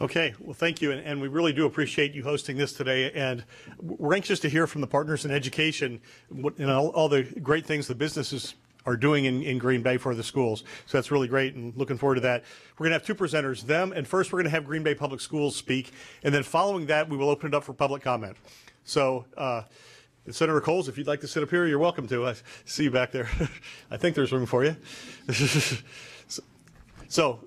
Okay, well, thank you, and we really do appreciate you hosting this today, and we're anxious to hear from the partners in education and all the great things the businesses are doing in Green Bay for the schools. So that's really great, and looking forward to that. We're going to have two presenters, and first we're going to have Green Bay Public Schools speak, and then following that we will open it up for public comment. So Senator Coles, if you'd like to sit up here, you're welcome to. I see you back there. I think there's room for you. So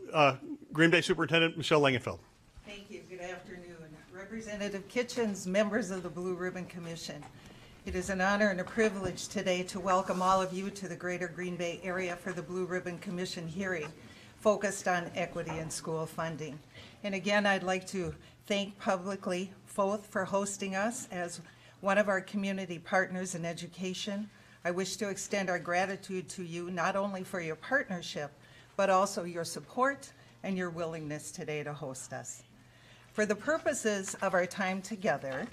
Green Bay Superintendent Michelle Langenfeld. Thank you. Good afternoon. Representative Kitchens, members of the Blue Ribbon Commission. It is an honor and a privilege today to welcome all of you to the Greater Green Bay area for the Blue Ribbon Commission hearing focused on equity in school funding. And again, I'd like to thank publicly FOTH for hosting us as one of our community partners in education. I wish to extend our gratitude to you not only for your partnership, but also your support and your willingness today to host us. For the purposes of our time together,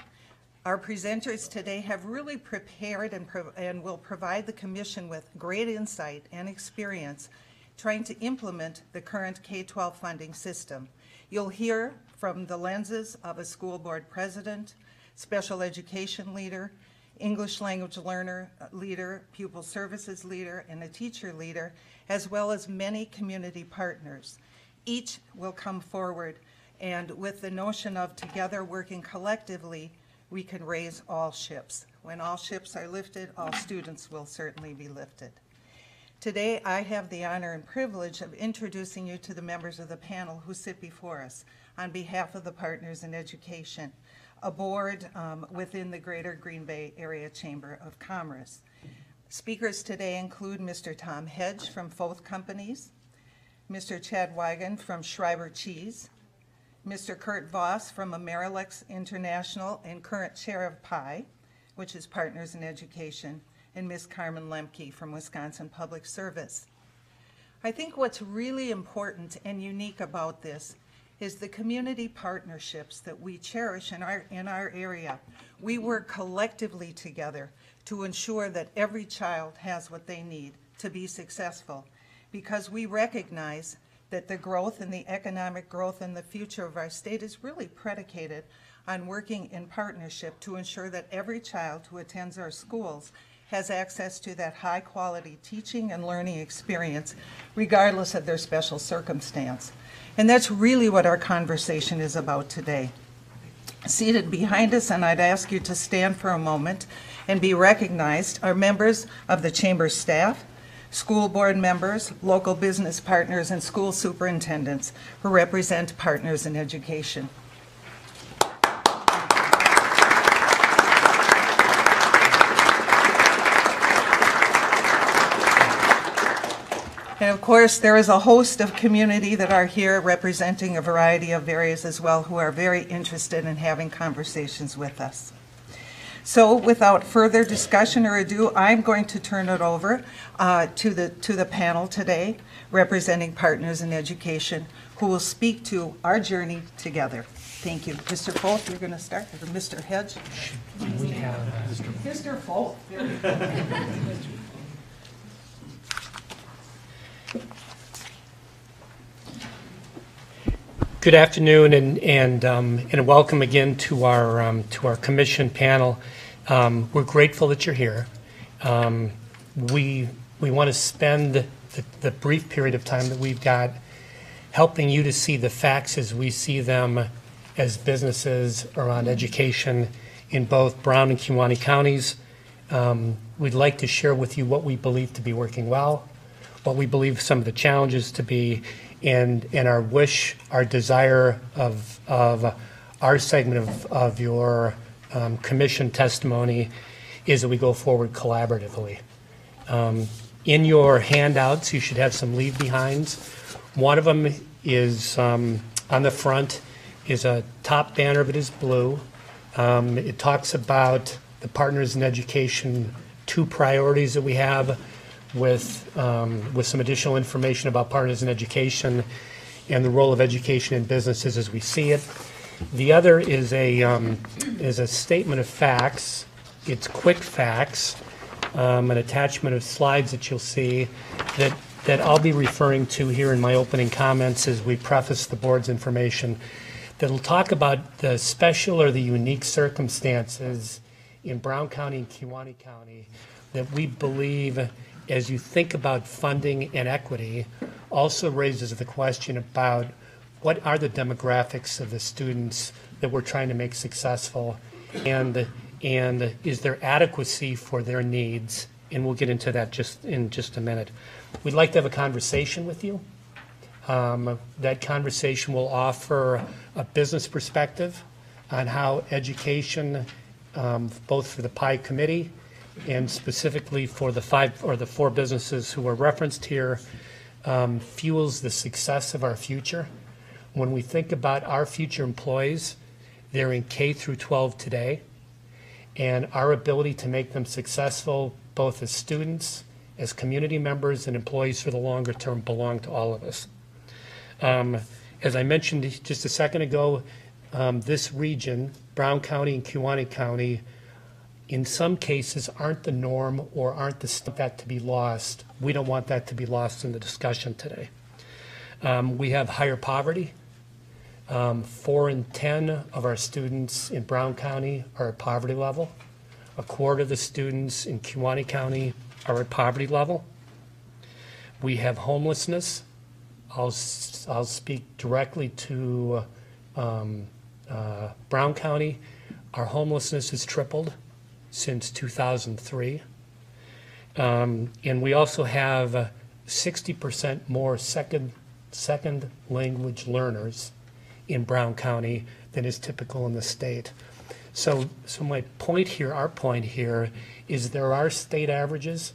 our presenters today have really prepared and will provide the Commission with great insight and experience trying to implement the current K-12 funding system. You'll hear from the lenses of a school board president, special education leader, English language learner leader, pupil services leader, and a teacher leader, as well as many community partners. Each will come forward, and with the notion of together working collectively, we can raise all ships. When all ships are lifted, all students will certainly be lifted. Today, I have the honor and privilege of introducing you to the members of the panel who sit before us on behalf of the Partners in Education, a board within the Greater Green Bay Area Chamber of Commerce. Speakers today include Mr. Tom Hedge from FOTH Companies, Mr. Chad Wigan from Schreiber Cheese, Mr. Kurt Voss from Amerilex International and current chair of PI, which is Partners in Education, and Ms. Carmen Lemke from Wisconsin Public Service. I think what's really important and unique about this is the community partnerships that we cherish in our area. We work collectively together to ensure that every child has what they need to be successful, because we recognize that the growth and the economic growth and the future of our state is really predicated on working in partnership to ensure that every child who attends our schools has access to that high quality teaching and learning experience regardless of their special circumstance. And that's really what our conversation is about today. Seated behind us, and I'd ask you to stand for a moment and be recognized, are members of the Chamber staff, school board members, local business partners, and school superintendents who represent Partners in Education. And of course, there is a host of community that are here representing a variety of areas as well who are very interested in having conversations with us. So without further discussion or ado, I'm going to turn it over to the panel today representing Partners in Education who will speak to our journey together. Thank you. Mr. Folt, you're going to start, or Mr. Hedge? We have Mr. Folt. Good afternoon, and welcome again to our commission panel. We're grateful that you're here. We want to spend the brief period of time that we've got helping you to see the facts as we see them as businesses around education in both Brown and Kewaunee counties. We'd like to share with you what we believe to be working well, what we believe some of the challenges to be, and our wish, our desire of our segment of your commission testimony is that we go forward collaboratively. In your handouts, you should have some leave behinds. One of them is on the front is a top banner, but it's blue. It talks about the Partners in Education 2 priorities that we have, with some additional information about Partners in Education and the role of education in businesses as we see it. The other is a statement of facts. It's quick facts, an attachment of slides that you'll see that I'll be referring to here in my opening comments as we preface the board's information. that'll talk about the special or the unique circumstances in Brown County and Kewaunee County that we believe, as you think about funding and equity, also raises the question about what are the demographics of the students that we're trying to make successful, and is there adequacy for their needs? And we'll get into that in just a minute. We'd like to have a conversation with you. That conversation will offer a business perspective on how education, both for the PI committee and specifically for the four businesses who are referenced here, fuels the success of our future. When we think about our future employees, they're in K through 12 today, and our ability to make them successful both as students, as community members, and employees for the longer term belong to all of us. As I mentioned just a second ago, this region, Brown County and Kewaunee County, in some cases aren't the norm or aren't that to be lost. We don't want that to be lost in the discussion today. We have higher poverty. 4 in 10 of our students in Brown County are at poverty level. A quarter of the students in Kewaunee County are at poverty level. We have homelessness. I'll speak directly to Brown County. Our homelessness has tripled since 2003. And we also have 60% more second language learners in Brown County than is typical in the state. So my point here, our point here, is there are state averages,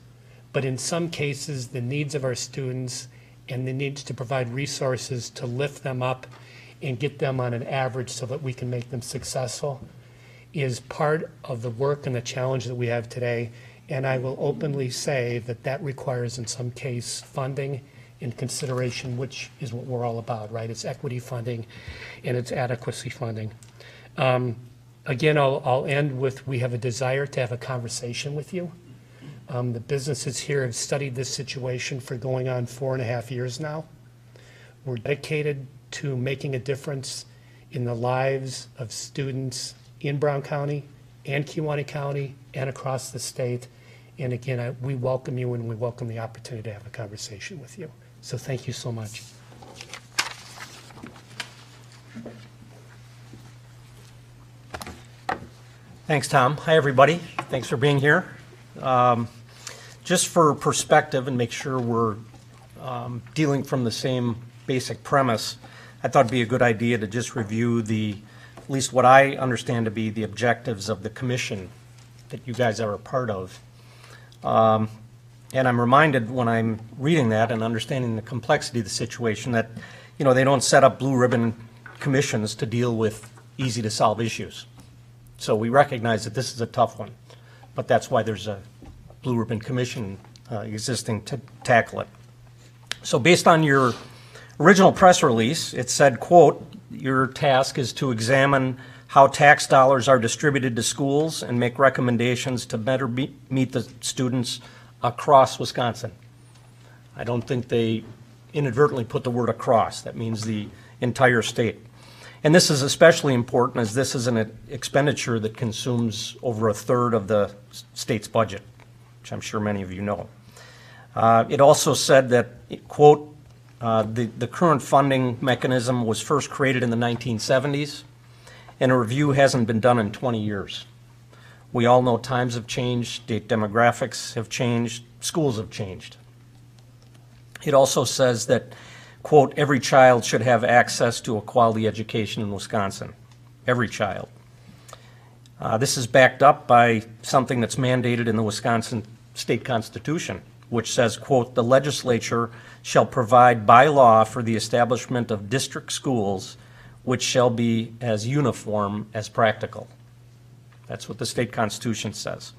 but in some cases the needs of our students and the needs to provide resources to lift them up and get them on an average so that we can make them successful is part of the work and the challenge that we have today. And I will openly say that that requires in some case funding and consideration, which is what we're all about, right? It's equity funding and it's adequacy funding. Again, I'll end with, we have a desire to have a conversation with you. The businesses here have studied this situation for going on 4.5 years now. We're dedicated to making a difference in the lives of students in Brown County and Kewaunee County and across the state. And again, we welcome you and we welcome the opportunity to have a conversation with you. So thank you so much. Thanks, Tom. Hi, everybody. Thanks for being here. Just for perspective and make sure we're dealing from the same basic premise, I thought it'd be a good idea to just review at least what I understand to be the objectives of the commission that you guys are a part of. And I'm reminded when I'm reading that and understanding the complexity of the situation that, they don't set up blue ribbon commissions to deal with easy to solve issues. So we recognize that this is a tough one, but that's why there's a blue ribbon commission existing to tackle it. So based on your original press release, it said, quote, your task is to examine how tax dollars are distributed to schools and make recommendations to better meet the students across Wisconsin. I don't think they inadvertently put the word across. That means the entire state. And this is especially important as this is an expenditure that consumes over 1/3 of the state's budget, which I'm sure many of you know. It also said that, quote, the current funding mechanism was first created in the 1970s, and a review hasn't been done in 20 years. We all know times have changed, state demographics have changed, schools have changed. It also says that, quote, every child should have access to a quality education in Wisconsin. Every child. This is backed up by something that's mandated in the Wisconsin state constitution, which says, quote, the legislature shall provide by law for the establishment of district schools which shall be as uniform as practical. That's what the state constitution says.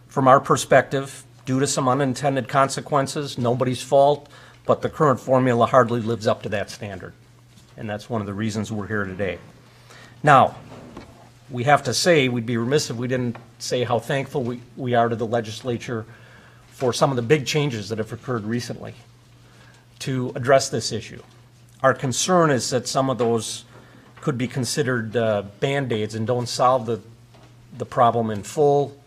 From our perspective, due to some unintended consequences, nobody's fault, but the current formula hardly lives up to that standard. And that's one of the reasons we're here today. Now, we have to say, we'd be remiss if we didn't say how thankful we are to the legislature for some of the big changes that have occurred recently to address this issue. Our concern is that some of those could be considered Band-Aids and don't solve the problem in full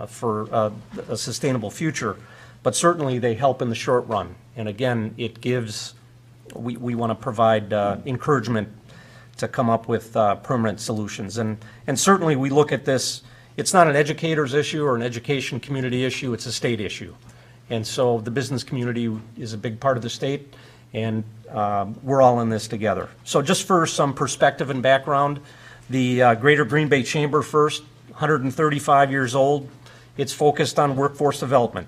for a sustainable future, but certainly they help in the short run. And again, it gives, we want to provide encouragement to come up with permanent solutions. And certainly we look at this, it's not an educator's issue or an education community issue, it's a state issue. And so the business community is a big part of the state, and we're all in this together. So just for some perspective and background, the Greater Green Bay Chamber first, 135 years old. It's focused on workforce development.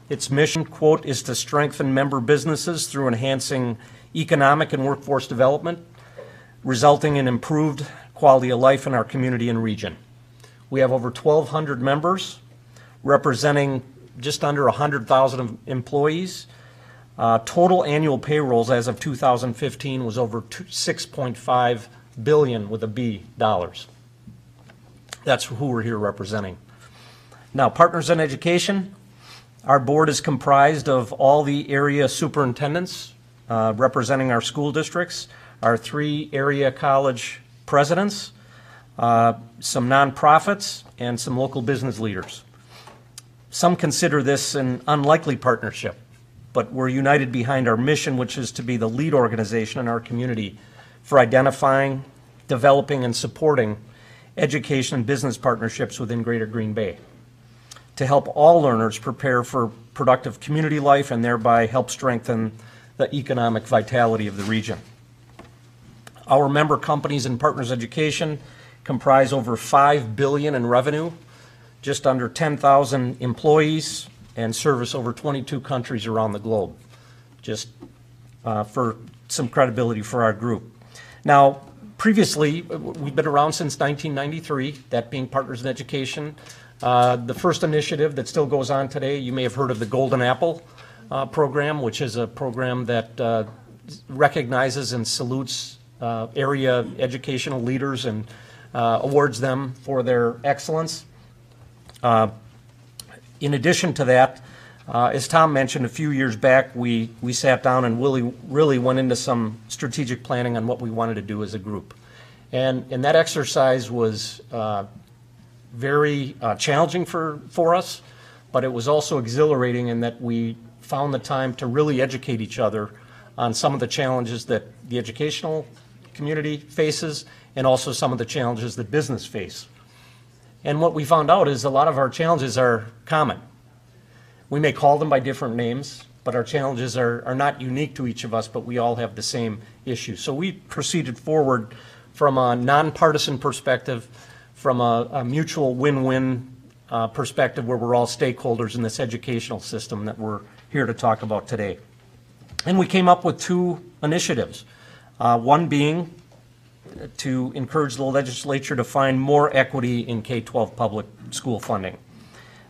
Its mission, quote, is to strengthen member businesses through enhancing economic and workforce development, resulting in improved quality of life in our community and region. We have over 1,200 members representing just under 100,000 employees. Total annual payrolls as of 2015 was over $6.5 billion with a B dollars. That's who we're here representing. Now, Partners in Education, our board is comprised of all the area superintendents representing our school districts, our 3 area college presidents, some nonprofits, and some local business leaders. Some consider this an unlikely partnership, but we're united behind our mission, which is to be the lead organization in our community for identifying, developing, and supporting education and business partnerships within Greater Green Bay to help all learners prepare for productive community life and thereby help strengthen the economic vitality of the region. Our member companies in Partners Education comprise over $5 billion in revenue, just under 10,000 employees, and service over 22 countries around the globe, just for some credibility for our group. Now, previously, we've been around since 1993, that being Partners in Education. The first initiative that still goes on today, you may have heard of the Golden Apple program, which is a program that recognizes and salutes area educational leaders and awards them for their excellence. In addition to that, as Tom mentioned a few years back, we sat down and really went into some strategic planning on what we wanted to do as a group. And that exercise was very challenging for us, but it was also exhilarating in that we found the time to really educate each other on some of the challenges that the educational community faces and also some of the challenges that business face. And what we found out is a lot of our challenges are common. We may call them by different names, but our challenges are not unique to each of us, but we all have the same issue. So we proceeded forward from a nonpartisan perspective, from a mutual win-win perspective where we're all stakeholders in this educational system that we're here to talk about today. And we came up with 2 initiatives, one being to encourage the legislature to find more equity in K-12 public school funding.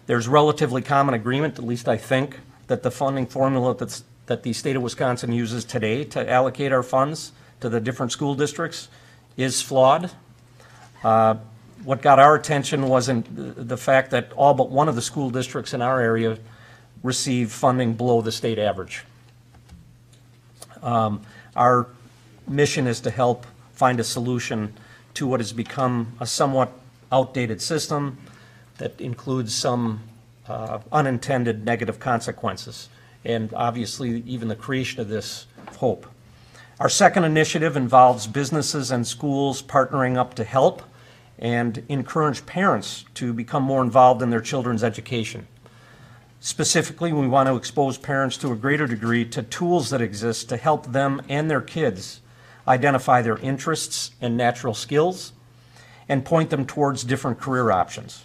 There's relatively common agreement, at least I think, that the funding formula that the state of Wisconsin uses today to allocate our funds to the different school districts is flawed. What got our attention wasn't the fact that all but one of the school districts in our area receive funding below the state average. Our mission is to help find a solution to what has become a somewhat outdated system that includes some unintended negative consequences, and obviously even the creation of this hope. Our second initiative involves businesses and schools partnering up to help and encourage parents to become more involved in their children's education. Specifically, we want to expose parents to a greater degree to tools that exist to help them and their kids identify their interests and natural skills and point them towards different career options.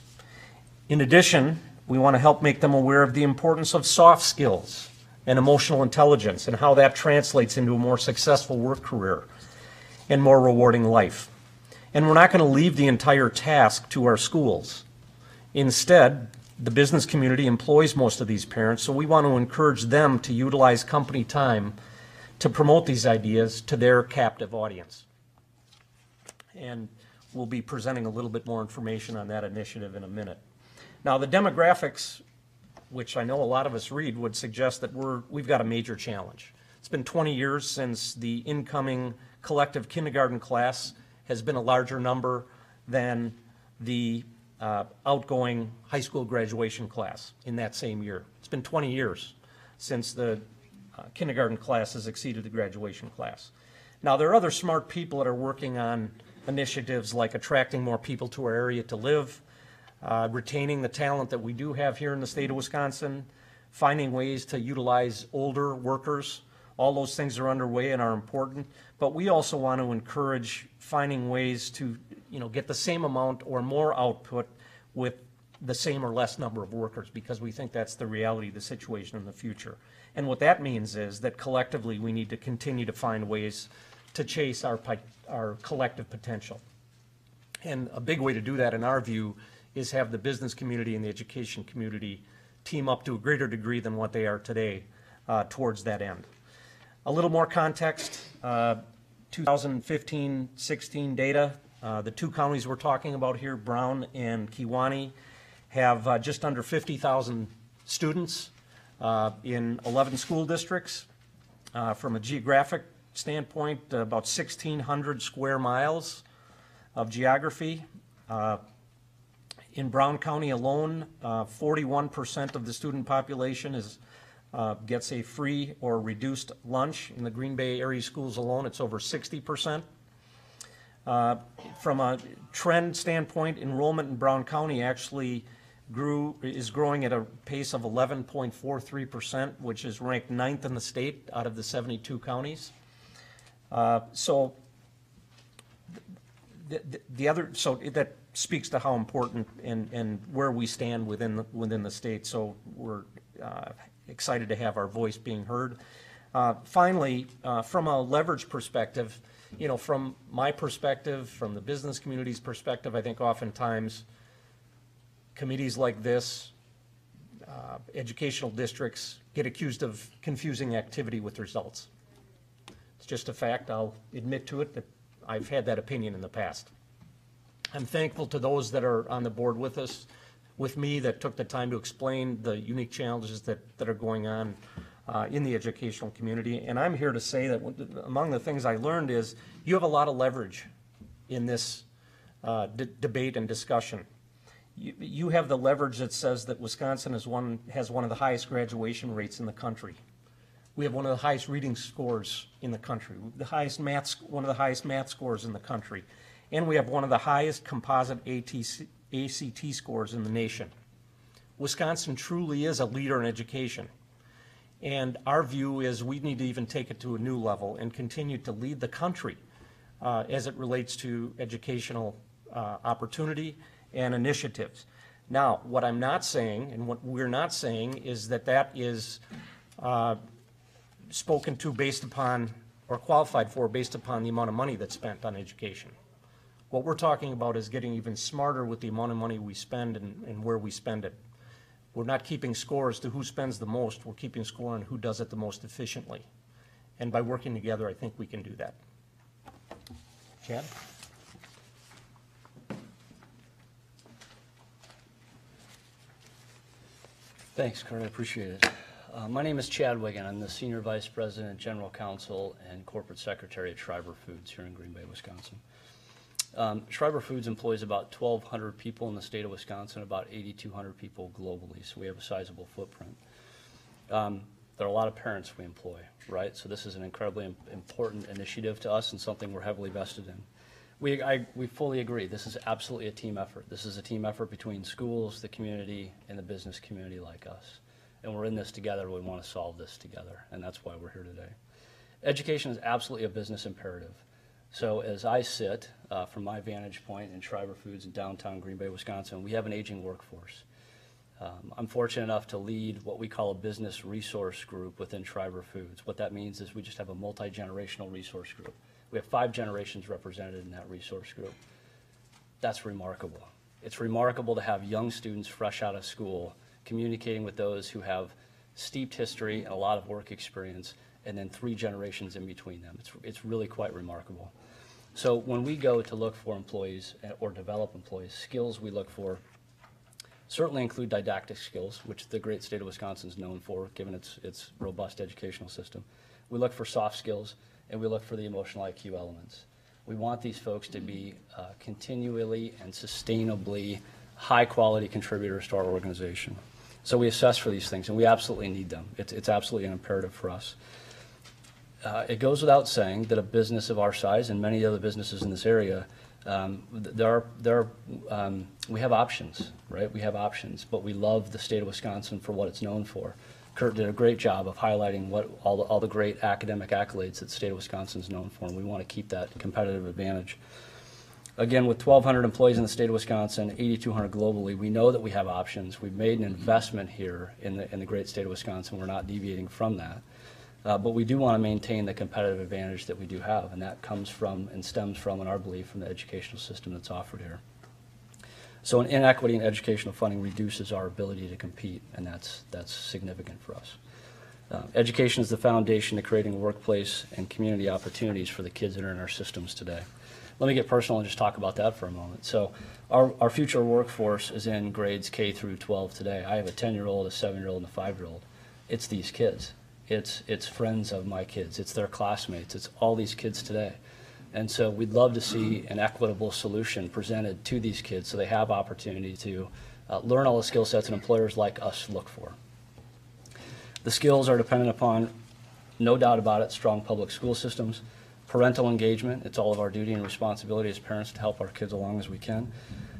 In addition, we want to help make them aware of the importance of soft skills and emotional intelligence and how that translates into a more successful work career and more rewarding life. And we're not going to leave the entire task to our schools. Instead, the business community employs most of these parents, so we want to encourage them to utilize company time to promote these ideas to their captive audience. And we'll be presenting a little bit more information on that initiative in a minute. Now, the demographics, which I know a lot of us read, would suggest that we've got a major challenge. It's been 20 years since the incoming collective kindergarten class has been a larger number than the outgoing high school graduation class in that same year. It's been 20 years since the kindergarten class has exceeded the graduation class. Now, there are other smart people that are working on initiatives like attracting more people to our area to live, retaining the talent that we do have here in the state of Wisconsin, finding ways to utilize older workers. All those things are underway and are important, but we also want to encourage finding ways to, get the same amount or more output with the same or less number of workers, because we think that's the reality of the situation in the future. And what that means is that collectively we need to continue to find ways to chase our collective potential. And a big way to do that, in our view, is have the business community and the education community team up to a greater degree than what they are today towards that end. A little more context, 2015-16 data, the two counties we're talking about here, Brown and Kewaunee, have just under 50,000 students in 11 school districts. From a geographic standpoint, about 1,600 square miles of geography. In Brown County alone, 41% of the student population gets a free or reduced lunch. In the Green Bay area schools alone, it's over 60%. From a trend standpoint, enrollment in Brown County actually is growing at a pace of 11.43%, which is ranked 9th in the state out of the 72 counties. So that speaks to how important and where we stand within the state. So we're excited to have our voice being heard. Finally, from a leverage perspective, from my perspective, from the business community's perspective, I think oftentimes committees like this, educational districts, get accused of confusing activity with results. It's just a fact. I'll admit to it that I've had that opinion in the past. I'm thankful to those that are on the board with me, that took the time to explain the unique challenges that are going on in the educational community. And I'm here to say that among the things I learned is you have a lot of leverage in this debate and discussion. You have the leverage that says that Wisconsin has one of the highest graduation rates in the country. We have one of the highest reading scores in the country, one of the highest math scores in the country, and we have one of the highest composite ACT scores in the nation. Wisconsin truly is a leader in education. And our view is we need to even take it to a new level and continue to lead the country as it relates to educational opportunity and initiatives. Now, what I'm not saying, and what we're not saying, is that is spoken to based upon or qualified for based upon the amount of money that's spent on education. What we're talking about is getting even smarter with the amount of money we spend and where we spend it. We're not keeping score as to who spends the most. We're keeping score on who does it the most efficiently. And by working together, I think we can do that. Chad? Thanks, Kurt. I appreciate it. My name is Chad Wiggin. I'm the Senior Vice President, General Counsel, and Corporate Secretary at Schreiber Foods here in Green Bay, Wisconsin. Schreiber Foods employs about 1,200 people in the state of Wisconsin, about 8,200 people globally, so we have a sizable footprint. There are a lot of parents we employ, right? So this is an incredibly important initiative to us and something we're heavily vested in. We fully agree. This is absolutely a team effort. This is a team effort between schools, the community, and the business community like us. And we're in this together. We want to solve this together, and that's why we're here today. Education is absolutely a business imperative. So as I sit from my vantage point in Schreiber Foods in downtown Green Bay, Wisconsin, we have an aging workforce. I'm fortunate enough to lead what we call a business resource group within Schreiber Foods. What that means is we just have a multi-generational resource group. We have 5 generations represented in that resource group. That's remarkable. It's remarkable to have young students fresh out of school communicating with those who have steeped history and a lot of work experience, and then 3 generations in between them. It's really quite remarkable. So when we go to look for employees or develop employees, skills we look for certainly include didactic skills, which the great state of Wisconsin is known for, given its robust educational system. We look for soft skills, and we look for the emotional IQ elements. We want these folks to be continually and sustainably high-quality contributors to our organization. So we assess for these things, and we absolutely need them. It's absolutely an imperative for us. It goes without saying that a business of our size and many other businesses in this area, we have options, right? We have options, but we love the state of Wisconsin for what it's known for. Kurt did a great job of highlighting what all the great academic accolades that the state of Wisconsin is known for, and we want to keep that competitive advantage. Again, with 1,200 employees in the state of Wisconsin, 8,200 globally, we know that we have options. We've made an investment here in the great state of Wisconsin. We're not deviating from that. But we do want to maintain the competitive advantage that we do have, and that comes from and stems from, in our belief, from the educational system that's offered here. So an inequity in educational funding reduces our ability to compete, and that's significant for us. Education is the foundation to creating workplace and community opportunities for the kids that are in our systems today. Let me get personal and just talk about that for a moment. So our future workforce is in grades K through 12 today. I have a 10-year-old, a 7-year-old, and a 5-year-old. It's these kids. It's friends of my kids. It's their classmates. It's all these kids today. And so we'd love to see an equitable solution presented to these kids so they have opportunity to learn all the skill sets that employers like us look for. The skills are dependent upon, no doubt about it, strong public school systems, parental engagement. It's all of our duty and responsibility as parents to help our kids along as we can.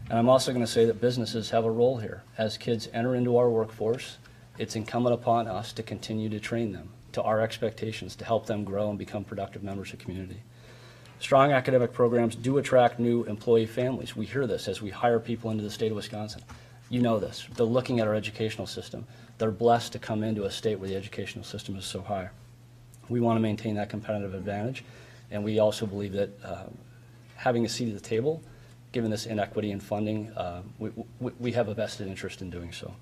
And I'm also going to say that businesses have a role here. As kids enter into our workforce, it's incumbent upon us to continue to train them to our expectations, to help them grow and become productive members of the community. Strong academic programs do attract new employee families. We hear this as we hire people into the state of Wisconsin. You know this. They're looking at our educational system. They're blessed to come into a state where the educational system is so high. We want to maintain that competitive advantage, and we also believe that having a seat at the table, given this inequity in funding, we have a vested interest in doing so.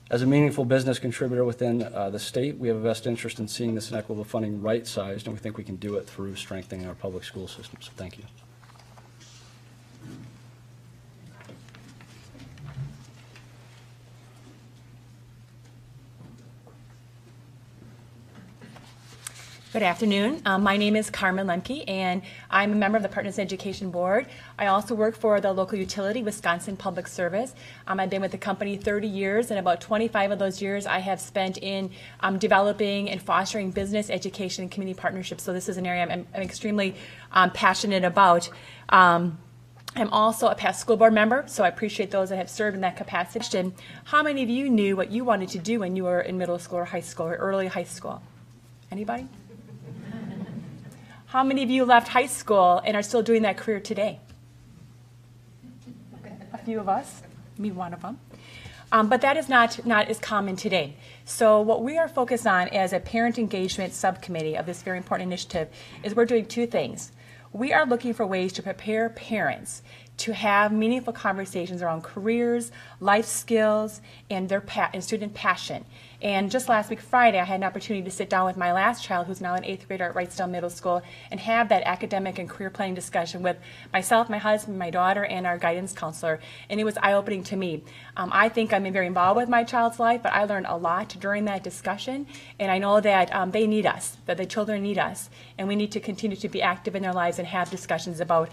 As a meaningful business contributor within the state, we have a vested interest in seeing this inequitable funding right-sized, and we think we can do it through strengthening our public school system. So thank you. Good afternoon. My name is Carmen Lemke, and I'm a member of the Partners in Education Board. I also work for the local utility, Wisconsin Public Service. I've been with the company 30 years, and about 25 of those years I have spent in developing and fostering business, education, and community partnerships. So this is an area I'm extremely passionate about. I'm also a past school board member, so I appreciate those that have served in that capacity. How many of you knew what you wanted to do when you were in middle school or high school or early high school? Anybody? How many of you left high school and are still doing that career today? A few of us, me one of them. But that is not as common today. So what we are focused on as a parent engagement subcommittee of this very important initiative is we're doing two things. We are looking for ways to prepare parents to have meaningful conversations around careers, life skills, and their student passion. And just last week, Friday, I had an opportunity to sit down with my last child, who's now in 8th grade at Wrightstown Middle School, and have that academic and career planning discussion with myself, my husband, my daughter, and our guidance counselor. And it was eye-opening to me. I think I'm very involved with my child's life, but I learned a lot during that discussion. And I know that they need us, that the children need us, and we need to continue to be active in their lives and have discussions about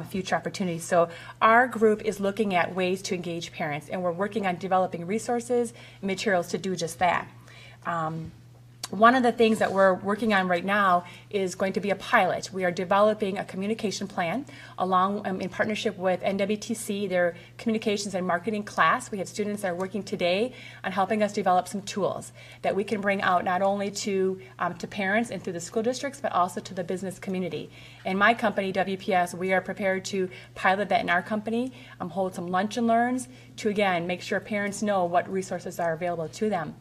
future opportunities. So our group is looking at ways to engage parents, and we're working on developing resources and materials to do just that. One of the things that we're working on right now is going to be a pilot. We are developing a communication plan along in partnership with NWTC, their communications and marketing class. We have students that are working today on helping us develop some tools that we can bring out not only to parents and through the school districts, but also to the business community. In my company, WPS, we are prepared to pilot that in our company, hold some lunch and learns to, again, make sure parents know what resources are available to them.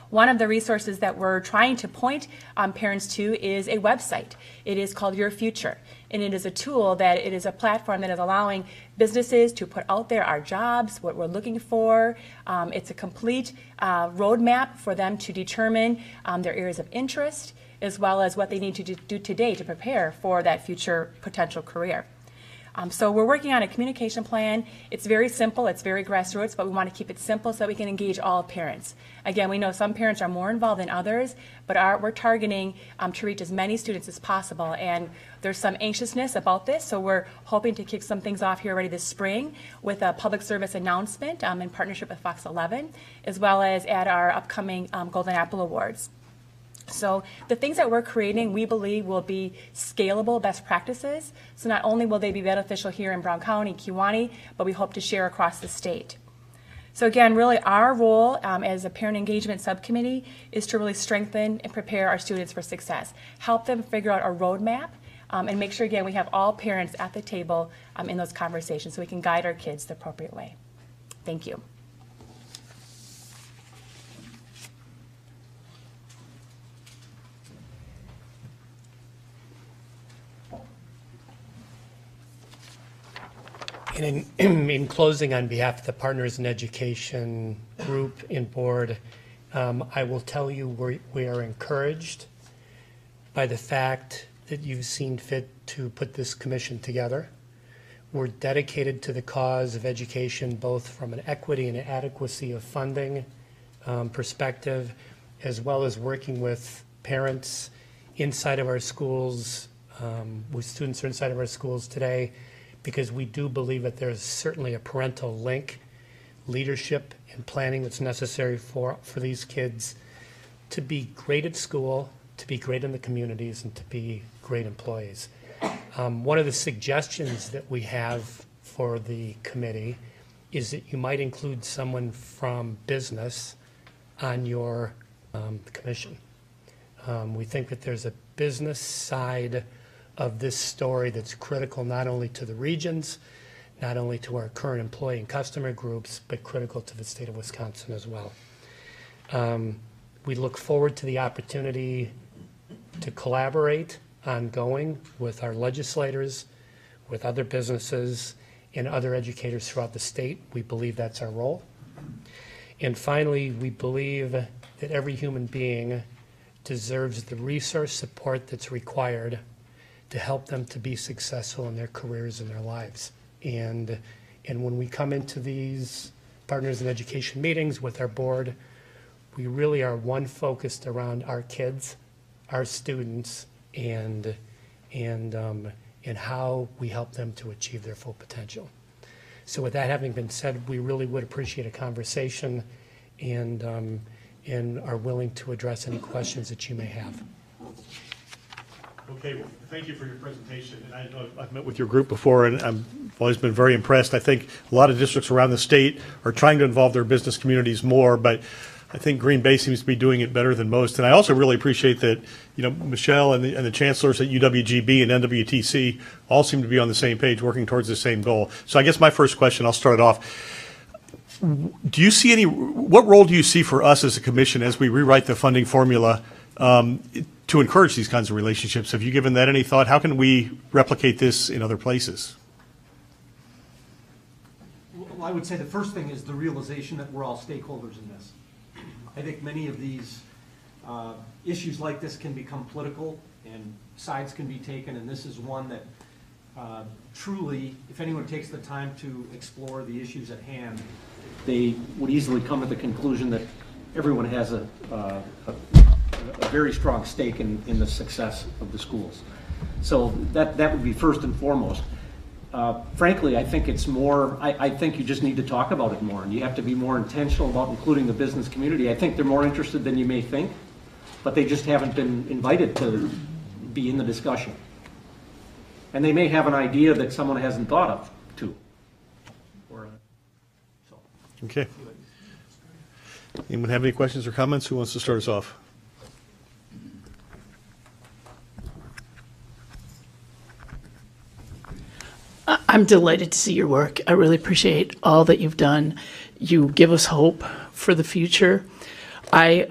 One of the resources that we're trying to point parents to is a website. It is called Your Future, and it is a tool that it is a platform that is allowing businesses to put out there our jobs, what we're looking for. It's a complete roadmap for them to determine their areas of interest, as well as what they need to do today to prepare for that future potential career. So we're working on a communication plan. It's very simple, it's very grassroots, but we want to keep it simple so that we can engage all parents. Again, we know some parents are more involved than others, but we're targeting to reach as many students as possible. And there's some anxiousness about this, so we're hoping to kick some things off here already this spring with a public service announcement in partnership with Fox 11, as well as at our upcoming Golden Apple Awards. So the things that we're creating, we believe, will be scalable best practices. So not only will they be beneficial here in Brown County, Kewaunee, but we hope to share across the state. So again, really our role as a parent engagement subcommittee is to really strengthen and prepare our students for success, help them figure out a roadmap, and make sure, again, we have all parents at the table in those conversations so we can guide our kids the appropriate way. Thank you. And in closing, on behalf of the Partners in Education group and board, I will tell you we are encouraged by the fact that you've seen fit to put this commission together. We're dedicated to the cause of education, both from an equity and adequacy of funding perspective, as well as working with parents inside of our schools, with students who are inside of our schools today, because we do believe that there's certainly a parental link, leadership, and planning that's necessary for these kids to be great at school, to be great in the communities, and to be great employees. One of the suggestions that we have for the committee is that you might include someone from business on your commission. We think that there's a business side of this story that's critical not only to the regions, not only to our current employee and customer groups, but critical to the state of Wisconsin as well. We look forward to the opportunity to collaborate ongoing with our legislators, with other businesses, and other educators throughout the state. We believe that's our role. And finally, we believe that every human being deserves the resource support that's required to help them to be successful in their careers and their lives. And when we come into these Partners in Education meetings with our board, we really are one focused around our kids, our students, and how we help them to achieve their full potential. So with that having been said, we really would appreciate a conversation and are willing to address any questions that you may have. Okay, well, thank you for your presentation. And I know I've met with your group before, and I've always been very impressed. I think a lot of districts around the state are trying to involve their business communities more, but I think Green Bay seems to be doing it better than most. And I also really appreciate that, Michelle and the chancellors at UWGB and NWTC all seem to be on the same page, working towards the same goal. So I guess my first question, I'll start it off. What role do you see for us as a commission as we rewrite the funding formula to encourage these kinds of relationships? Have you given that any thought? How can we replicate this in other places? Well, I would say the first thing is the realization that we're all stakeholders in this. I think many of these issues like this can become political and sides can be taken, and this is one that truly, if anyone takes the time to explore the issues at hand, they would easily come to the conclusion that everyone has a very strong stake in the success of the schools. So that would be first and foremost. Frankly, I think it's more, I think you just need to talk about it more, and you have to be more intentional about including the business community. I think they're more interested than you may think, but they just haven't been invited to be in the discussion. And they may have an idea that someone hasn't thought of, too. Okay. Anyone have any questions or comments? Who wants to start us off? I'm delighted to see your work. I really appreciate all that you've done. You give us hope for the future. I,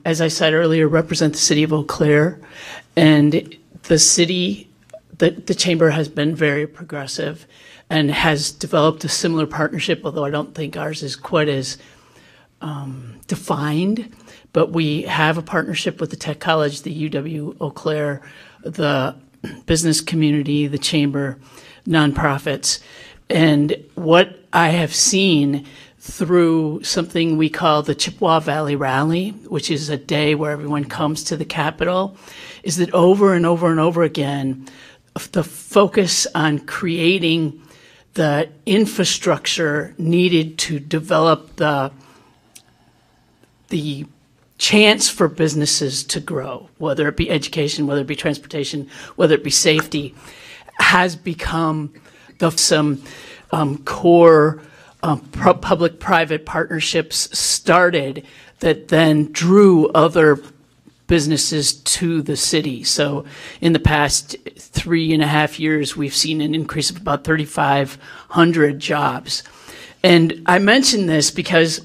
as I said earlier, represent the city of Eau Claire, and the city, the chamber has been very progressive and has developed a similar partnership, although I don't think ours is quite as defined. But we have a partnership with the Tech College, the UW Eau Claire, the business community, the chamber, nonprofits. And what I have seen through something we call the Chippewa Valley Rally, which is a day where everyone comes to the Capitol, is that over and over and over again, the focus on creating the infrastructure needed to develop the chance for businesses to grow, whether it be education, whether it be transportation, whether it be safety, has become some core public-private partnerships started that then drew other businesses to the city. So in the past 3.5 years, we've seen an increase of about 3,500 jobs. And I mention this because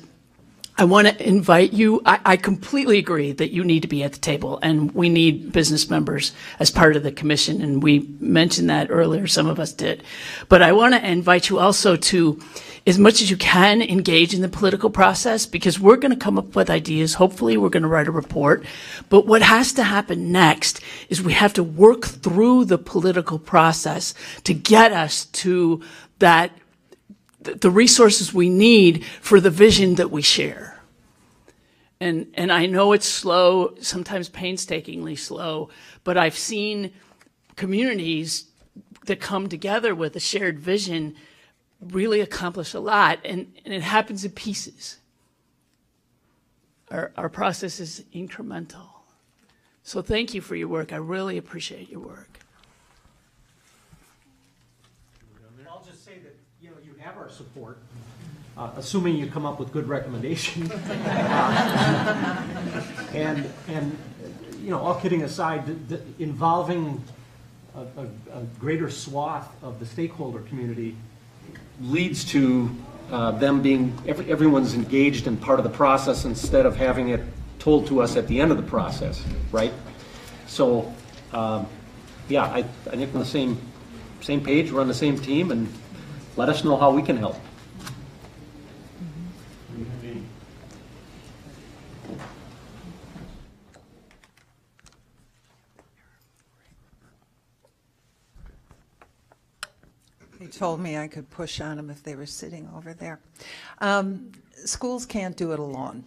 I want to invite you. I completely agree that you need to be at the table, and we need business members as part of the commission, and we mentioned that earlier, some of us did. But I want to invite you also to, as much as you can, engage in the political process, because we're going to come up with ideas. Hopefully, we're going to write a report. But what has to happen next is we have to work through the political process to get us to that, the resources we need for the vision that we share. And I know it's slow, sometimes painstakingly slow, but I've seen communities that come together with a shared vision really accomplish a lot, and it happens in pieces. Our process is incremental. So thank you for your work. I really appreciate your work. I'll just say that, you have our support, assuming you come up with good recommendations. And all kidding aside, involving a greater swath of the stakeholder community leads to them being, everyone's engaged in part of the process instead of having it told to us at the end of the process, right? So, yeah, I think we're on the same page, we're on the same team, and let us know how we can help. They told me I could push on them if they were sitting over there. Schools Can't Do It Alone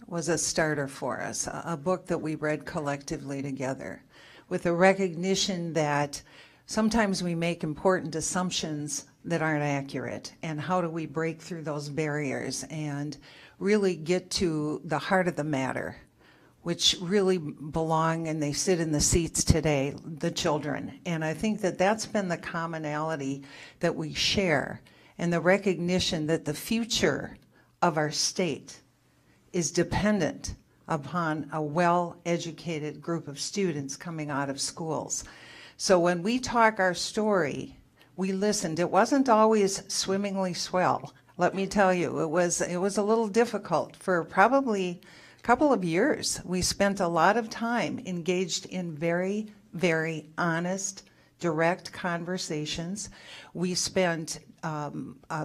was a starter for us, a book that we read collectively together with a recognition that sometimes we make important assumptions that aren't accurate, and how do we break through those barriers and really get to the heart of the matter, which really belong, and they sit in the seats today, the children. And I think that that's been the commonality that we share, and the recognition that the future of our state is dependent upon a well-educated group of students coming out of schools. So when we talk our story, we listened. It wasn't always swimmingly swell. Let me tell you, it was a little difficult for probably couple of years. We spent a lot of time engaged in very, very honest, direct conversations. We spent a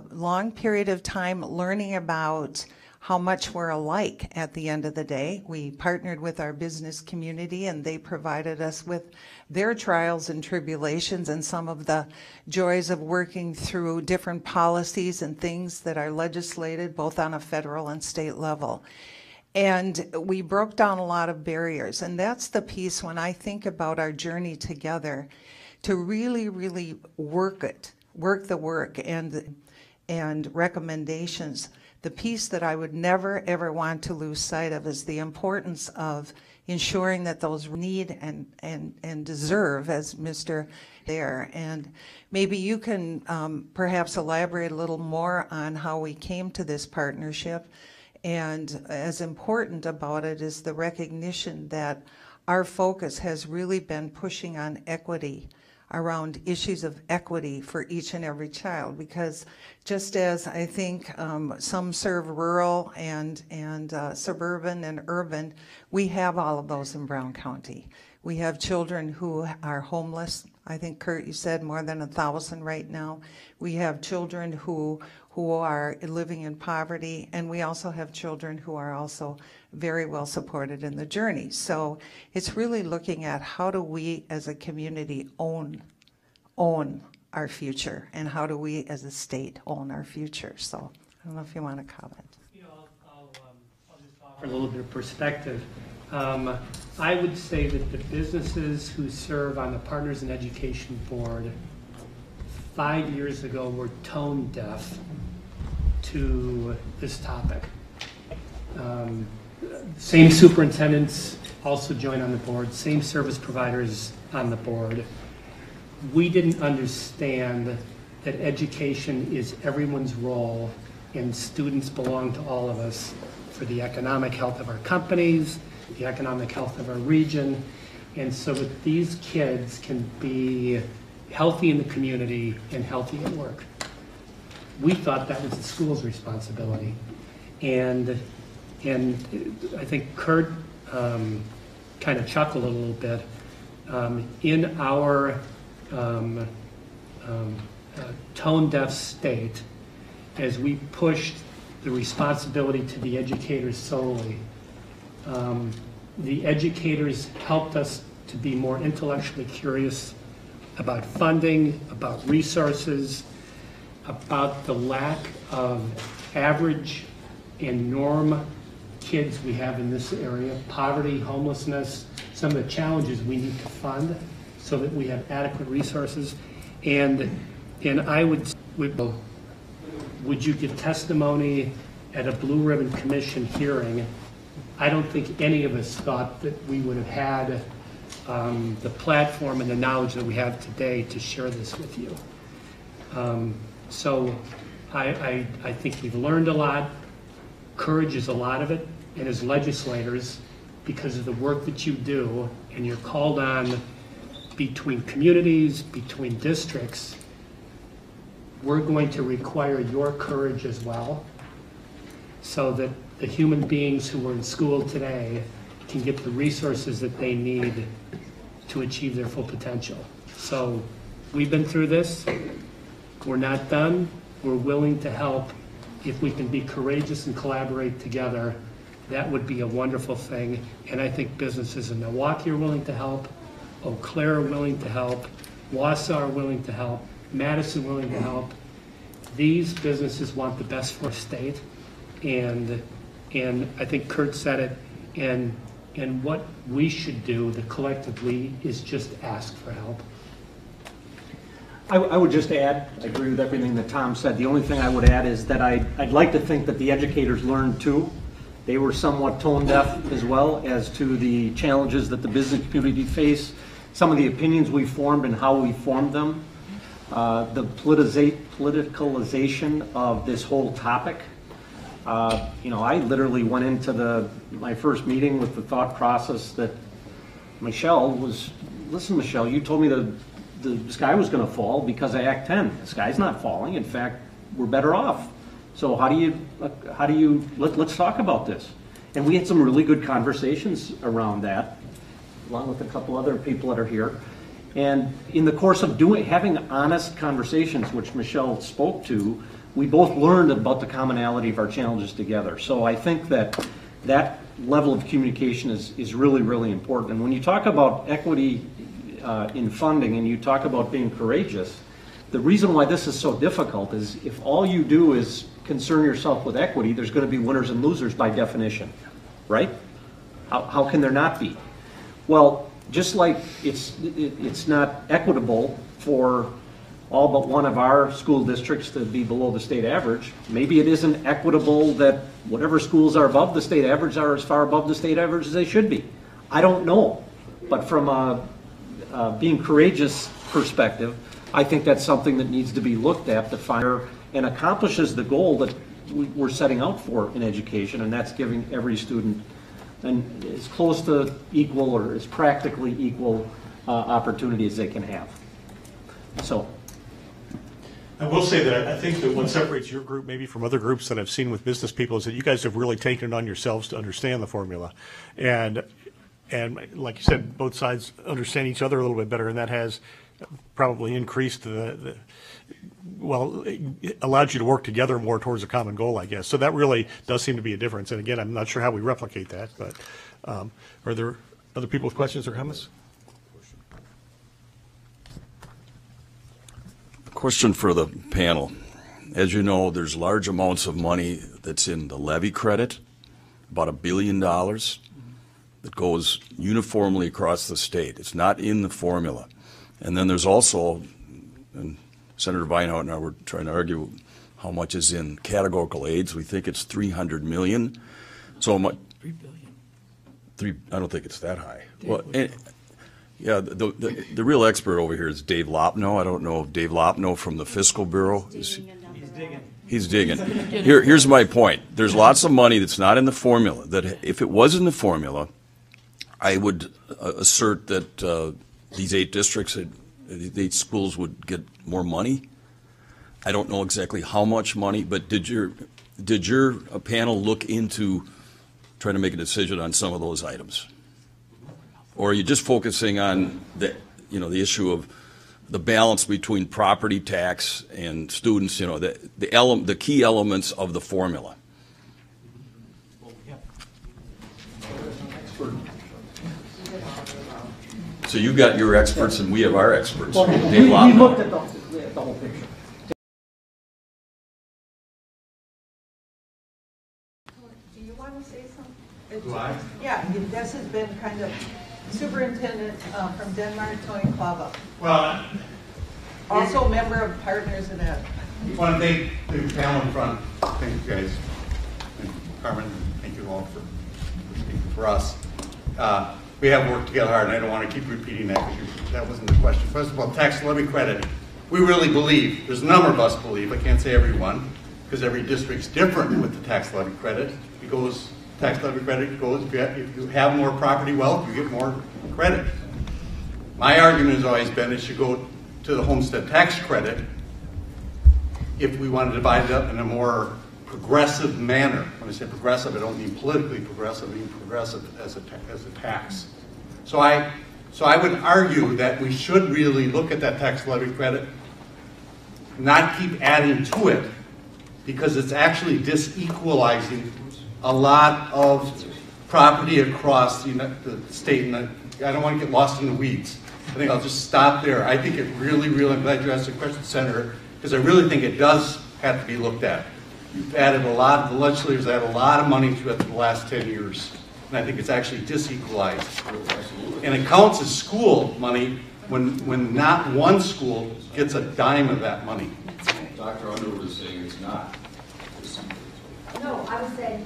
long period of time learning about how much we're alike at the end of the day. We partnered with our business community, and they provided us with their trials and tribulations and some of the joys of working through different policies and things that are legislated both on a federal and state level. And we broke down a lot of barriers, and that's the piece when I think about our journey together, to really, really work the work and recommendations. The piece that I would never, ever want to lose sight of is the importance of ensuring that those need and deserve, as Mr. there. And maybe you can perhaps elaborate a little more on how we came to this partnership. And as important about it is the recognition that our focus has really been pushing on equity, around issues of equity for each and every child. Because just as I think some serve rural and suburban and urban, we have all of those in Brown County. We have children who are homeless. I think, Kurt, you said more than 1,000 right now. We have children who are living in poverty, and we also have children who are also very well supported in the journey. So it's really looking at how do we as a community own our future, and how do we as a state own our future? So I don't know if you want to comment. I'll just offer a little bit of perspective. I would say that the businesses who serve on the Partners in Education Board 5 years ago were tone deaf to this topic. Same superintendents also join on the board, same service providers on the board. We didn't understand that education is everyone's role and students belong to all of us for the economic health of our companies, the economic health of our region, and so that these kids can be healthy in the community and healthy at work. We thought that was the school's responsibility. And I think Kurt kind of chuckled a little bit. In our tone-deaf state, as we pushed the responsibility to the educators solely, the educators helped us to be more intellectually curious about funding, about resources, about the lack of average and norm kids we have in this area, poverty, homelessness, some of the challenges we need to fund so that we have adequate resources. And I would you give testimony at a Blue Ribbon Commission hearing? I don't think any of us thought that we would have had the platform and the knowledge that we have today to share this with you. So I think we've learned a lot. Courage is a lot of it. And as legislators, because of the work that you do, and you're called on between communities, between districts, we're going to require your courage as well, so that the human beings who are in school today can get the resources that they need to achieve their full potential. So we've been through this. We're not done. We're willing to help. If we can be courageous and collaborate together, that would be a wonderful thing. And I think businesses in Milwaukee are willing to help, Eau Claire are willing to help, Wausau are willing to help, Madison willing to help. These businesses want the best for the state, and I think Kurt said it, and what we should do collectively is just ask for help. I would just add, I agree with everything that Tom said. The only thing I would add is that I'd like to think that the educators learned too. They were somewhat tone deaf as well as to the challenges that the business community face, some of the opinions we formed and how we formed them, the politicalization of this whole topic. I literally went into my first meeting with the thought process that Michelle was, listen, Michelle, you told me the sky was going to fall because of Act 10. The sky's not falling. In fact, we're better off. So let's talk about this. And we had some really good conversations around that, along with a couple other people that are here. And in the course of having honest conversations, which Michelle spoke to, we both learned about the commonality of our challenges together. So I think that level of communication is really, really important. And when you talk about equity in funding and you talk about being courageous, the reason why this is so difficult is if all you do is concern yourself with equity, there's going to be winners and losers by definition, right? How can there not be? Well, just like it's not equitable for all but one of our school districts to be below the state average, maybe it isn't equitable that whatever schools are above the state average are as far above the state average as they should be. I don't know, but from a being courageous perspective, I think that's something that needs to be looked at to find and accomplishes the goal that we're setting out for in education, and that's giving every student as close to equal or as practically equal opportunity as they can have. So. I will say that I think that what separates your group maybe from other groups that I've seen with business people is that you guys have really taken it on yourselves to understand the formula. And like you said, both sides understand each other a little bit better, and that has probably increased allowed you to work together more towards a common goal, I guess. So that really does seem to be a difference. And again, I'm not sure how we replicate that, but are there other people with questions or comments? Question for the panel. As you know, there's large amounts of money that's in the levy credit, about $1 billion, that goes uniformly across the state. It's not in the formula. And then there's also, and Senator Vinehout and I were trying to argue how much is in categorical aids. We think it's $300 million. So much. $3 billion. I don't think it's that high. Well, yeah, the real expert over here is Dave Lopno. I don't know if Dave Lopno from the Fiscal Bureau is. He's digging. Here's my point. There's lots of money that's not in the formula. That if it was in the formula, I would assert that these 8 districts, these 8 schools would get more money. I don't know exactly how much money, but did your panel look into trying to make a decision on some of those items, or are you just focusing on the issue of the balance between property tax and students, the key elements of the formula? So you've got your experts and we have our experts. Well, we looked at the whole picture. Do you want to say something? Do I? Yeah, this has been kind of Superintendent from Denmark, Tony Klava. Well, Also a member of Partners in Ed. I want to thank the panel in front. Thank you guys. And Carmen, thank you all for speaking for us. We have worked together hard, and I don't want to keep repeating that because that wasn't the question. First of all, tax levy credit. We really believe, there's a number of us believe, I can't say everyone, because every district's different with the tax levy credit. It goes, tax levy credit goes, if you have more property wealth, you get more credit. My argument has always been it should go to the homestead tax credit if we want to divide it up in a more progressive manner. When I say progressive, I don't mean politically progressive, I mean progressive as a tax. So I would argue that we should really look at that tax levy credit, not keep adding to it, because it's actually disequalizing a lot of property across the state. And I don't want to get lost in the weeds. I think I'll just stop there. I think it really, I'm glad you asked the question, Senator, because I really think it does have to be looked at. You've added a lot, the legislators added a lot of money to it for the last 10 years. And I think it's actually disequalized. And it counts as school money when not one school gets a dime of that money. Dr. Underwood is saying it's not. No, I would say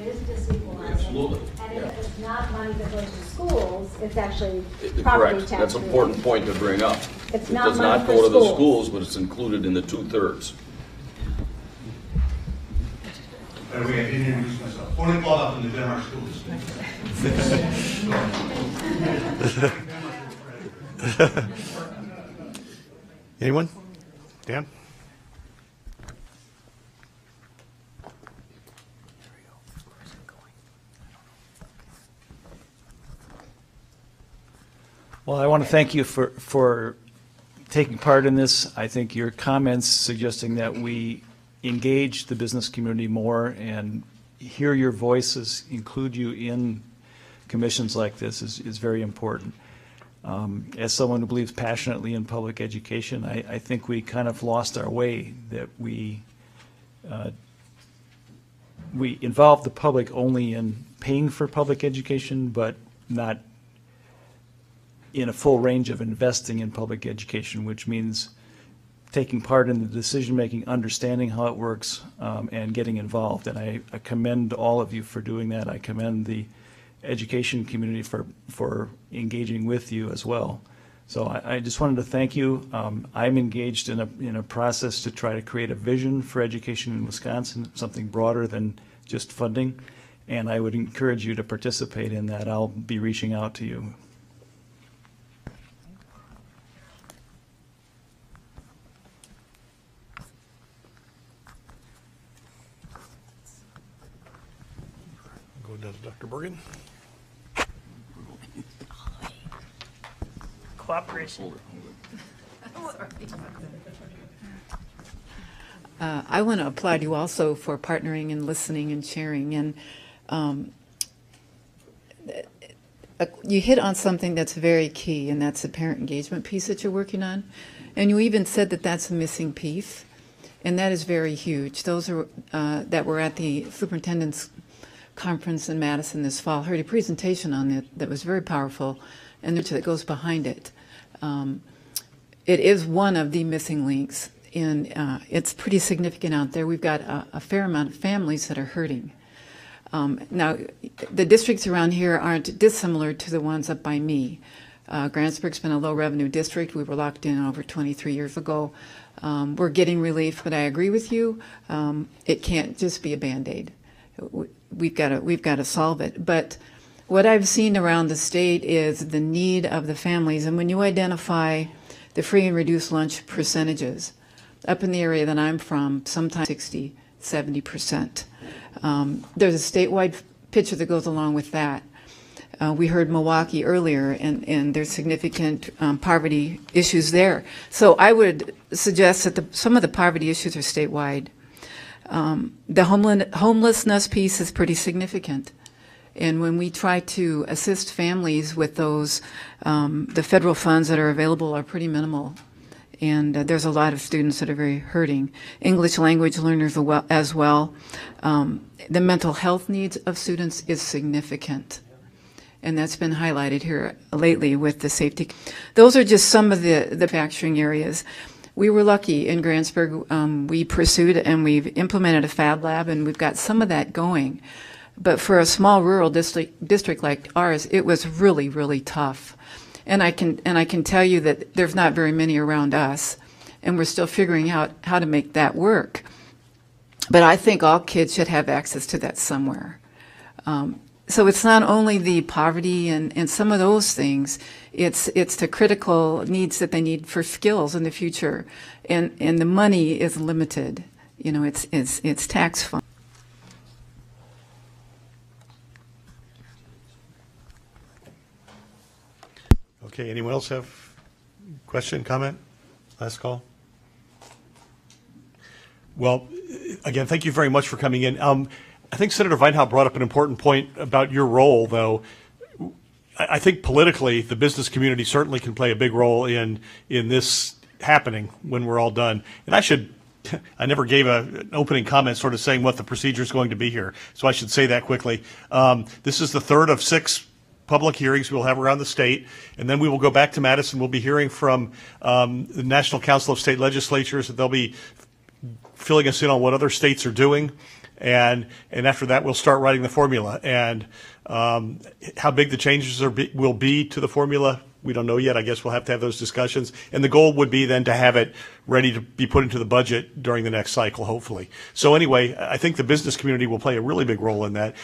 it is disequalizing. Absolutely. And if it's not money that goes to schools, it's actually property Correct. tax. That's an important point to bring up. It's It not does money not for go to the schools. schools, but it's included in the 2/3. By the way, I didn't introduce myself. Tony Klava from the Denmark School District. Anyone? Dan? Well, I want to thank you for taking part in this. I think your comments suggesting that we engage the business community more and hear your voices, include you in commissions like this is very important. As someone who believes passionately in public education, I think we kind of lost our way, that we involve the public only in paying for public education, but not in a full range of investing in public education, which means taking part in the decision-making, understanding how it works, and getting involved. And I commend all of you for doing that. I commend the education community for engaging with you as well. So I just wanted to thank you. I'm engaged in a process to try to create a vision for education in Wisconsin, something broader than just funding, and I would encourage you to participate in that. I'll be reaching out to you. Go down to Dr. Bergen. Cooperation. I want to applaud you also for partnering and listening and sharing. And you hit on something that's very key, and that's the parent engagement piece that you're working on. And you even said that that's a missing piece, and that is very huge. Those are that were at the superintendent's conference in Madison this fall, heard a presentation on it that was very powerful, and that goes behind it. It is one of the missing links, and it's pretty significant out there. We've got a fair amount of families that are hurting. Now, the districts around here aren't dissimilar to the ones up by me. Grantsburg's been a low-revenue district. We were locked in over 23 years ago. We're getting relief, but I agree with you. It can't just be a Band-Aid. We've got to solve it. But what I've seen around the state is the need of the families, and when you identify the free and reduced lunch percentages, up in the area that I'm from, sometimes 60, 70%. There's a statewide picture that goes along with that. We heard Milwaukee earlier, and there's significant poverty issues there. So I would suggest that some of the poverty issues are statewide. The homelessness piece is pretty significant. And when we try to assist families with those, the federal funds that are available are pretty minimal. And there's a lot of students that are very hurting. English language learners as well. The mental health needs of students is significant. And that's been highlighted here lately with the safety. Those are just some of the manufacturing areas. We were lucky in Grantsburg. We pursued and we've implemented a Fab Lab, and we've got some of that going. But for a small rural district like ours, it was really, really tough. And I can tell you that there's not very many around us, and we're still figuring out how to make that work. But I think all kids should have access to that somewhere. So it's not only the poverty and some of those things, it's the critical needs that they need for skills in the future. And the money is limited. You know, it's tax fund. Okay, anyone else have question, comment? Last call. Well, again, thank you very much for coming in. I think Senator Weinhaus brought up an important point about your role, though. I think politically, the business community certainly can play a big role in this happening when we're all done. And I never gave an opening comment sort of saying what the procedure is going to be here, so I should say that quickly. This is the third of 6 public hearings we'll have around the state, and then we will go back to Madison. We'll be hearing from the National Council of State Legislatures, and they'll be filling us in on what other states are doing, and after that we'll start writing the formula. And how big the changes will be to the formula, we don't know yet. I guess we'll have to have those discussions, and the goal would be then to have it ready to be put into the budget during the next cycle, hopefully. So anyway, I think the business community will play a really big role in that.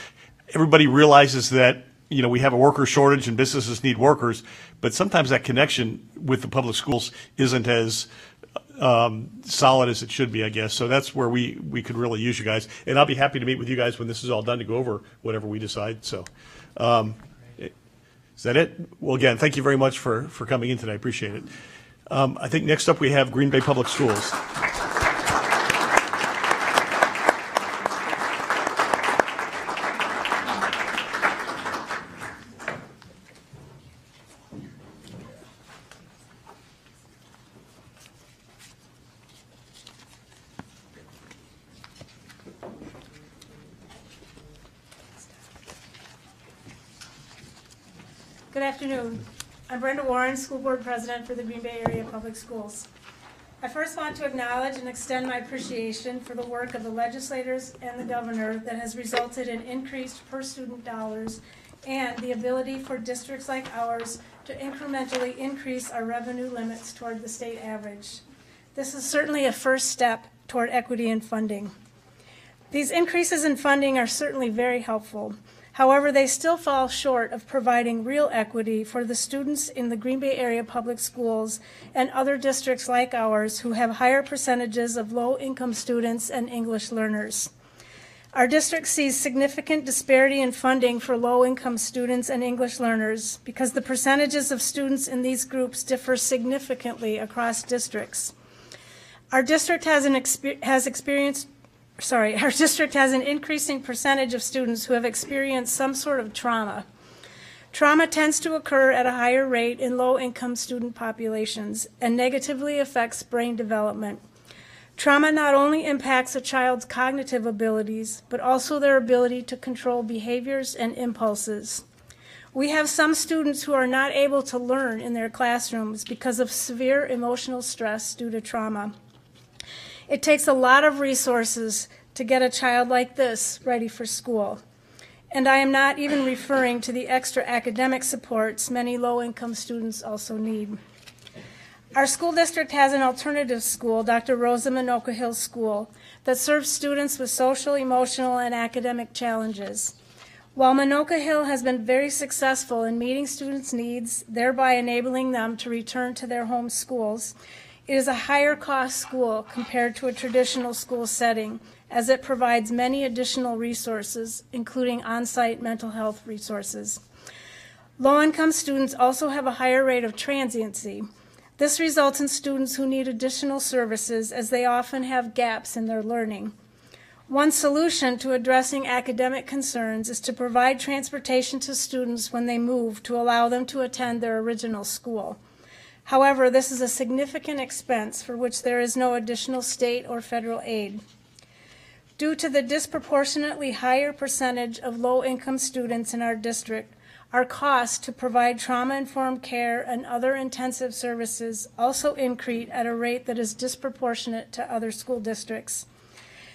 Everybody realizes that we have a worker shortage and businesses need workers, but sometimes that connection with the public schools isn't as solid as it should be, I guess. So that's where we could really use you guys. And I'll be happy to meet with you guys when this is all done to go over whatever we decide. So is that it? Well, again, thank you very much for coming in today. I appreciate it. I think next up we have Green Bay Public Schools. Good afternoon. I'm Brenda Warren, School Board President for the Green Bay Area Public Schools. I first want to acknowledge and extend my appreciation for the work of the legislators and the governor that has resulted in increased per student dollars and the ability for districts like ours to incrementally increase our revenue limits toward the state average. This is certainly a first step toward equity in funding. These increases in funding are certainly very helpful. However, they still fall short of providing real equity for the students in the Green Bay Area Public Schools and other districts like ours who have higher percentages of low-income students and English learners. Our district sees significant disparity in funding for low-income students and English learners because the percentages of students in these groups differ significantly across districts. Our district has an increasing percentage of students who have experienced some sort of trauma. Trauma tends to occur at a higher rate in low-income student populations and negatively affects brain development. Trauma not only impacts a child's cognitive abilities, but also their ability to control behaviors and impulses. We have some students who are not able to learn in their classrooms because of severe emotional stress due to trauma. It takes a lot of resources to get a child like this ready for school. And I am not even referring to the extra academic supports many low-income students also need. Our school district has an alternative school, Dr. Rosa Minoka Hill School, that serves students with social, emotional, and academic challenges. While Minoka Hill has been very successful in meeting students' needs, thereby enabling them to return to their home schools, it is a higher cost school compared to a traditional school setting, as it provides many additional resources, including on-site mental health resources. Low-income students also have a higher rate of transiency. This results in students who need additional services, as they often have gaps in their learning. One solution to addressing academic concerns is to provide transportation to students when they move to allow them to attend their original school. However, this is a significant expense for which there is no additional state or federal aid. Due to the disproportionately higher percentage of low-income students in our district, our costs to provide trauma-informed care and other intensive services also increase at a rate that is disproportionate to other school districts.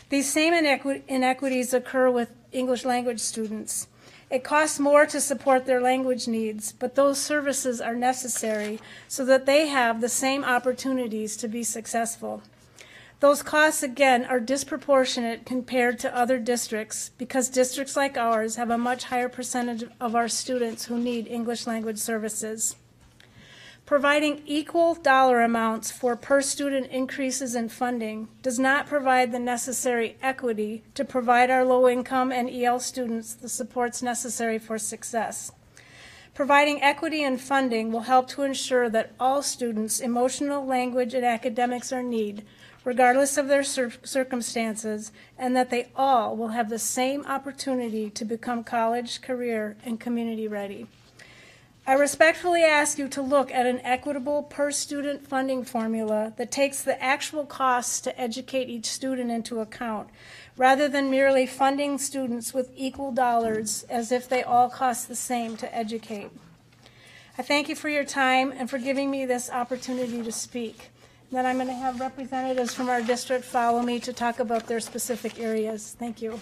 These same inequities occur with English language students. It costs more to support their language needs, but those services are necessary so that they have the same opportunities to be successful. Those costs, again, are disproportionate compared to other districts because districts like ours have a much higher percentage of our students who need English language services. Providing equal dollar amounts for per-student increases in funding does not provide the necessary equity to provide our low-income and EL students the supports necessary for success. Providing equity in funding will help to ensure that all students' emotional, language, and academics are needed, regardless of their circumstances, and that they all will have the same opportunity to become college, career, and community ready. I respectfully ask you to look at an equitable per-student funding formula that takes the actual costs to educate each student into account, rather than merely funding students with equal dollars as if they all cost the same to educate. I thank you for your time and for giving me this opportunity to speak. Then I'm going to have representatives from our district follow me to talk about their specific areas. Thank you.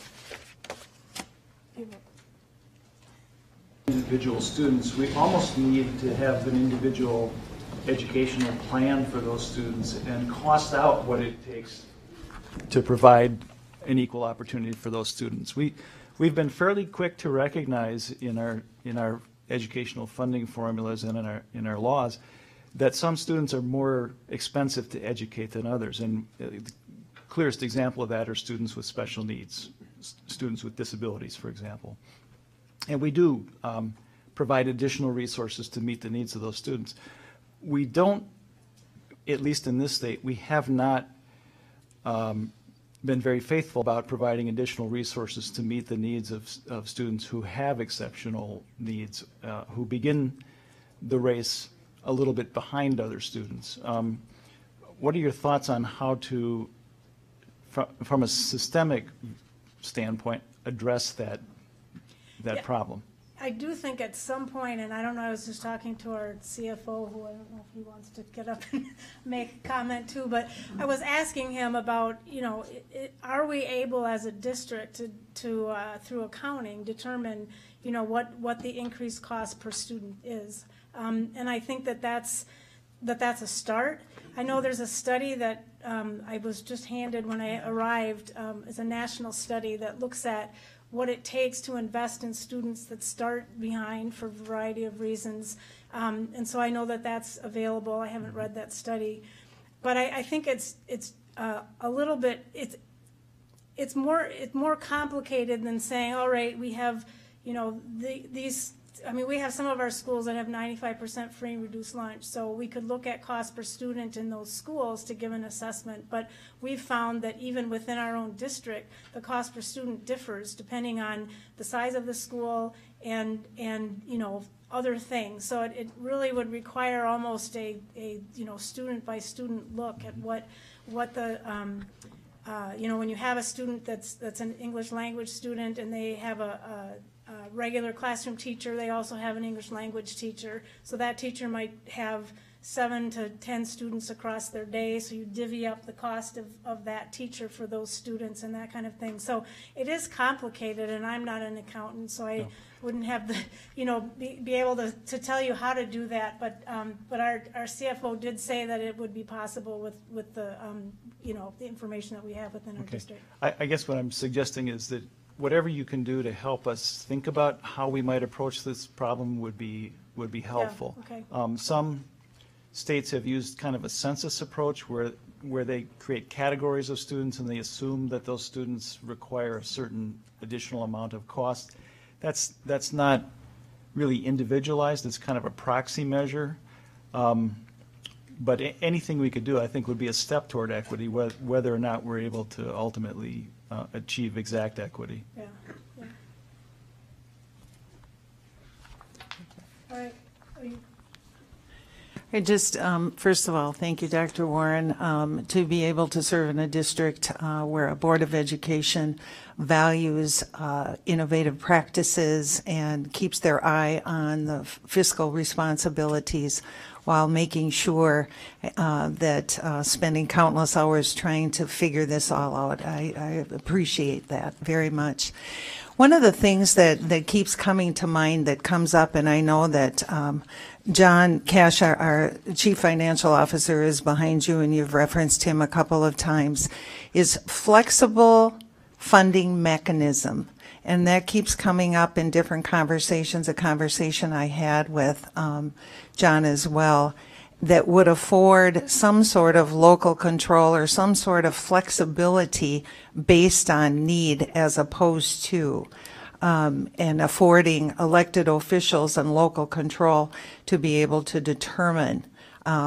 Individual students, we almost need to have an individual educational plan for those students and cost out what it takes to provide an equal opportunity for those students. We've been fairly quick to recognize in our educational funding formulas and in our laws that some students are more expensive to educate than others. And the clearest example of that are students with special needs, students with disabilities, for example. And we do provide additional resources to meet the needs of those students. We don't, at least in this state, we have not been very faithful about providing additional resources to meet the needs of students who have exceptional needs, who begin the race a little bit behind other students. What are your thoughts on how to, from a systemic standpoint, address that problem? I do think at some point, and I don't know, I was just talking to our CFO, who I don't know if he wants to get up and make a comment too, but I was asking him about, are we able as a district to through accounting, determine, what the increased cost per student is? And I think that's a start. I know there's a study that I was just handed when I arrived. It's a national study that looks at what it takes to invest in students that start behind for a variety of reasons. And so I know that that's available. I haven't read that study. But I think it's a little bit, it's more complicated than saying, all right, we have, we have some of our schools that have 95% free and reduced lunch, so we could look at cost per student in those schools to give an assessment, but we've found that even within our own district, the cost per student differs depending on the size of the school and you know, other things. So it really would require almost a you know, student by student look at what the you know, when you have a student that's an English language student and they have a regular classroom teacher, they also have an English language teacher. So that teacher might have 7 to 10 students across their day, so you divvy up the cost of that teacher for those students and that kind of thing. So it is complicated, and I'm not an accountant, so I wouldn't have the, you know, be able to tell you how to do that. But our CFO did say that it would be possible with the, you know, the information that we have within our district. I guess what I'm suggesting is that whatever you can do to help us think about how we might approach this problem would be helpful. Yeah, okay. Some states have used kind of a census approach where they create categories of students and they assume that those students require a certain additional amount of cost. That's not really individualized. It's kind of a proxy measure. But anything we could do, I think, would be a step toward equity, whether or not we're able to ultimately achieve exact equity. Yeah. Yeah. All right. I just, first of all, thank you, Dr. Warren, to be able to serve in a district where a Board of Education values innovative practices and keeps their eye on the fiscal responsibilities while making sure that spending countless hours trying to figure this all out. I appreciate that very much. One of the things that keeps coming to mind that comes up, and I know that John Cash, our Chief Financial Officer, is behind you, and you've referenced him a couple of times, is flexible funding mechanism. And that keeps coming up in different conversations, a conversation I had with John as well, that would afford some sort of local control or some sort of flexibility based on need as opposed to and affording elected officials and local control to be able to determine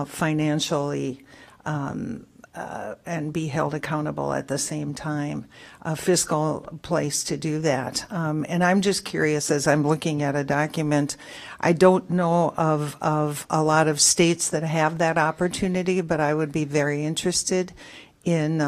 financially and be held accountable at the same time, a fiscal place to do that. And I'm just curious, as I'm looking at a document, I don't know of a lot of states that have that opportunity, but I would be very interested in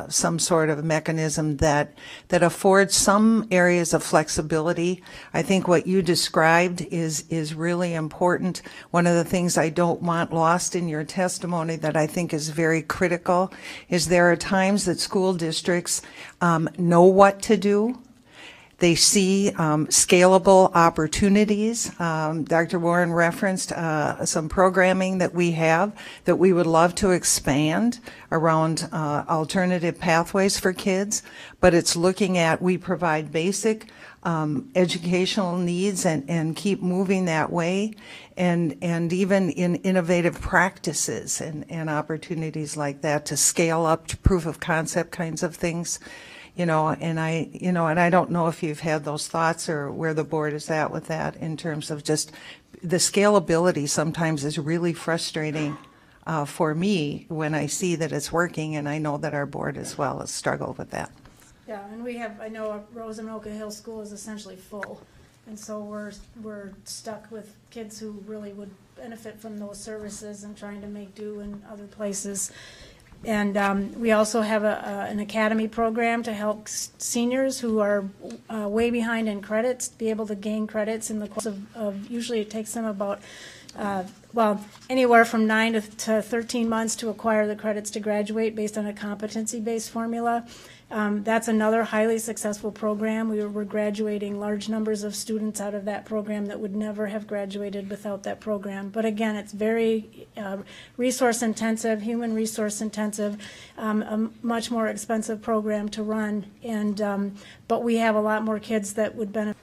some sort of mechanism that affords some areas of flexibility. I think what you described is really important. One of the things I don't want lost in your testimony that I think is very critical is there are times that school districts know what to do. They see scalable opportunities. Dr. Warren referenced some programming that we have that we would love to expand around alternative pathways for kids, but it's looking at, we provide basic educational needs and keep moving that way, and even in innovative practices and opportunities like that to scale up to proof of concept kinds of things. And I don't know if you've had those thoughts or where the board is at with that in terms of just the scalability sometimes is really frustrating for me when I see that it's working, and I know that our board as well has struggled with that. Yeah, and I know Rose and Oka Hill School is essentially full, and so we're stuck with kids who really would benefit from those services and trying to make do in other places. And we also have an academy program to help seniors who are way behind in credits be able to gain credits in the course of usually it takes them about, anywhere from 9 to 13 months to acquire the credits to graduate based on a competency-based formula. That's another highly successful program. We're graduating large numbers of students out of that program that would never have graduated without that program. But again, it's very resource intensive, human resource intensive, a much more expensive program to run. And but we have a lot more kids that would benefit.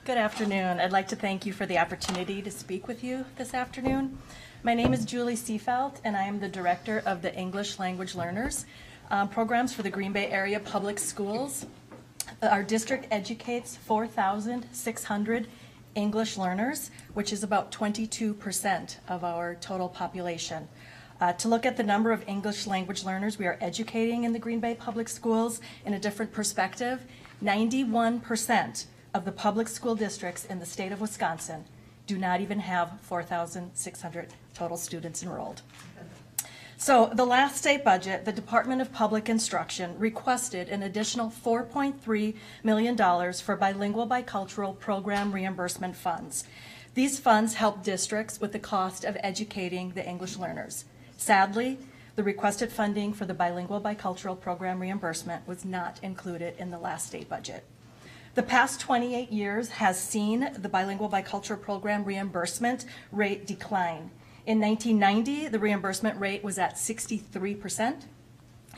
Good afternoon. I'd like to thank you for the opportunity to speak with you this afternoon. My name is Julie Seefeld, and I am the director of the English Language Learners programs for the Green Bay Area Public Schools. Our district educates 4,600 English learners, which is about 22% of our total population. to look at the number of English language learners we are educating in the Green Bay Public Schools in a different perspective. 91% of the public school districts in the state of Wisconsin do not even have 4,600 total students enrolled. So the last state budget, the Department of Public Instruction requested an additional $4.3 million for bilingual bicultural program reimbursement funds. These funds help districts with the cost of educating the English learners. Sadly, the requested funding for the bilingual bicultural program reimbursement was not included in the last state budget. The past 28 years has seen the bilingual bicultural program reimbursement rate decline. In 1990, the reimbursement rate was at 63%.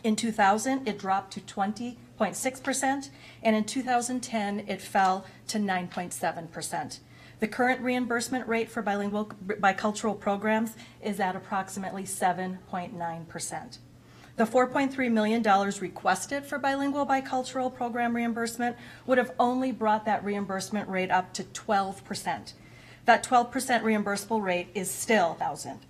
In 2000, it dropped to 20.6%, and in 2010, it fell to 9.7%. The current reimbursement rate for bilingual bicultural programs is at approximately 7.9%. The $4.3 million requested for bilingual bicultural program reimbursement would have only brought that reimbursement rate up to 12%. That 12% reimbursable rate is still 1,000.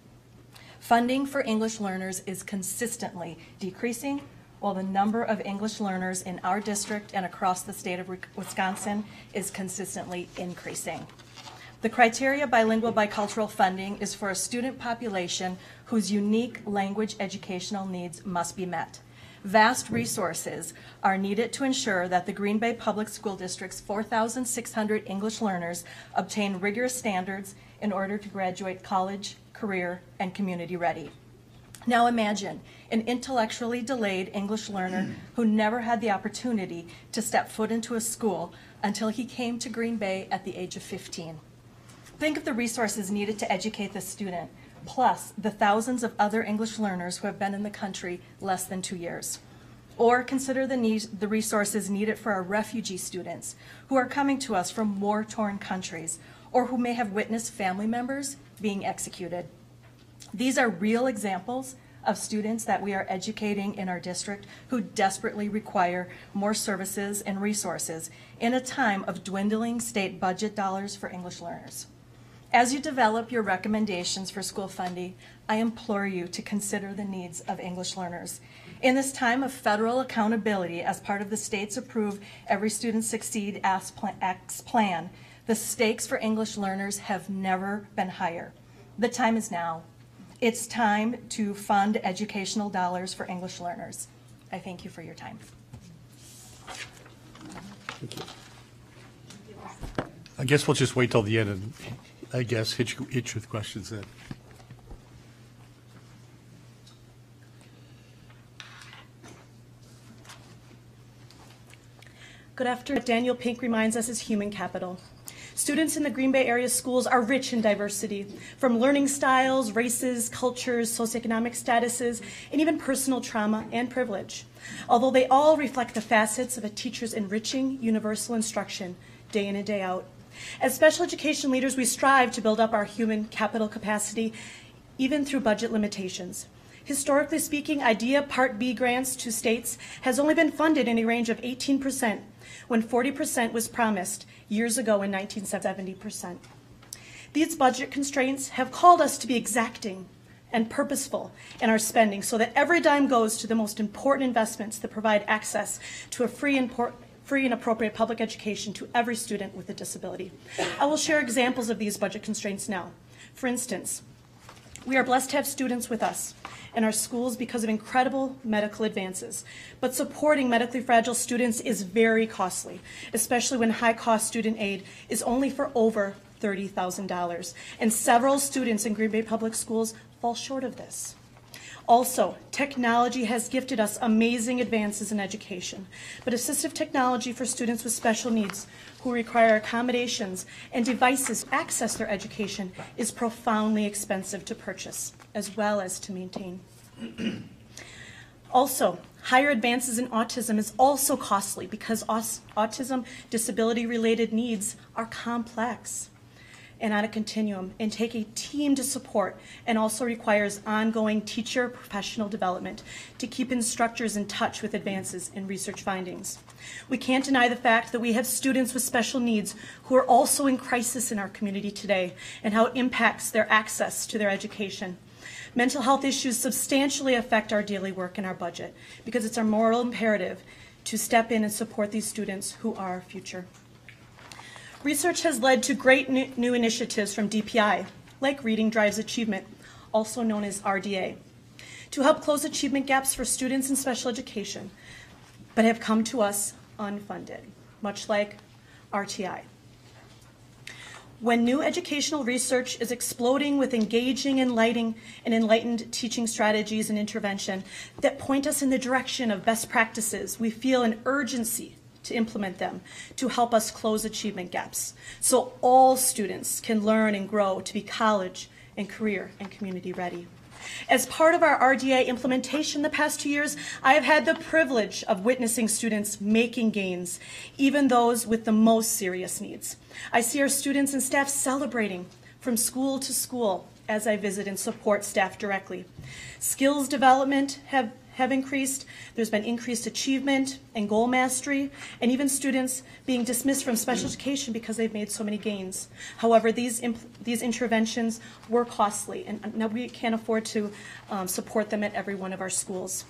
Funding for English learners is consistently decreasing, while the number of English learners in our district and across the state of Wisconsin is consistently increasing. The criteria bilingual bicultural funding is for a student population whose unique language educational needs must be met. Vast resources are needed to ensure that the Green Bay Public School District's 4,600 English learners obtain rigorous standards in order to graduate college, career, and community ready. Now imagine an intellectually delayed English learner who never had the opportunity to step foot into a school until he came to Green Bay at the age of 15. Think of the resources needed to educate this student, plus the thousands of other English learners who have been in the country less than 2 years. Or consider the resources needed for our refugee students who are coming to us from war-torn countries, or who may have witnessed family members being executed. These are real examples of students that we are educating in our district who desperately require more services and resources in a time of dwindling state budget dollars for English learners. As you develop your recommendations for school funding, I implore you to consider the needs of English learners. In this time of federal accountability as part of the state's approved Every Student Succeed Acts plan, the stakes for English learners have never been higher. The time is now. It's time to fund educational dollars for English learners. I thank you for your time. Thank you. I guess we'll just wait till the end and I guess hit you with questions then. Good afternoon. Daniel Pink reminds us is human capital. Students in the Green Bay area schools are rich in diversity, from learning styles, races, cultures, socioeconomic statuses, and even personal trauma and privilege, although they all reflect the facets of a teacher's enriching universal instruction day in and day out. As special education leaders, we strive to build up our human capital capacity, even through budget limitations. Historically speaking, IDEA Part B grants to states has only been funded in a range of 18%, when 40% was promised years ago in 1970%. These budget constraints have called us to be exacting and purposeful in our spending so that every dime goes to the most important investments that provide access to a free and appropriate public education to every student with a disability. I will share examples of these budget constraints now. For instance, we are blessed to have students with us in our schools because of incredible medical advances. But supporting medically fragile students is very costly, especially when high-cost student aid is only for over $30,000. And several students in Green Bay Public Schools fall short of this. Also, technology has gifted us amazing advances in education, but assistive technology for students with special needs who require accommodations and devices to access their education is profoundly expensive to purchase, as well as to maintain. Also, higher advances in autism is also costly because autism disability-related needs are complex and on a continuum and take a team to support, and also requires ongoing teacher professional development to keep instructors in touch with advances in research findings. We can't deny the fact that we have students with special needs who are also in crisis in our community today and how it impacts their access to their education. Mental health issues substantially affect our daily work and our budget because it's our moral imperative to step in and support these students who are our future. Research has led to great new initiatives from DPI, like Reading Drives Achievement, also known as RDA, to help close achievement gaps for students in special education, but have come to us unfunded, much like RTI. When new educational research is exploding with engaging, enlightened teaching strategies and intervention that point us in the direction of best practices, we feel an urgency to implement them to help us close achievement gaps so all students can learn and grow to be college and career and community ready. As part of our RDA implementation the past 2 years, I have had the privilege of witnessing students making gains, even those with the most serious needs. I see our students and staff celebrating from school to school as I visit and support staff directly. Skills development have increased. There's been increased achievement and goal mastery, and even students being dismissed from special education because they've made so many gains. However, these interventions were costly, and now we can't afford to support them at every one of our schools.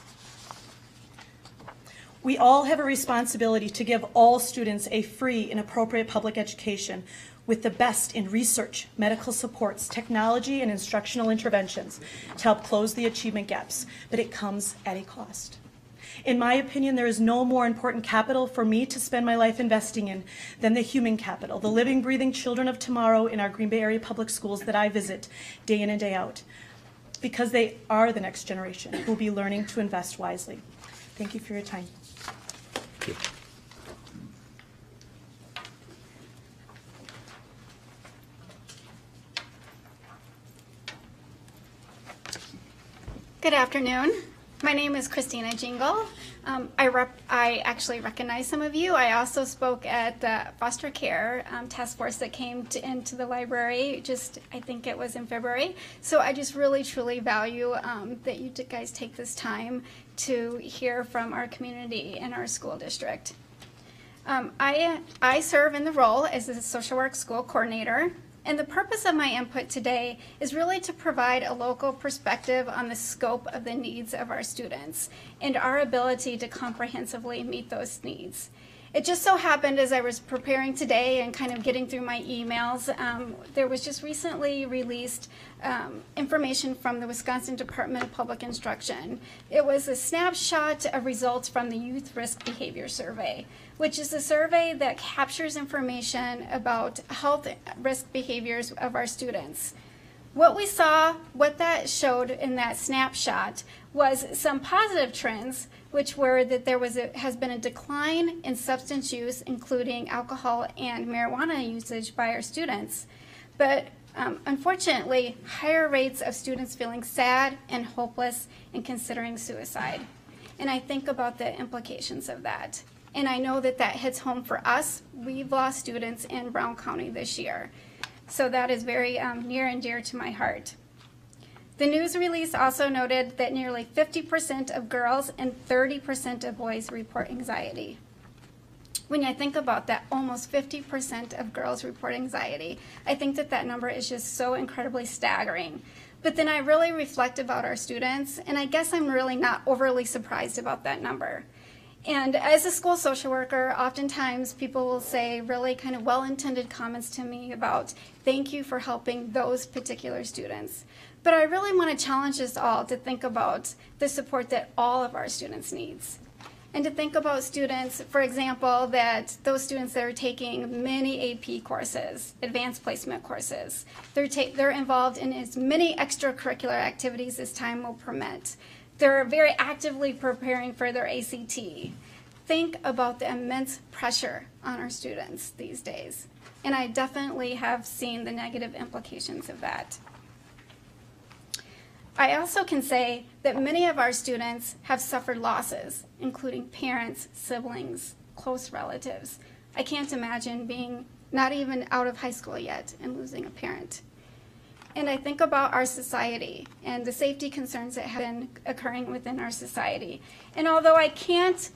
We all have a responsibility to give all students a free and appropriate public education with the best in research, medical supports, technology, and instructional interventions to help close the achievement gaps, but it comes at a cost. In my opinion, there is no more important capital for me to spend my life investing in than the human capital, the living, breathing children of tomorrow in our Green Bay area public schools that I visit day in and day out, because they are the next generation who will be learning to invest wisely. Thank you for your time. Thank you. Good afternoon. My name is Christina Jingle. I actually recognize some of you. I also spoke at the foster care task force that came into the library I think it was in February. So I just really, truly value that you guys take this time to hear from our community and our school district. I serve in the role as a social work school coordinator. And the purpose of my input today is really to provide a local perspective on the scope of the needs of our students and our ability to comprehensively meet those needs. It just so happened as I was preparing today and kind of getting through my emails, there was just recently released information from the Wisconsin Department of Public Instruction. It was a snapshot of results from the Youth Risk Behavior Survey, which is a survey that captures information about health risk behaviors of our students. What we saw, what that showed in that snapshot was some positive trends, which were that there has been a decline in substance use, including alcohol and marijuana usage by our students. But unfortunately, higher rates of students feeling sad and hopeless and considering suicide. And I think about the implications of that. And I know that that hits home for us. We've lost students in Brown County this year. So that is very near and dear to my heart. The news release also noted that nearly 50% of girls and 30% of boys report anxiety. When I think about that, almost 50% of girls report anxiety. I think that that number is just so incredibly staggering. But then I really reflect about our students, and I guess I'm really not overly surprised about that number. And as a school social worker, oftentimes people will say really kind of well-intended comments to me about, thank you for helping those particular students. But I really want to challenge us all to think about the support that all of our students needs. And to think about students, for example, that those students that are taking many AP courses, advanced placement courses, they're involved in as many extracurricular activities as time will permit. They're very actively preparing for their ACT. Think about the immense pressure on our students these days. And I definitely have seen the negative implications of that. I also can say that many of our students have suffered losses, including parents, siblings, close relatives. I can't imagine being not even out of high school yet and losing a parent. And I think about our society and the safety concerns that have been occurring within our society. And although I can't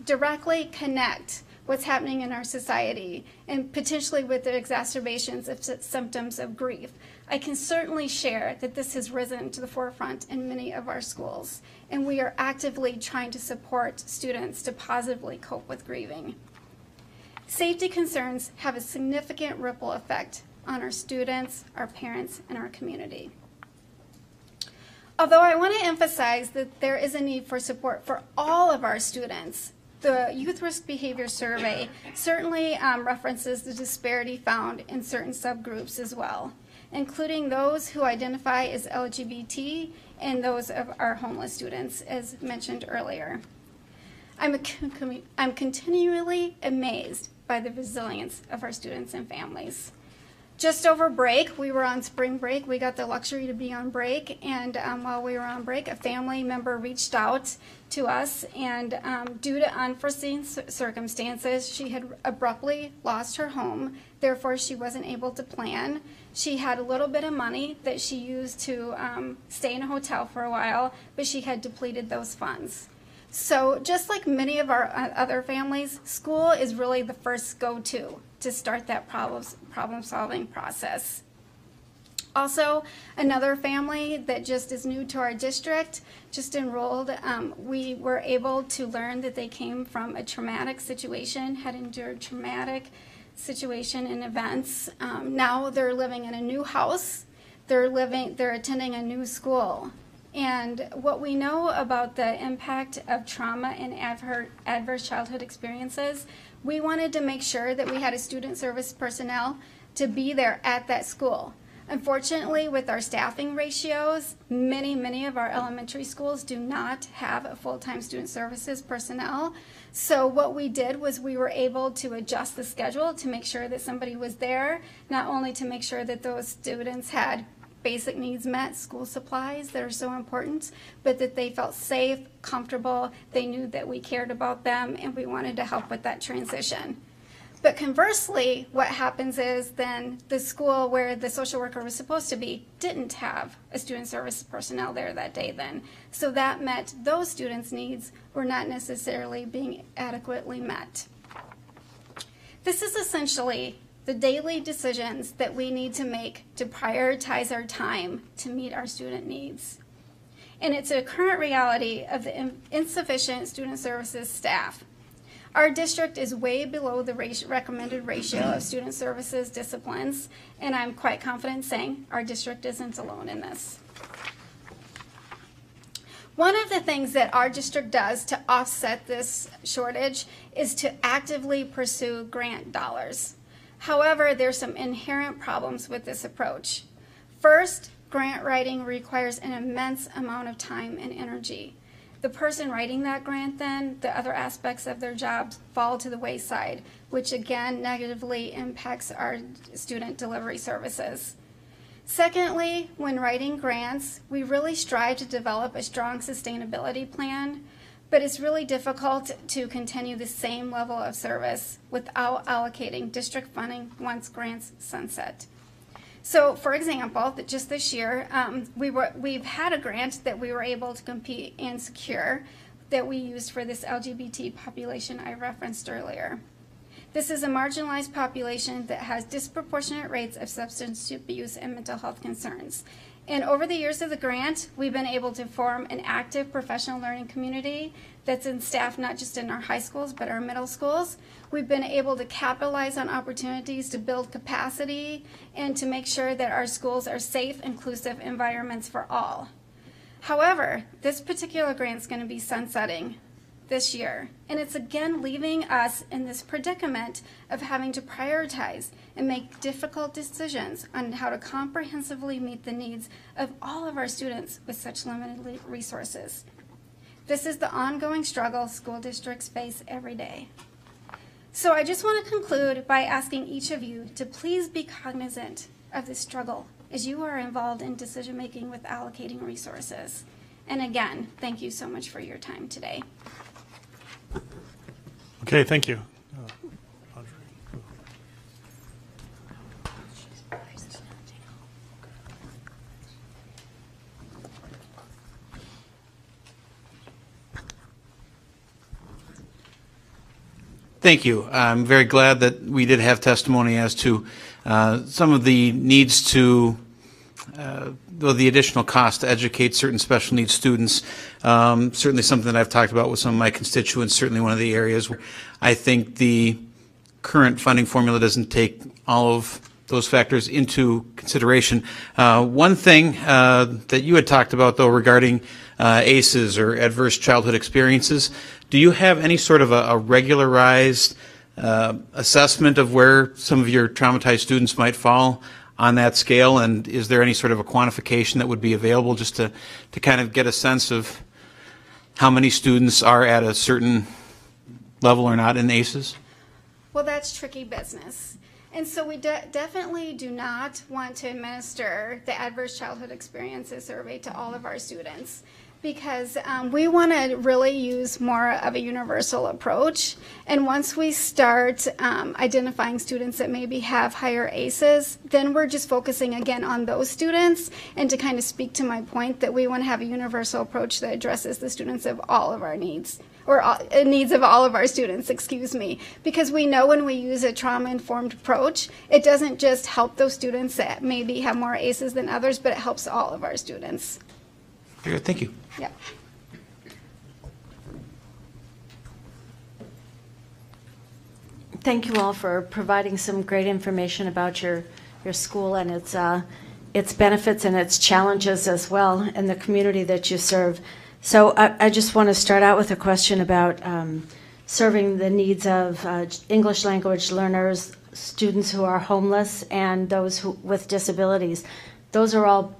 directly connect what's happening in our society, and potentially with the exacerbations of symptoms of grief. I can certainly share that this has risen to the forefront in many of our schools, and we are actively trying to support students to positively cope with grieving. Safety concerns have a significant ripple effect on our students, our parents, and our community. Although I want to emphasize that there is a need for support for all of our students, the Youth Risk Behavior Survey certainly references the disparity found in certain subgroups as well, including those who identify as LGBT and those of our homeless students, as mentioned earlier. I'm continually amazed by the resilience of our students and families. Just over break, we were on spring break. We got the luxury to be on break, and while we were on break, a family member reached out to us, and due to unforeseen circumstances, she had abruptly lost her home. Therefore, she wasn't able to plan. She had a little bit of money that she used to stay in a hotel for a while, but she had depleted those funds. So just like many of our other families, school is really the first go-to to start that problem-solving process. Also, another family that just is new to our district, just enrolled, we were able to learn that they came from a traumatic situation, had endured traumatic situation and events. Now they're living in a new house. They're attending a new school. And what we know about the impact of trauma and adverse childhood experiences, we wanted to make sure that we had a student service personnel to be there at that school. Unfortunately, with our staffing ratios, many of our elementary schools do not have a full-time student services personnel. So what we did was we were able to adjust the schedule to make sure that somebody was there, not only to make sure that those students had basic needs met, school supplies that are so important, but that they felt safe, comfortable, they knew that we cared about them, and we wanted to help with that transition. But conversely, what happens is then the school where the social worker was supposed to be didn't have a student service personnel there that day then. So that meant those students' needs were not necessarily being adequately met. This is essentially the daily decisions that we need to make to prioritize our time to meet our student needs. And it's a current reality of the insufficient student services staff. Our district is way below the recommended ratio of student services disciplines, and I'm quite confident saying our district isn't alone in this. One of the things that our district does to offset this shortage is to actively pursue grant dollars. However, there's some inherent problems with this approach. First, grant writing requires an immense amount of time and energy. The person writing that grant then, the other aspects of their jobs fall to the wayside, which again negatively impacts our student delivery services. Secondly, when writing grants, we really strive to develop a strong sustainability plan, but it's really difficult to continue the same level of service without allocating district funding once grants sunset. So, for example, just this year, we've had a grant that we were able to compete and secure that we used for this LGBT population I referenced earlier. This is a marginalized population that has disproportionate rates of substance abuse and mental health concerns. And over the years of the grant, we've been able to form an active professional learning community that's in staff not just in our high schools, but our middle schools. We've been able to capitalize on opportunities to build capacity and to make sure that our schools are safe, inclusive environments for all. However, this particular grant is going to be sunsetting this year, and it's again leaving us in this predicament of having to prioritize and make difficult decisions on how to comprehensively meet the needs of all of our students with such limited resources. This is the ongoing struggle school districts face every day. So I just want to conclude by asking each of you to please be cognizant of this struggle as you are involved in decision making with allocating resources. And again, thank you so much for your time today. Okay, thank you. Thank you. I'm very glad that we did have testimony as to some of the needs to, the additional cost to educate certain special needs students. Certainly something that I've talked about with some of my constituents, certainly one of the areas where I think the current funding formula doesn't take all of those factors into consideration. One thing that you had talked about, though, regarding ACEs or adverse childhood experiences, do you have any sort of a regularized assessment of where some of your traumatized students might fall on that scale? And is there any sort of a quantification that would be available just to kind of get a sense of how many students are at a certain level or not in ACEs? Well, that's tricky business. And so we definitely do not want to administer the Adverse Childhood Experiences Survey to all of our students, because we want to really use more of a universal approach. And once we start identifying students that maybe have higher ACEs, then we're just focusing again on those students. And to kind of speak to my point that we want to have a universal approach that addresses the students of all of our needs, or needs of all of our students, excuse me. Because we know when we use a trauma-informed approach, it doesn't just help those students that maybe have more ACEs than others, but it helps all of our students. Very good. Thank you. Yeah. Thank you all for providing some great information about your school and its benefits and its challenges as well, and the community that you serve. So I just want to start out with a question about serving the needs of English language learners, students who are homeless, and those with disabilities. Those are all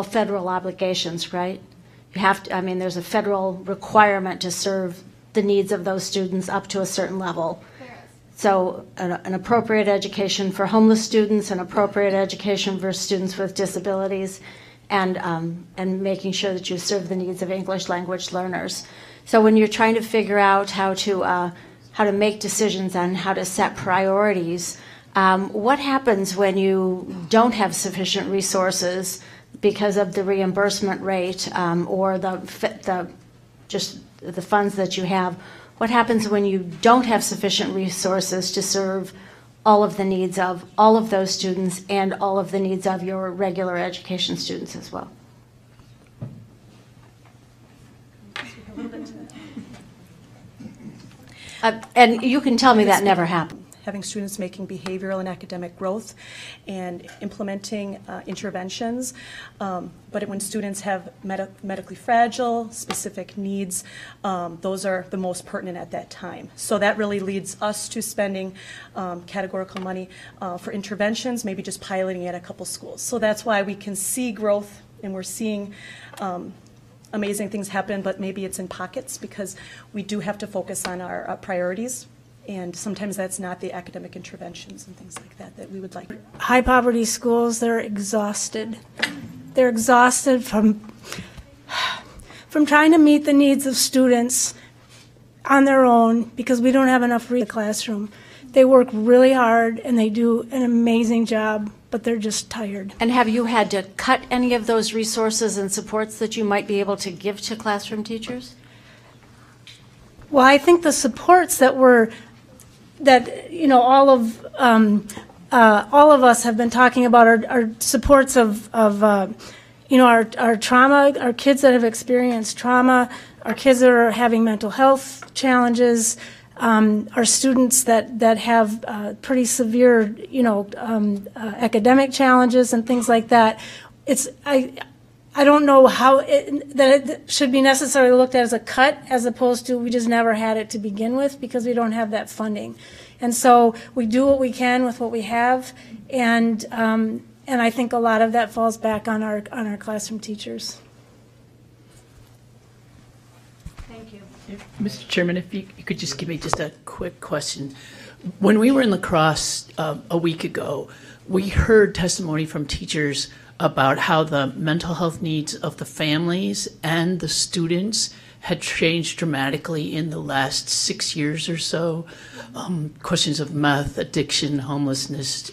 federal obligations, right? You have to, I mean, there's a federal requirement to serve the needs of those students up to a certain level. So an appropriate education for homeless students, an appropriate education for students with disabilities, and making sure that you serve the needs of English language learners. So when you're trying to figure out how to make decisions on how to set priorities, what happens when you don't have sufficient resources because of the reimbursement rate or just the funds that you have? What happens when you don't have sufficient resources to serve all of the needs of all of those students and all of the needs of your regular education students as well? And you can tell me that never happened. Having students making behavioral and academic growth and implementing interventions. But when students have medically fragile, specific needs, those are the most pertinent at that time. So that really leads us to spending categorical money for interventions, maybe just piloting at a couple schools. So that's why we can see growth, and we're seeing amazing things happen, but maybe it's in pockets, because we do have to focus on our priorities. And sometimes that's not the academic interventions and things like that we would like. High poverty schools, they're exhausted. They're exhausted from trying to meet the needs of students on their own, because we don't have enough in the classroom. They work really hard and they do an amazing job, but they're just tired. And have you had to cut any of those resources and supports that you might be able to give to classroom teachers? Well, I think the supports that all of us have been talking about are supports of our trauma, our kids that have experienced trauma, our kids that are having mental health challenges, our students that have pretty severe academic challenges and things like that. I don't know how that it should be necessarily looked at as a cut, as opposed to we just never had it to begin with, because we don't have that funding. And so we do what we can with what we have, and I think a lot of that falls back on our classroom teachers. Thank you. Mr. Chairman, if you could just give me just a quick question. When we were in La Crosse a week ago, we heard testimony from teachers about how the mental health needs of the families and the students had changed dramatically in the last 6 years or so. Questions of meth, addiction, homelessness,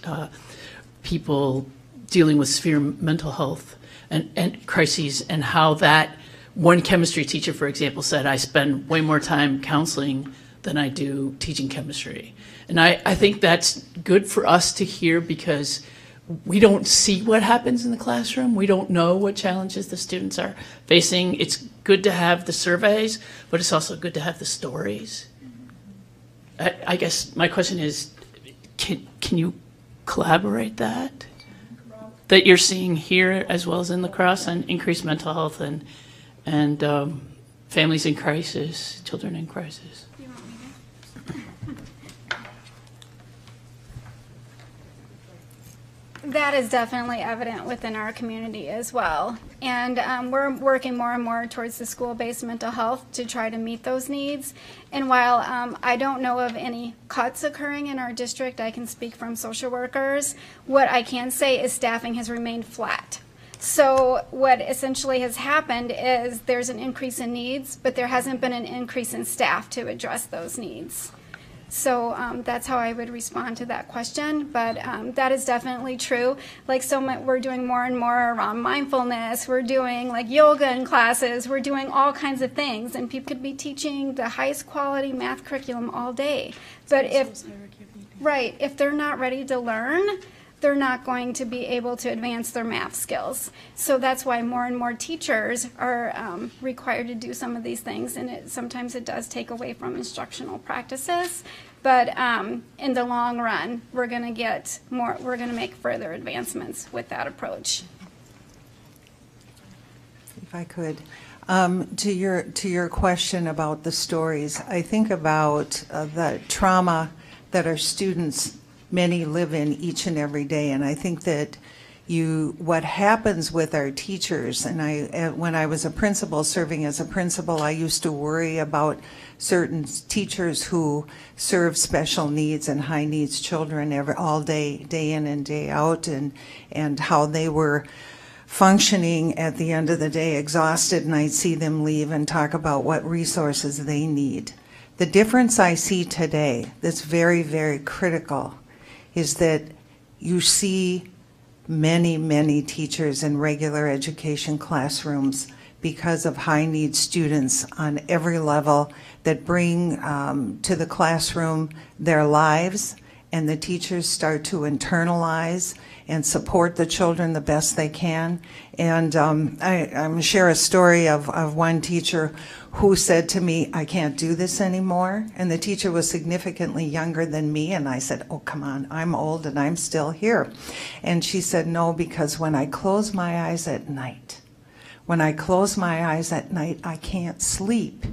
people dealing with severe mental health and crises, and how that one chemistry teacher, for example, said, I spend way more time counseling than I do teaching chemistry. And I think that's good for us to hear because we don't see what happens in the classroom. We don't know what challenges the students are facing. It's good to have the surveys, but it's also good to have the stories. I guess my question is, can you collaborate that you're seeing here as well as in La Crosse on increased mental health and families in crisis, children in crisis? That is definitely evident within our community as well. And we're working more and more towards the school-based mental health to try to meet those needs. And while I don't know of any cuts occurring in our district, I can speak from social workers. What I can say is staffing has remained flat. So what essentially has happened is there's an increase in needs, but there hasn't been an increase in staff to address those needs. So that's how I would respond to that question, but that is definitely true. Like we're doing more and more around mindfulness, we're doing like yoga in classes, we're doing all kinds of things, and people could be teaching the highest quality math curriculum all day. But if they're not ready to learn, they're not going to be able to advance their math skills. So that's why more and more teachers are required to do some of these things, and sometimes it does take away from instructional practices. But in the long run, we're going to make further advancements with that approach. If I could, to your question about the stories, I think about the trauma that our students, many live in each and every day, and I think that what happens with our teachers, and when I was a principal, serving as a principal, I used to worry about certain teachers who serve special needs and high needs children all day, day in and day out, and how they were functioning at the end of the day exhausted, and I'd see them leave and talk about what resources they need. The difference I see today that's very, very critical is that you see many, many teachers in regular education classrooms because of high need students on every level that bring to the classroom their lives, and the teachers start to internalize and support the children the best they can. And I'm going to share a story of one teacher who said to me, "I can't do this anymore." And the teacher was significantly younger than me, and I said, "Oh, come on, I'm old and I'm still here." And she said, "No, because when I close my eyes at night, I can't sleep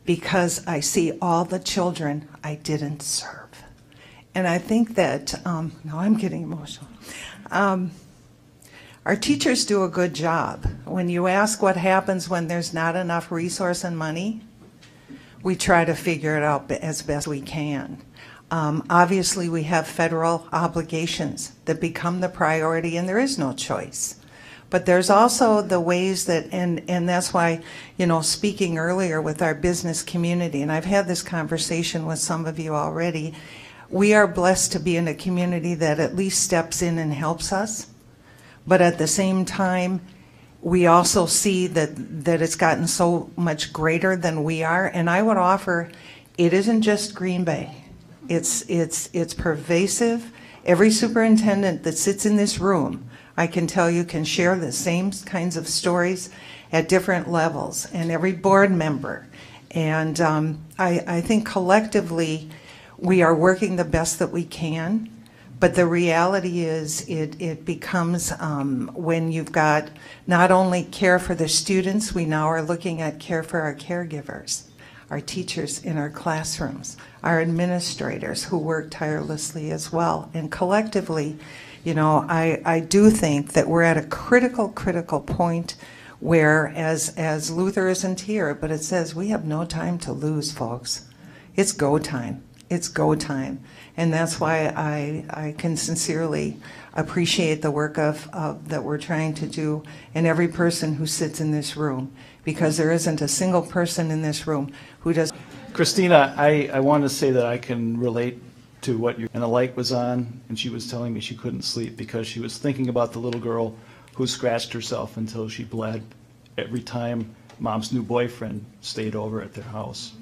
because I see all the children I didn't serve." And I think that, now I'm getting emotional. Our teachers do a good job. When you ask what happens when there's not enough resource and money, we try to figure it out as best we can. Obviously, we have federal obligations that become the priority, and there is no choice. But there's also the ways that, and that's why, speaking earlier with our business community, and I've had this conversation with some of you already, we are blessed to be in a community that at least steps in and helps us. But at the same time, we also see that it's gotten so much greater than we are. And I would offer, it isn't just Green Bay. It's pervasive. Every superintendent that sits in this room, I can tell you, can share the same kinds of stories at different levels, and every board member. And I think collectively, we are working the best that we can. But the reality is it becomes when you've got not only care for the students, we now are looking at care for our caregivers, our teachers in our classrooms, our administrators who work tirelessly as well. And collectively, I do think that we're at a critical point where, as Luther isn't here, but it says we have no time to lose, folks. It's go time. It's go time. And that's why I can sincerely appreciate the work that we're trying to do, and every person who sits in this room, because there isn't a single person in this room who does. Christina, I want to say that I can relate to what and the light was on, and she was telling me she couldn't sleep because she was thinking about the little girl who scratched herself until she bled every time mom's new boyfriend stayed over at their house.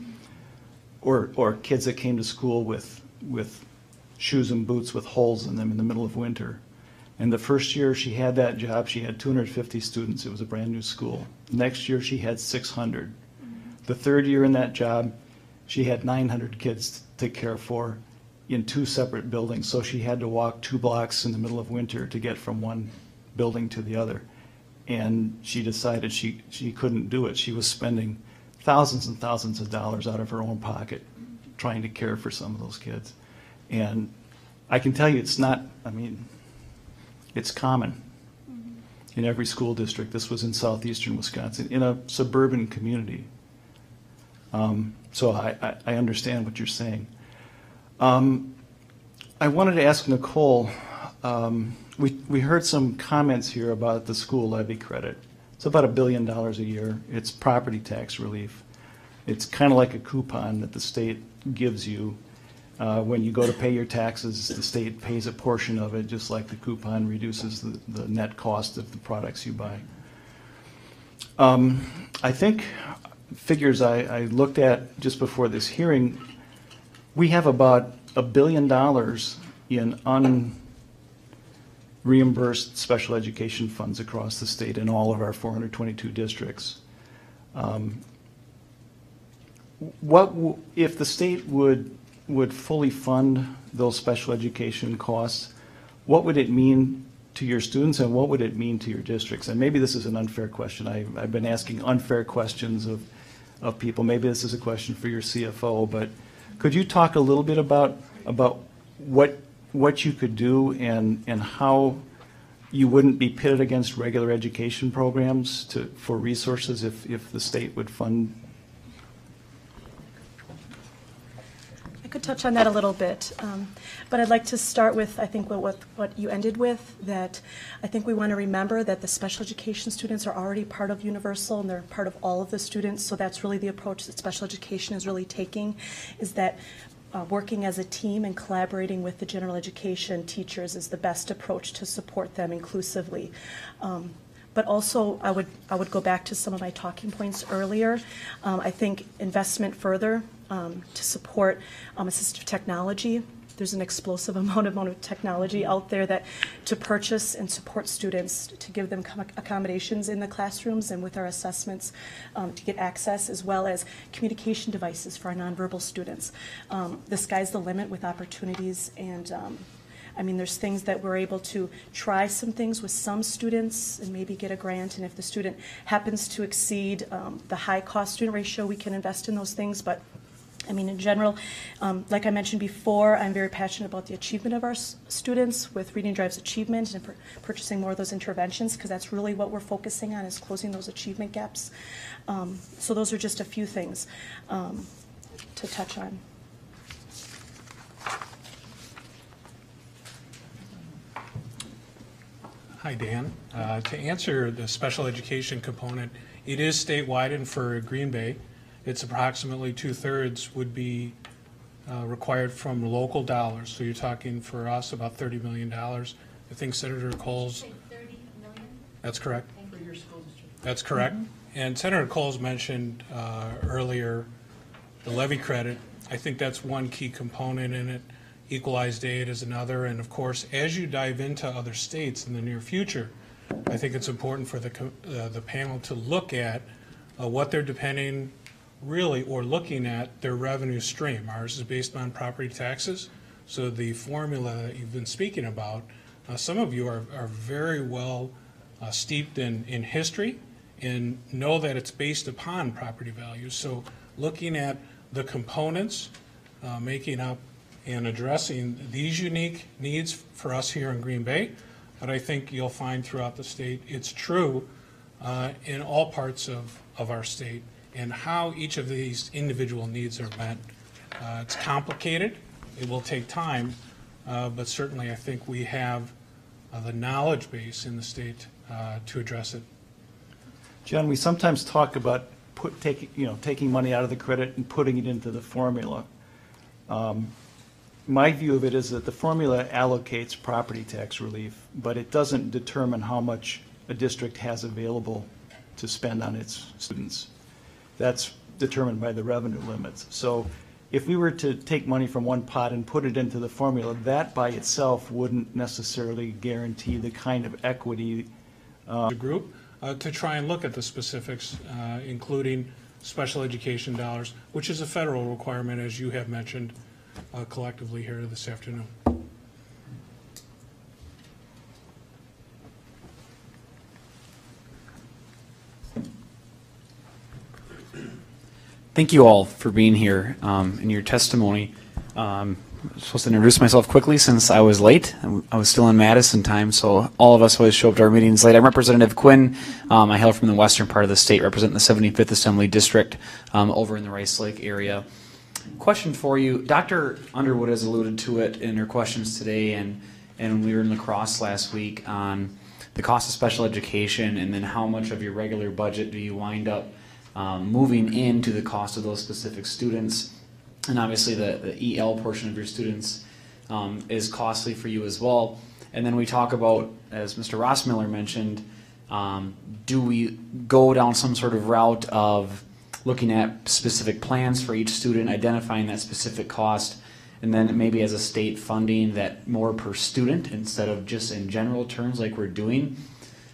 or kids that came to school with shoes and boots with holes in them in the middle of winter. And the first year she had that job, she had 250 students. It was a brand new school. Next year she had 600. The third year in that job, she had 900 kids to care for in 2 separate buildings. So she had to walk 2 blocks in the middle of winter to get from one building to the other. And she decided she couldn't do it. She was spending thousands and thousands of dollars out of her own pocket trying to care for some of those kids. And I can tell you it's not, I mean, it's common in every school district. This was in southeastern Wisconsin, in a suburban community. So I understand what you're saying. I wanted to ask Nicole, we heard some comments here about the school levy credit. It's about $1 billion a year. It's property tax relief. It's kind of like a coupon that the state gives you. When you go to pay your taxes, the state pays a portion of it, just like the coupon reduces the net cost of the products you buy. I think figures I looked at just before this hearing, we have about $1 billion in unreimbursed special education funds across the state in all of our 422 districts. If the state would fully fund those special education costs, what would it mean to your students and what would it mean to your districts? And maybe this is an unfair question. I've been asking unfair questions of people. Maybe this is a question for your CFO, but could you talk a little bit about what you could do and how you wouldn't be pitted against regular education programs for resources if the state would fund? I could touch on that a little bit, but I'd like to start with, I think, what you ended with, that I think we want to remember that the special education students are already part of Universal and they're part of all of the students, so that's really the approach that special education is really taking, is that working as a team and collaborating with the general education teachers is the best approach to support them inclusively. But also, I would go back to some of my talking points earlier. I think investment further to support assistive technology. There's an explosive amount of technology out there that to purchase and support students, to give them accommodations in the classrooms and with our assessments to get access, as well as communication devices for our nonverbal students. The sky's the limit with opportunities, and I mean, there's things that we're able to try some things with some students and maybe get a grant, and if the student happens to exceed the high cost student ratio, we can invest in those things. But I mean, in general, like I mentioned before, I'm very passionate about the achievement of our students with Reading Drives Achievement and purchasing more of those interventions, because that's really what we're focusing on, is closing those achievement gaps. So those are just a few things to touch on. Hi, Dan. To answer the special education component, it is statewide, and for Green Bay, it's approximately 2/3 would be required from local dollars. So you're talking for us about $30 million. I think Senator Coles. 30 million? That's correct. For your school district. That's correct. Mm-hmm. And Senator Coles mentioned earlier the levy credit. I think that's one key component in it. Equalized aid is another. And of course, as you dive into other states in the near future, I think it's important for the panel to look at what they're depending really, or looking at their revenue stream. Ours is based on property taxes. So the formula that you've been speaking about, some of you are very well steeped in history and know that it's based upon property values. So looking at the components, making up and addressing these unique needs for us here in Green Bay, but I think you'll find throughout the state it's true in all parts of our state, and how each of these individual needs are met. It's complicated, it will take time, but certainly I think we have the knowledge base in the state to address it. John, we sometimes talk about taking money out of the credit and putting it into the formula. My view of it is that the formula allocates property tax relief, but it doesn't determine how much a district has available to spend on its students. That's determined by the revenue limits. So if we were to take money from one pot and put it into the formula, that by itself wouldn't necessarily guarantee the kind of equity. The group to try and look at the specifics, including special education dollars, which is a federal requirement, as you have mentioned collectively here this afternoon. Thank you all for being here in your testimony. I'm supposed to introduce myself quickly since I was late. I was still in Madison time, so all of us always show up to our meetings late. I'm Representative Quinn. I hail from the western part of the state, representing the 75th Assembly District over in the Rice Lake area. Question for you. Dr. Underwood has alluded to it in her questions today, and we were in La Crosse last week on the cost of special education, and then how much of your regular budget do you wind up moving into the cost of those specific students. And obviously the EL portion of your students is costly for you as well. And then we talk about, as Mr. Rossmiller mentioned, do we go down some sort of route of looking at specific plans for each student, identifying that specific cost, and then maybe as a state funding that more per student instead of just in general terms like we're doing.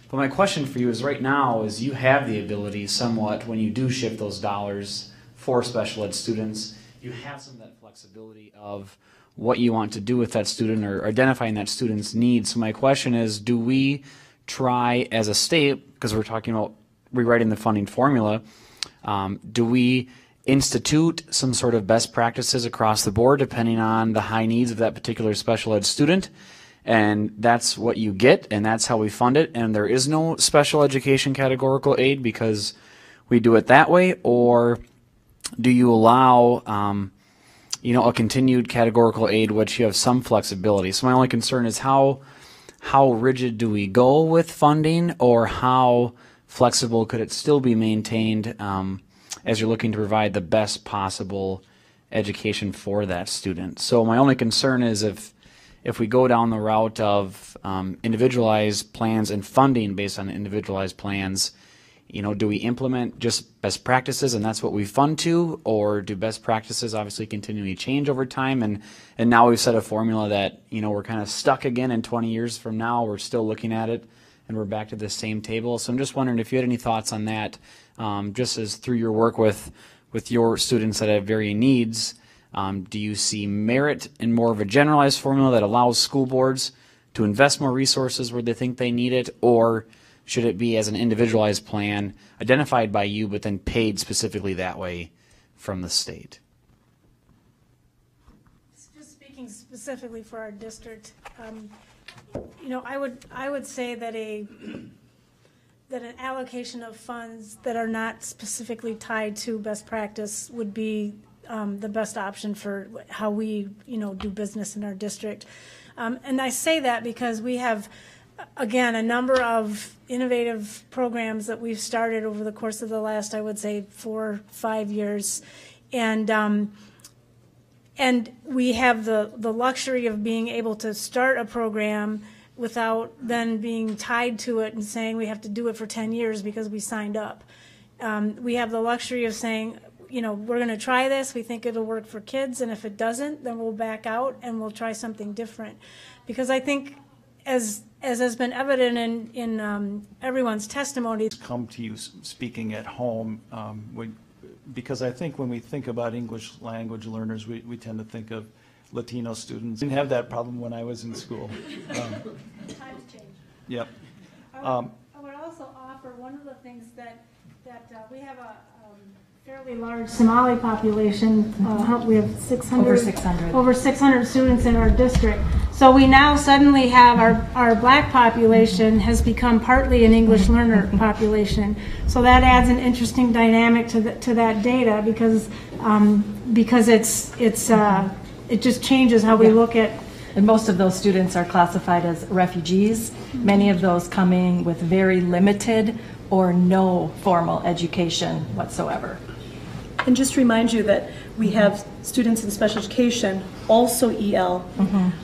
But my question for you is right now is you have the ability somewhat when you do shift those dollars for special ed students, you have some of that flexibility of what you want to do with that student or identifying that student's needs. So my question is, do we try as a state, because we're talking about rewriting the funding formula, do we institute some sort of best practices across the board depending on the high needs of that particular special ed student? And that's what you get, and that's how we fund it, and there is no special education categorical aid because we do it that way? Or do you allow a continued categorical aid which you have some flexibility? So my only concern is how rigid do we go with funding, or how flexible could it still be maintained as you're looking to provide the best possible education for that student? So my only concern is if we go down the route of individualized plans and funding based on individualized plans, do we implement just best practices and that's what we fund to, or do best practices obviously continually change over time? And now we've set a formula that, we're kind of stuck again in 20 years from now, we're still looking at it and we're back to the same table. So I'm just wondering if you had any thoughts on that, just as through your work with your students that have varying needs. Do you see merit in more of a generalized formula that allows school boards to invest more resources where they think they need it, or should it be as an individualized plan identified by you but then paid specifically that way from the state? Just speaking specifically for our district, I would say that an allocation of funds that are not specifically tied to best practice would be the best option for how we, do business in our district. And I say that because we have, again, a number of innovative programs that we've started over the course of the last, I would say, 4 or 5 years. And we have the luxury of being able to start a program without then being tied to it and saying we have to do it for 10 years because we signed up. We have the luxury of saying, we're going to try this. We think it'll work for kids, and if it doesn't, then we'll back out and we'll try something different. Because I think, as has been evident in everyone's testimony, come to you speaking at home, because I think when we think about English language learners, we tend to think of Latino students. Didn't have that problem when I was in school. Times change. Yep. I would also offer one of the things that we have a fairly large Somali population. We have 600, over 600 students in our district. So we now suddenly have our black population has become partly an English learner population. So that adds an interesting dynamic to that data because it just changes how we look at. And most of those students are classified as refugees, many of those coming with very limited or no formal education whatsoever. And just to remind you that we have students in special education, also EL,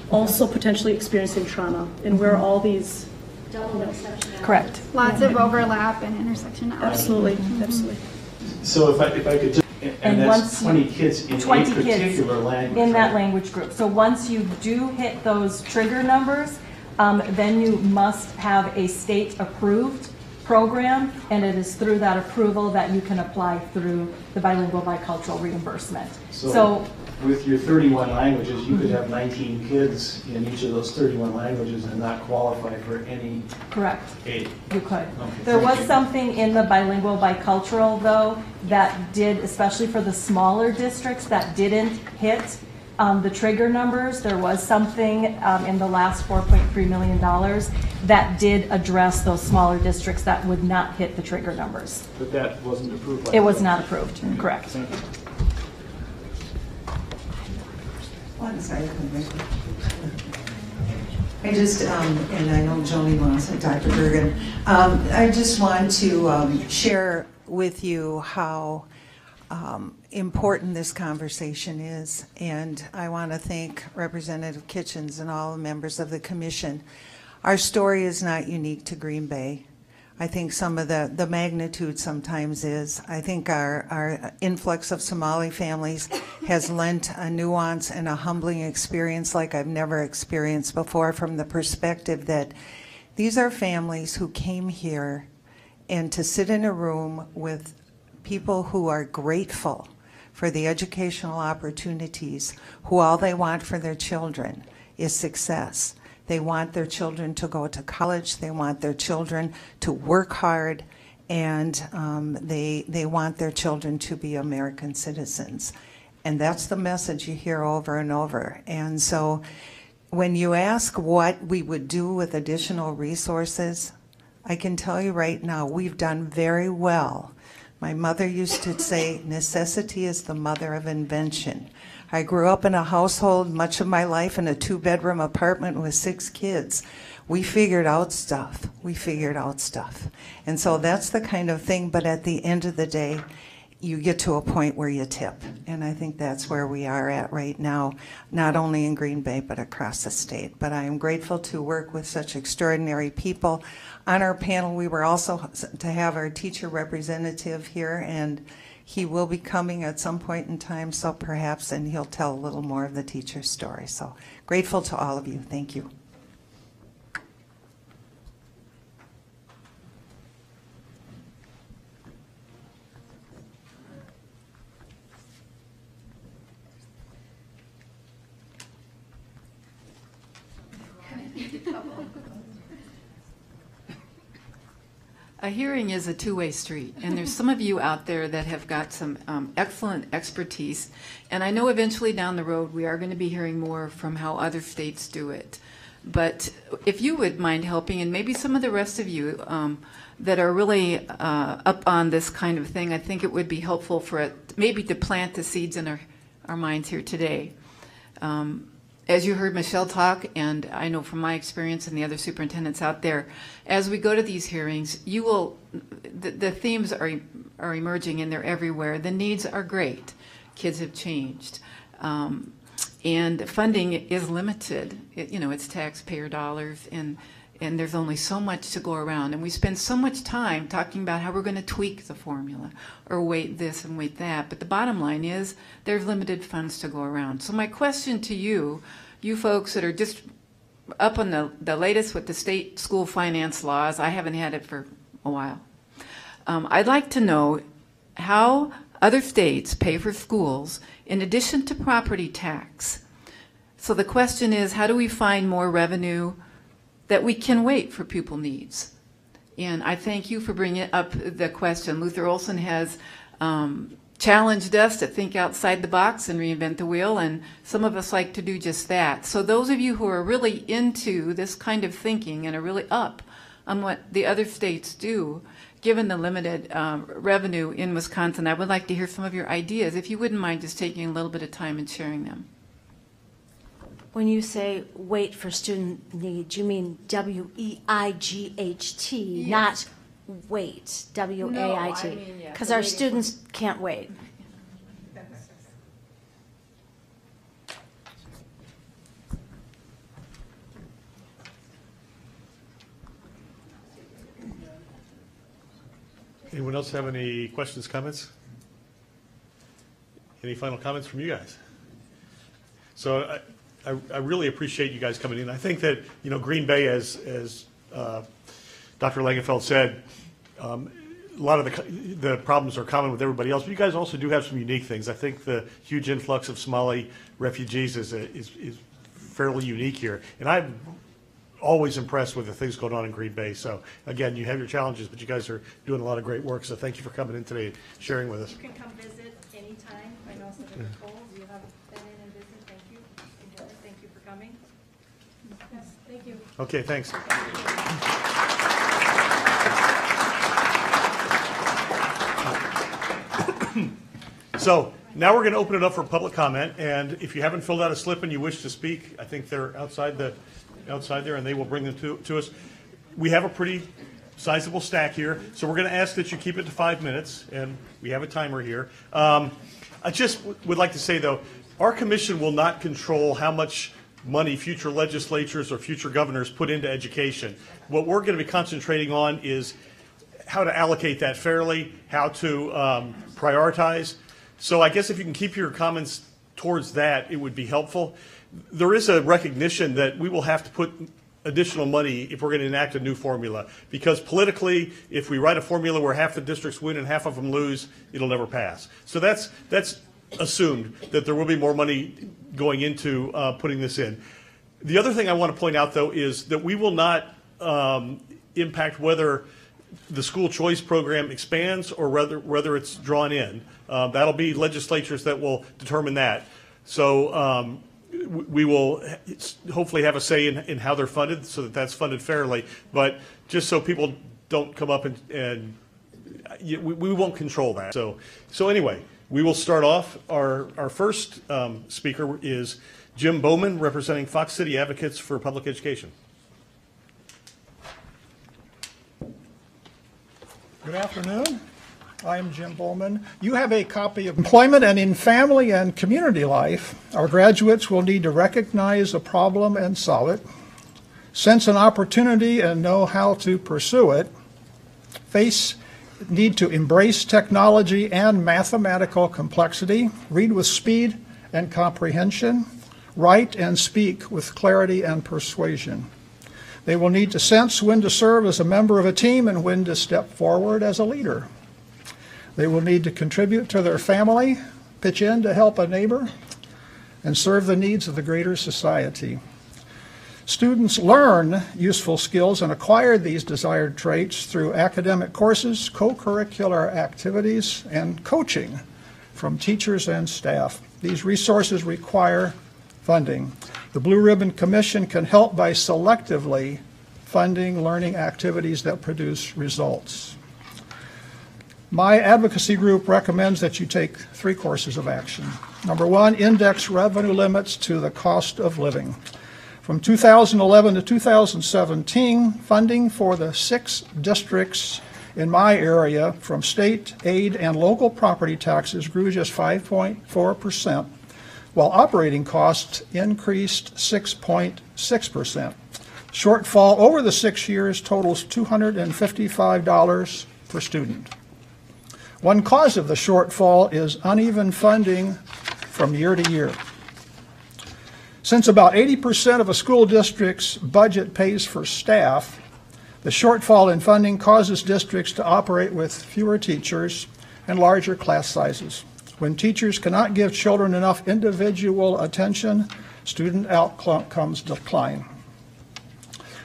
also potentially experiencing trauma, and where all these... Correct. Lots of overlap and intersectionality. Absolutely, absolutely. So if I could just... And that's once 20 kids in a 20 kids particular language. in that right? language group. So once you do hit those trigger numbers, then you must have a state-approved program, and it is through that approval that you can apply through the bilingual bicultural reimbursement. So with your 31 languages, you could have 19 kids in each of those 31 languages and not qualify for any Correct. aid. You could. Okay, There thank was you. something in the bilingual bicultural, though, that did, especially for the smaller districts, that didn't hit the trigger numbers. There was something in the last $4.3 million that did address those smaller districts that would not hit the trigger numbers. But that wasn't approved by It was the- not approved, correct. Thank you. I just, and I know Joni wants and Dr. Bergen, I just want to share with you how important this conversation is. And I want to thank Representative Kitchens and all the members of the commission. Our story is not unique to Green Bay. I think some of the magnitude sometimes is. I think our influx of Somali families has lent a nuance and a humbling experience like I've never experienced before, from the perspective that these are families who came here and to sit in a room with people who are grateful for the educational opportunities, who all they want for their children is success. They want their children to go to college. They want their children to work hard, and they want their children to be American citizens. And that's the message you hear over and over. And so when you ask what we would do with additional resources, I can tell you right now, we've done very well. My mother used to say, necessity is the mother of invention. I grew up in a household much of my life in a 2-bedroom apartment with 6 kids. We figured out stuff. We figured out stuff. And so that's the kind of thing, but at the end of the day, you get to a point where you tip. And I think that's where we are at right now, not only in Green Bay, but across the state. But I am grateful to work with such extraordinary people. On our panel, we were also to have our teacher representative here, and he will be coming at some point in time, so perhaps, and he'll tell a little more of the teacher's story. So grateful to all of you. Thank you. A hearing is a two-way street, and there's some of you out there that have got some excellent expertise, and I know eventually down the road we are going to be hearing more from how other states do it. But if you would mind helping, and maybe some of the rest of you that are really up on this kind of thing, I think it would be helpful for it maybe to plant the seeds in our minds here today. As you heard Michelle talk, and I know from my experience and the other superintendents out there, as we go to these hearings, you will, the themes are emerging and they're everywhere. The needs are great. Kids have changed. And funding is limited. It's taxpayer dollars, and there's only so much to go around. And we spend so much time talking about how we're going to tweak the formula or weight this and weight that. But the bottom line is there's limited funds to go around. So my question to you folks that are just up on the latest with the state school finance laws, I haven't had it for a while. I'd like to know how other states pay for schools in addition to property tax. So the question is, how do we find more revenue that we can wait for pupil needs? And I thank you for bringing up the question. Luther Olson has challenged us to think outside the box and reinvent the wheel, and some of us like to do just that. So those of you who are really into this kind of thinking and are really up on what the other states do, given the limited revenue in Wisconsin, I would like to hear some of your ideas, if you wouldn't mind just taking a little bit of time and sharing them. When you say wait for student needs, you mean WEIGHT, Yes. not wait, WAIT. No, I mean, yeah, Because the our waiting students can't wait. Anyone else have any questions, comments? Any final comments from you guys? So I really appreciate you guys coming in. I think that, you know, Green Bay, as Dr. Langenfeld said, a lot of the problems are common with everybody else, but you guys also do have some unique things. I think the huge influx of Somali refugees is fairly unique here. And I'm always impressed with the things going on in Green Bay. So again, you have your challenges, but you guys are doing a lot of great work. So thank you for coming in today and sharing with us. You can come visit anytime. I know some of the polls you have been in and visit. Thank you. Thank you for coming. Yes, thank you. Okay, thanks. So now we're going to open it up for public comment, and if you haven't filled out a slip and you wish to speak, I think they're outside there, and they will bring them to us. We have a pretty sizable stack here, so we're going to ask that you keep it to 5 minutes, and we have a timer here. I just would like to say, though, our commission will not control how much money future legislatures or future governors put into education. What we're going to be concentrating on is how to allocate that fairly, how to prioritize. So I guess if you can keep your comments towards that, it would be helpful. There is a recognition that we will have to put additional money if we're going to enact a new formula, because politically, if we write a formula where half the districts win and half of them lose, it'll never pass. So that's assumed that there will be more money going into putting this in. The other thing I want to point out, though, is that we will not impact whether the school choice program expands or whether it's drawn in. That'll be legislatures that will determine that. So we will hopefully have a say in how they're funded, so that that's funded fairly. But just so people don't come up and we won't control that. So anyway, we will start off. Our first speaker is Jim Bowman, representing Fox City Advocates for Public Education. Good afternoon. I'm Jim Bowman. You have a copy of Employment and in Family and Community Life. Our graduates will need to recognize a problem and solve it, sense an opportunity and know how to pursue it, need to embrace technology and mathematical complexity, read with speed and comprehension, write and speak with clarity and persuasion. They will need to sense when to serve as a member of a team and when to step forward as a leader. They will need to contribute to their family, pitch in to help a neighbor, and serve the needs of the greater society. Students learn useful skills and acquire these desired traits through academic courses, co-curricular activities, and coaching from teachers and staff. These resources require funding. The Blue Ribbon Commission can help by selectively funding learning activities that produce results. My advocacy group recommends that you take 3 courses of action. Number 1, index revenue limits to the cost of living. From 2011 to 2017, funding for the 6 districts in my area from state aid and local property taxes grew just 5.4%, while operating costs increased 6.6%. Shortfall over the 6 years totals $255 per student. One cause of the shortfall is uneven funding from year to year. Since about 80% of a school district's budget pays for staff, the shortfall in funding causes districts to operate with fewer teachers and larger class sizes. When teachers cannot give children enough individual attention, student outcomes decline.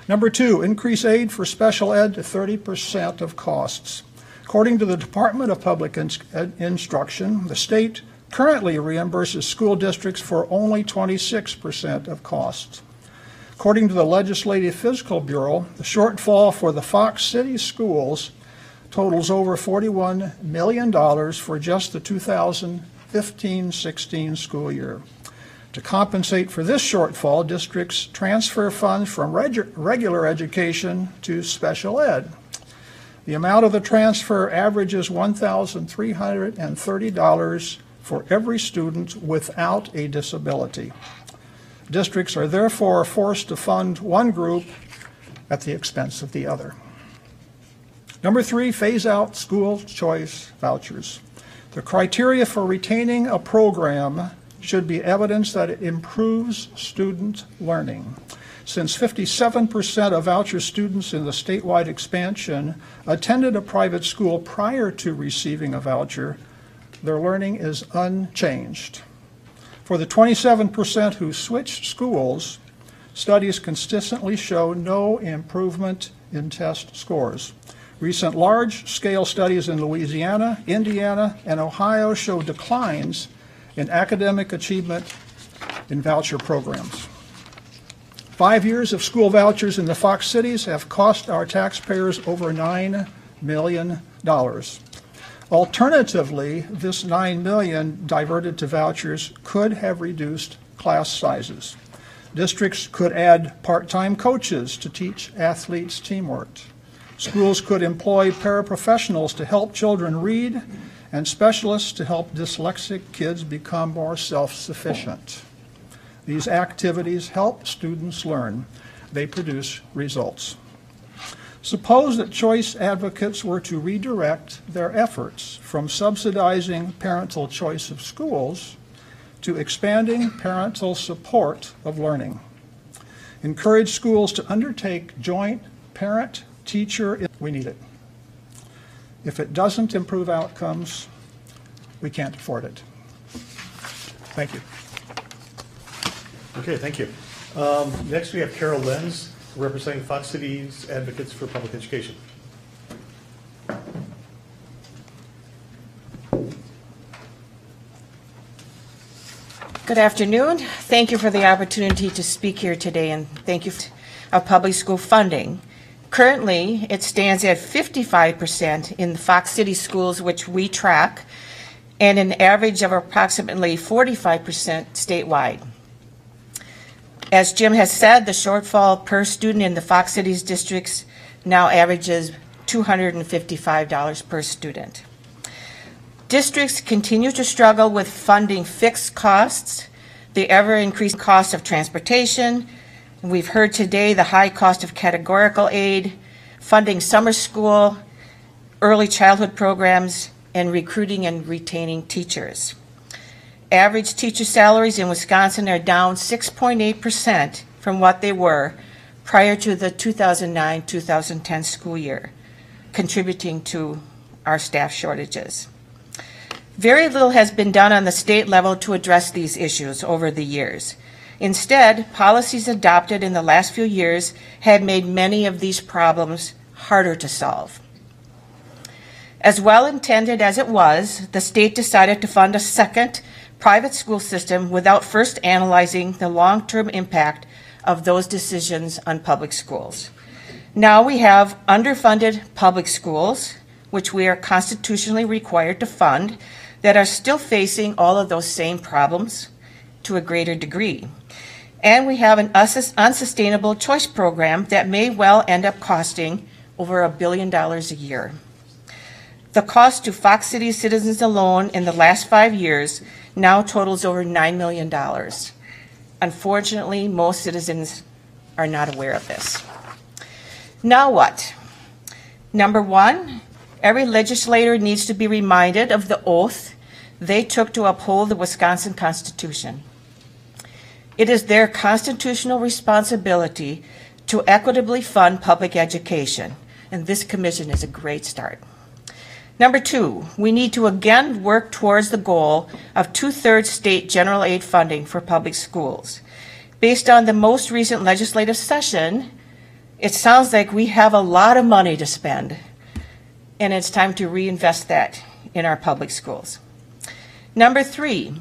Number 2, increase aid for special ed to 30% of costs. According to the Department of Public Instruction, the state currently reimburses school districts for only 26% of costs. According to the Legislative Fiscal Bureau, the shortfall for the Fox City schools totals over $41 million for just the 2015-16 school year. To compensate for this shortfall, districts transfer funds from regular education to special ed. The amount of the transfer averages $1,330 for every student without a disability. Districts are therefore forced to fund one group at the expense of the other. Number 3, phase out school choice vouchers. The criteria for retaining a program should be evidence that it improves student learning. Since 57% of voucher students in the statewide expansion attended a private school prior to receiving a voucher, their learning is unchanged. For the 27% who switched schools, studies consistently show no improvement in test scores. Recent large-scale studies in Louisiana, Indiana, and Ohio show declines in academic achievement in voucher programs. 5 years of school vouchers in the Fox cities have cost our taxpayers over $9 million. Alternatively, this $9 million diverted to vouchers could have reduced class sizes. Districts could add part-time coaches to teach athletes teamwork. Schools could employ paraprofessionals to help children read and specialists to help dyslexic kids become more self-sufficient. These activities help students learn. They produce results. Suppose that choice advocates were to redirect their efforts from subsidizing parental choice of schools to expanding parental support of learning. Encourage schools to undertake joint parent-teacher. We need it. If it doesn't improve outcomes, we can't afford it. Thank you. Okay, thank you. Next, we have Carol Lenz, representing Fox Cities Advocates for Public Education. Good afternoon. Thank you for the opportunity to speak here today, and thank you for public school funding. Currently, it stands at 55% in the Fox City schools, which we track, and an average of approximately 45% statewide. As Jim has said, the shortfall per student in the Fox Cities districts now averages $255 per student. Districts continue to struggle with funding fixed costs, the ever-increasing cost of transportation. We've heard today the high cost of categorical aid, funding summer school, early childhood programs, and recruiting and retaining teachers. Average teacher salaries in Wisconsin are down 6.8% from what they were prior to the 2009-2010 school year, contributing to our staff shortages. Very little has been done on the state level to address these issues over the years. Instead, policies adopted in the last few years have made many of these problems harder to solve. As well intended as it was, the state decided to fund a second private school system without first analyzing the long-term impact of those decisions on public schools. Now we have underfunded public schools, which we are constitutionally required to fund, that are still facing all of those same problems to a greater degree. And we have an unsustainable choice program that may well end up costing over $1 billion a year. The cost to Fox City citizens alone in the last 5 years now totals over $9 million. Unfortunately, most citizens are not aware of this. Now what? Number one, every legislator needs to be reminded of the oath they took to uphold the Wisconsin Constitution. It is their constitutional responsibility to equitably fund public education, and this commission is a great start. Number two, we need to again work towards the goal of 2/3 state general aid funding for public schools. Based on the most recent legislative session, it sounds like we have a lot of money to spend, and it's time to reinvest that in our public schools. Number three,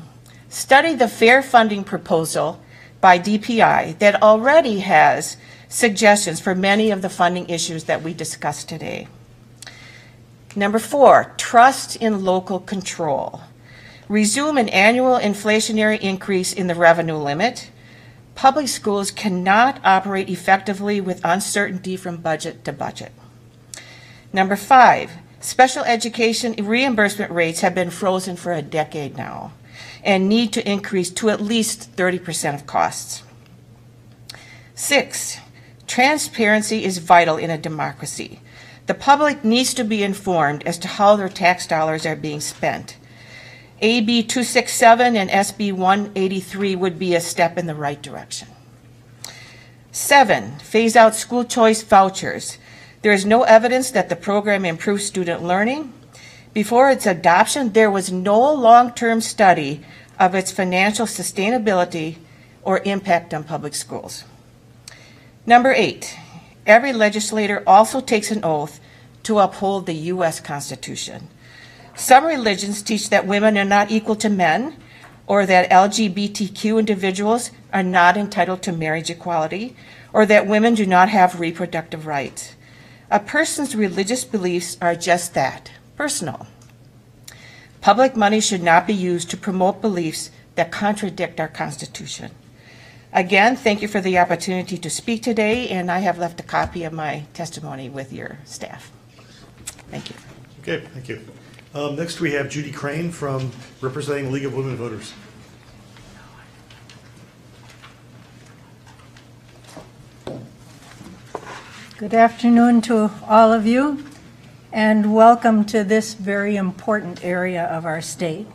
study the fair funding proposal by DPI that already has suggestions for many of the funding issues that we discussed today. Number four, trust in local control. Resume an annual inflationary increase in the revenue limit. Public schools cannot operate effectively with uncertainty from budget to budget. Number five, special education reimbursement rates have been frozen for a decade now and need to increase to at least 30% of costs. 6, transparency is vital in a democracy. The public needs to be informed as to how their tax dollars are being spent. AB 267 and SB 183 would be a step in the right direction. 7, phase out school choice vouchers. There is no evidence that the program improves student learning. Before its adoption, there was no long-term study of its financial sustainability or impact on public schools. Number 8, every legislator also takes an oath to uphold the U.S. Constitution. Some religions teach that women are not equal to men, or that LGBTQ individuals are not entitled to marriage equality, or that women do not have reproductive rights. A person's religious beliefs are just that, personal. Public money should not be used to promote beliefs that contradict our Constitution. Again, thank you for the opportunity to speak today, and I have left a copy of my testimony with your staff. Thank you. Okay, thank you. Next, we have Judy Crane from representing the League of Women Voters. Good afternoon to all of you, and welcome to this very important area of our state.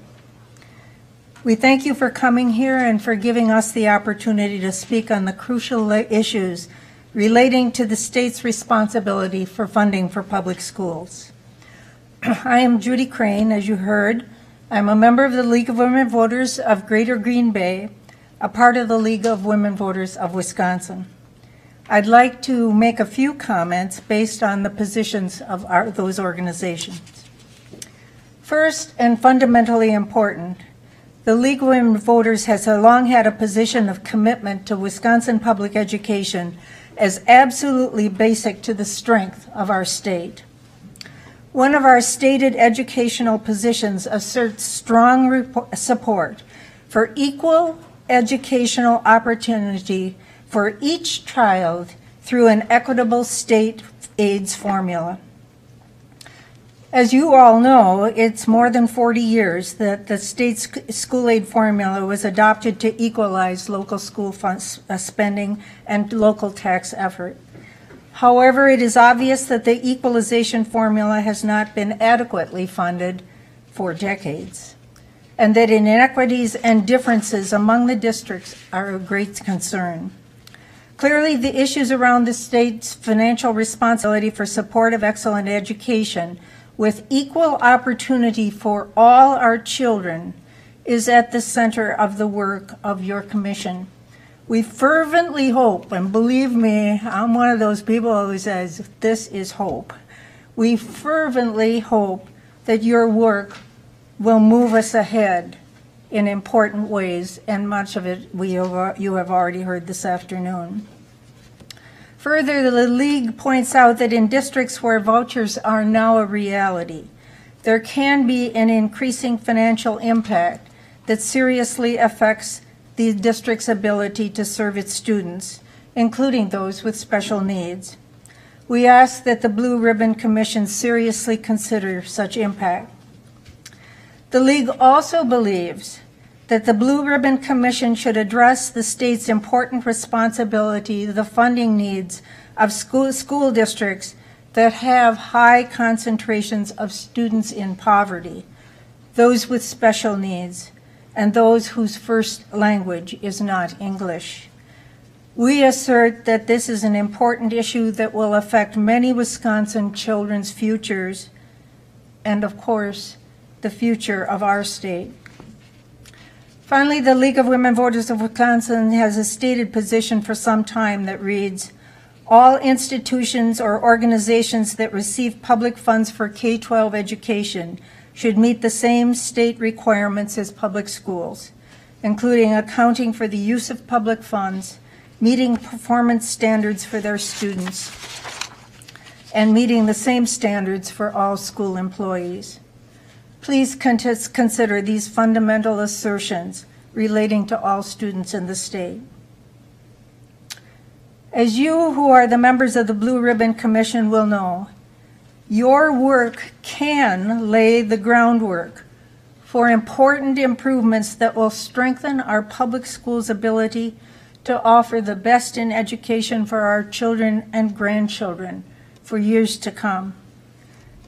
We thank you for coming here and for giving us the opportunity to speak on the crucial issues relating to the state's responsibility for funding for public schools. I am Judy Crane, as you heard. I'm a member of the League of Women Voters of Greater Green Bay, a part of the League of Women Voters of Wisconsin. I'd like to make a few comments based on the positions of those organizations. First, and fundamentally important, the League of Women Voters has long had a position of commitment to Wisconsin public education as absolutely basic to the strength of our state. One of our stated educational positions asserts strong support for equal educational opportunity for each child through an equitable state aids formula. As you all know, it's more than 40 years that the state's school aid formula was adopted to equalize local school funds, spending and local tax effort. However, it is obvious that the equalization formula has not been adequately funded for decades, and that inequities and differences among the districts are of great concern. Clearly, the issues around the state's financial responsibility for support of excellent education with equal opportunity for all our children is at the center of the work of your commission. We fervently hope, and believe me, I'm one of those people who says, this is hope. We fervently hope that your work will move us ahead in important ways, and much of it you have already heard this afternoon. Further, the League points out that in districts where vouchers are now a reality, there can be an increasing financial impact that seriously affects the district's ability to serve its students, including those with special needs. We ask that the Blue Ribbon Commission seriously consider such impact. The League also believes that the Blue Ribbon Commission should address the state's important responsibility, the funding needs of school districts that have high concentrations of students in poverty, those with special needs, and those whose first language is not English. We assert that this is an important issue that will affect many Wisconsin children's futures and, of course, the future of our state. Finally, the League of Women Voters of Wisconsin has a stated position for some time that reads, all institutions or organizations that receive public funds for K-12 education should meet the same state requirements as public schools, including accounting for the use of public funds, meeting performance standards for their students, and meeting the same standards for all school employees. Please consider these fundamental assertions relating to all students in the state. As you who are the members of the Blue Ribbon Commission will know, your work can lay the groundwork for important improvements that will strengthen our public schools' ability to offer the best in education for our children and grandchildren for years to come.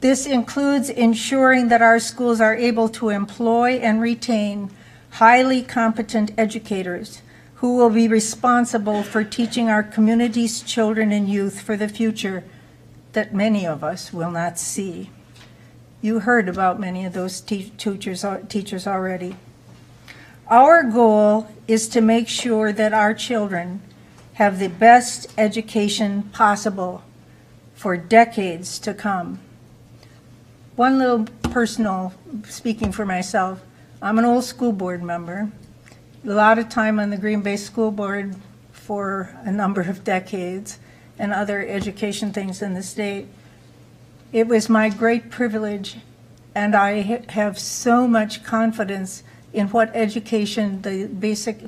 This includes ensuring that our schools are able to employ and retain highly competent educators who will be responsible for teaching our community's children and youth for the future that many of us will not see. You heard about many of those teachers already. Our goal is to make sure that our children have the best education possible for decades to come. One little personal, speaking for myself, I'm an old school board member, a lot of time on the Green Bay School Board for a number of decades and other education things in the state. It was my great privilege, and I have so much confidence in what education, the basic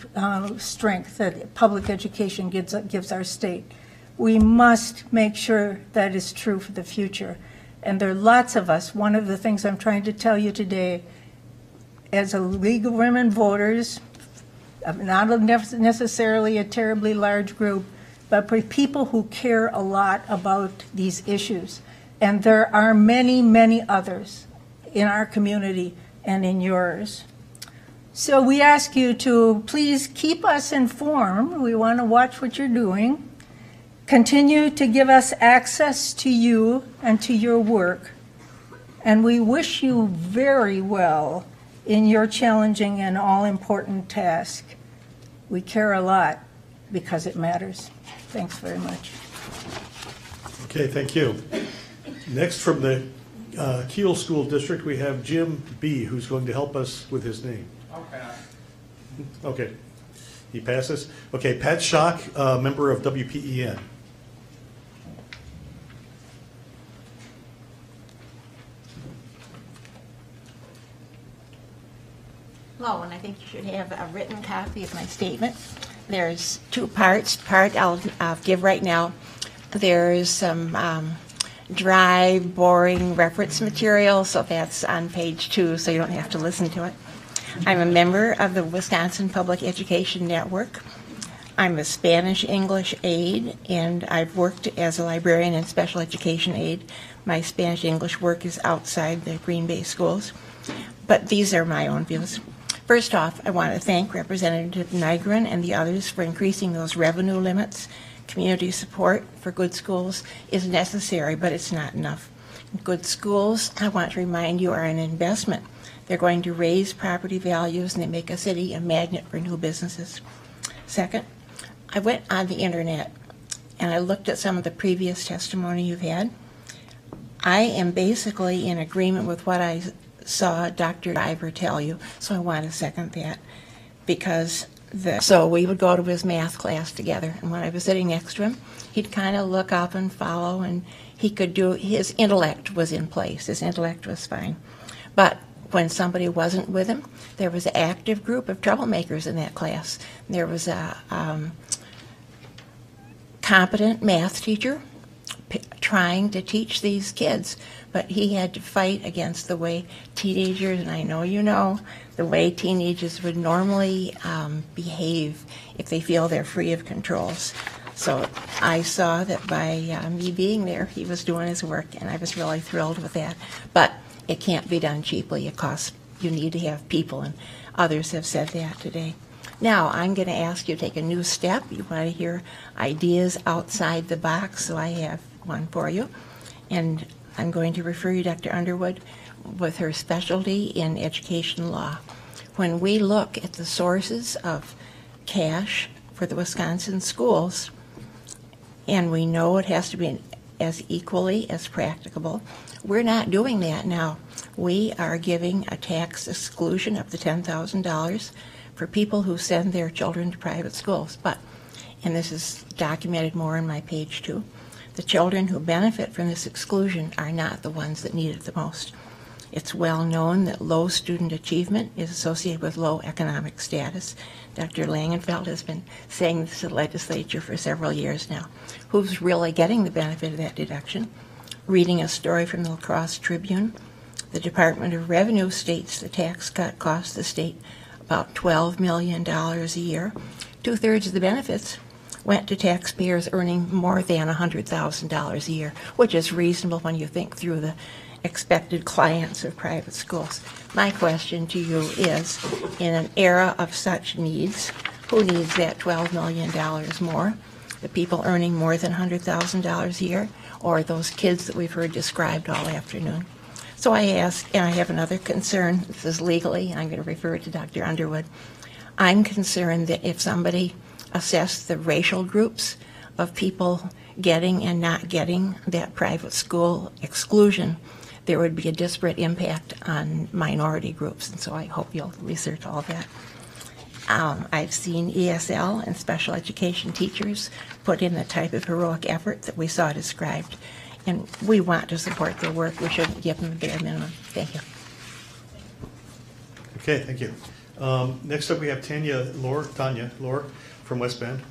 strength that public education gives our state. We must make sure that is true for the future. And there are lots of us. One of the things I'm trying to tell you today, as a League of Women Voters, not necessarily a terribly large group, but for people who care a lot about these issues. And there are many, many others in our community and in yours. So we ask you to please keep us informed. We want to watch what you're doing. Continue to give us access to you and to your work. And we wish you very well in your challenging and all-important task. We care a lot because it matters. Thanks very much. Okay, thank you. Next from the Kiel School District, we have Jim B., who's going to help us with his name. Okay. He passes. Okay, Pat Schock, member of WPEN. Hello, and I think you should have a written copy of my statement. There's two parts. Part I'll give right now. There's some dry, boring reference material, so that's on page 2, so you don't have to listen to it. I'm a member of the Wisconsin Public Education Network. I'm a Spanish-English aide, and I've worked as a librarian and special education aide. My Spanish-English work is outside the Green Bay schools, but these are my own views. First off, I want to thank Representative Nygren and the others for increasing those revenue limits. Community support for good schools is necessary, but it's not enough. Good schools, I want to remind you, are an investment. They're going to raise property values, and they make a city a magnet for new businesses. Second, I went on the internet and I looked at some of the previous testimony you've had. I am basically in agreement with what I saw Dr. Diver tell you, so I want to second that. Because so we would go to his math class together, and when I was sitting next to him, he'd kind of look up and follow, and he could do, his intellect was in place, his intellect was fine. But when somebody wasn't with him, there was an active group of troublemakers in that class. There was a competent math teacher trying to teach these kids, but he had to fight against the way teenagers, and I know you know, the way teenagers would normally behave if they feel they're free of controls. So I saw that by me being there, he was doing his work, and I was really thrilled with that. But it can't be done cheaply. It costs, you need to have people, and others have said that today. Now, I'm going to ask you to take a new step. You want to hear ideas outside the box, so I have one for you. And I'm going to refer you to Dr. Underwood with her specialty in education law. When we look at the sources of cash for the Wisconsin schools, and we know it has to be as equally as practicable, we're not doing that now. We are giving a tax exclusion up to $10,000 for people who send their children to private schools. But, and this is documented more on my page 2, the children who benefit from this exclusion are not the ones that need it the most. It's well known that low student achievement is associated with low economic status. Dr. Langenfeld has been saying this to the legislature for several years now. Who's really getting the benefit of that deduction? Reading a story from the La Crosse Tribune, the Department of Revenue states the tax cut cost the state about $12 million a year. 2/3 of the benefits went to taxpayers earning more than $100,000 a year, which is reasonable when you think through the expected clients of private schools. My question to you is, in an era of such needs, who needs that $12 million more? The people earning more than $100,000 a year, or those kids that we've heard described all afternoon? So I ask, and I have another concern. This is legally. I'm going to refer it to Dr. Underwood. I'm concerned that if somebody assessed the racial groups of people getting and not getting that private school exclusion, there would be a disparate impact on minority groups, and so I hope you'll research all that. I've seen ESL and special education teachers put in the type of heroic effort that we saw described, and we want to support their work. We shouldn't give them the bare minimum. Thank you. Okay, thank you. Next up, we have Tanya Lohr from West Bend.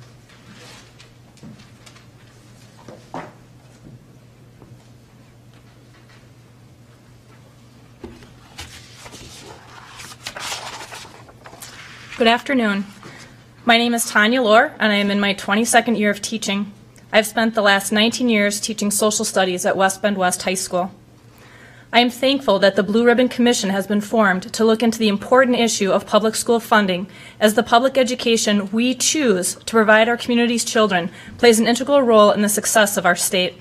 Good afternoon. My name is Tanya Lohr, and I am in my 22nd year of teaching. I've spent the last 19 years teaching social studies at West Bend West High School. I am thankful that the Blue Ribbon Commission has been formed to look into the important issue of public school funding, as the public education we choose to provide our community's children plays an integral role in the success of our state.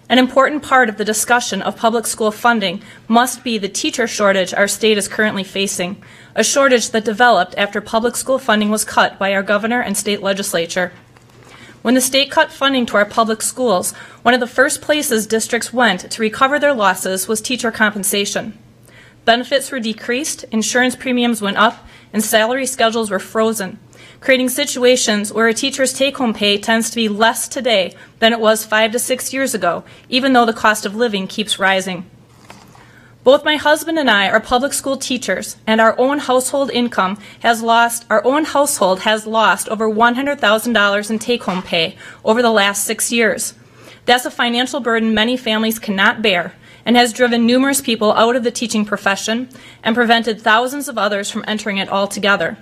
An important part of the discussion of public school funding must be the teacher shortage our state is currently facing, a shortage that developed after public school funding was cut by our governor and state legislature. When the state cut funding to our public schools, one of the first places districts went to recover their losses was teacher compensation. Benefits were decreased, insurance premiums went up, and salary schedules were frozen, creating situations where a teacher's take-home pay tends to be less today than it was 5 to 6 years ago, even though the cost of living keeps rising. Both my husband and I are public school teachers, and our own household has lost over $100,000 in take-home pay over the last 6 years. That's a financial burden many families cannot bear, and has driven numerous people out of the teaching profession and prevented thousands of others from entering it altogether.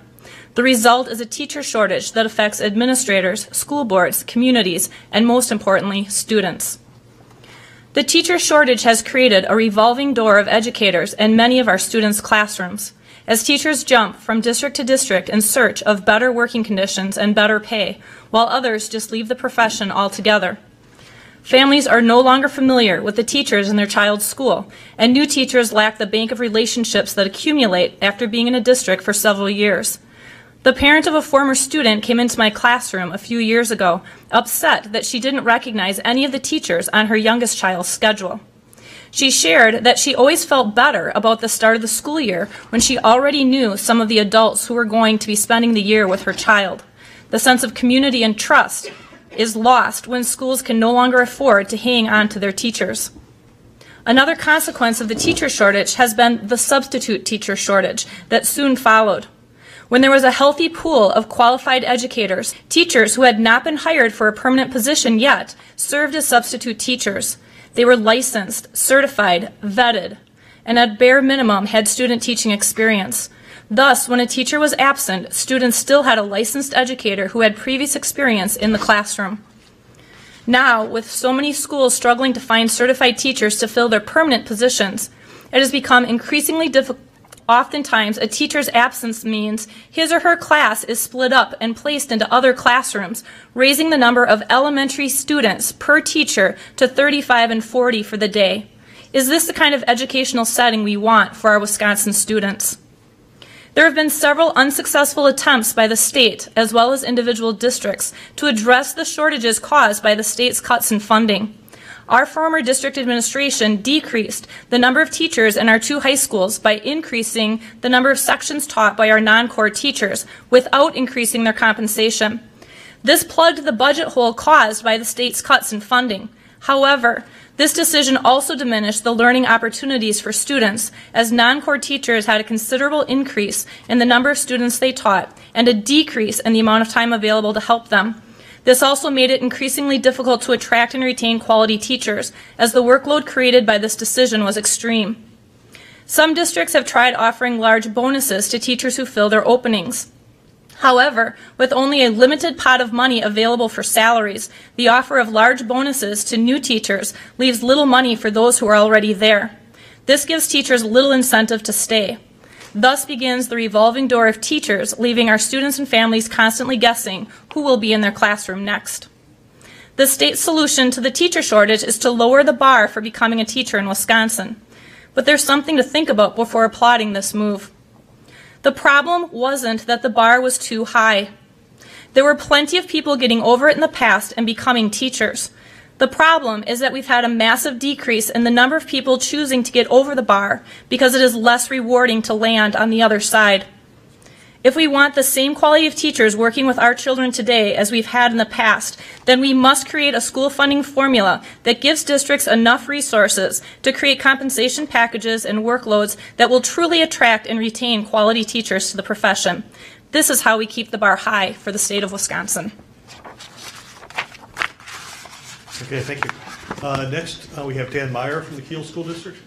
The result is a teacher shortage that affects administrators, school boards, communities, and most importantly, students. The teacher shortage has created a revolving door of educators in many of our students' classrooms, as teachers jump from district to district in search of better working conditions and better pay, while others just leave the profession altogether. Families are no longer familiar with the teachers in their child's school, and new teachers lack the bank of relationships that accumulate after being in a district for several years. The parent of a former student came into my classroom a few years ago, upset that she didn't recognize any of the teachers on her youngest child's schedule. She shared that she always felt better about the start of the school year when she already knew some of the adults who were going to be spending the year with her child. The sense of community and trust is lost when schools can no longer afford to hang on to their teachers. Another consequence of the teacher shortage has been the substitute teacher shortage that soon followed. When there was a healthy pool of qualified educators, teachers who had not been hired for a permanent position yet served as substitute teachers. They were licensed, certified, vetted, and at bare minimum had student teaching experience. Thus, when a teacher was absent, students still had a licensed educator who had previous experience in the classroom. Now, with so many schools struggling to find certified teachers to fill their permanent positions, it has become increasingly difficult. Oftentimes, a teacher's absence means his or her class is split up and placed into other classrooms, raising the number of elementary students per teacher to 35 and 40 for the day. Is this the kind of educational setting we want for our Wisconsin students? There have been several unsuccessful attempts by the state, as well as individual districts, to address the shortages caused by the state's cuts in funding. Our former district administration decreased the number of teachers in our 2 high schools by increasing the number of sections taught by our non-core teachers without increasing their compensation. This plugged the budget hole caused by the state's cuts in funding. However, this decision also diminished the learning opportunities for students, as non-core teachers had a considerable increase in the number of students they taught and a decrease in the amount of time available to help them. This also made it increasingly difficult to attract and retain quality teachers, as the workload created by this decision was extreme. Some districts have tried offering large bonuses to teachers who fill their openings. However, with only a limited pot of money available for salaries, the offer of large bonuses to new teachers leaves little money for those who are already there. This gives teachers little incentive to stay. Thus begins the revolving door of teachers, leaving our students and families constantly guessing who will be in their classroom next. The state's solution to the teacher shortage is to lower the bar for becoming a teacher in Wisconsin. But there's something to think about before applauding this move. The problem wasn't that the bar was too high. There were plenty of people getting over it in the past and becoming teachers. The problem is that we've had a massive decrease in the number of people choosing to get over the bar because it is less rewarding to land on the other side. If we want the same quality of teachers working with our children today as we've had in the past, then we must create a school funding formula that gives districts enough resources to create compensation packages and workloads that will truly attract and retain quality teachers to the profession. This is how we keep the bar high for the state of Wisconsin. Okay, thank you. Next, we have Dan Meyer from the Kiel School District.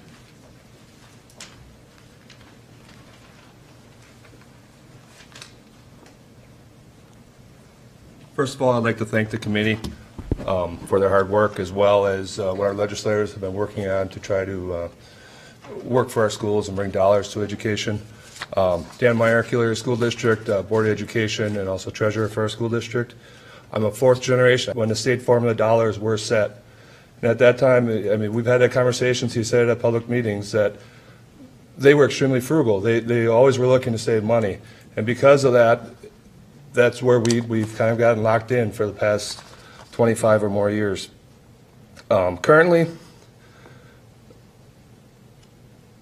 First of all, I'd like to thank the committee for their hard work, as well as what our legislators have been working on to try to work for our schools and bring dollars to education. Dan Meyer, Kiel Area School District, Board of Education, and also Treasurer for our school district. I'm a fourth generation when the state formula dollars were set. And at that time, I mean, we've had that conversations, he said at public meetings, that they were extremely frugal. They always were looking to save money. And because of that, that's where we've kind of gotten locked in for the past 25 or more years. Currently,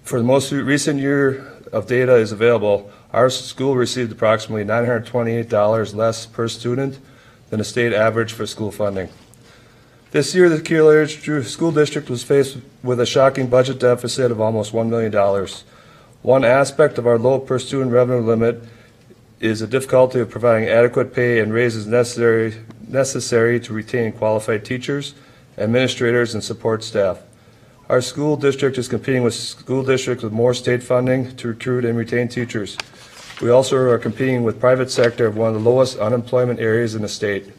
for the most recent year of data is available, our school received approximately $928 less per student than the state average for school funding. This year, the Kiel Area School District was faced with a shocking budget deficit of almost $1 million. One aspect of our low per student revenue limit is the difficulty of providing adequate pay and raises necessary to retain qualified teachers, administrators, and support staff. Our school district is competing with school districts with more state funding to recruit and retain teachers. We also are competing with private sector of one of the lowest unemployment areas in the state.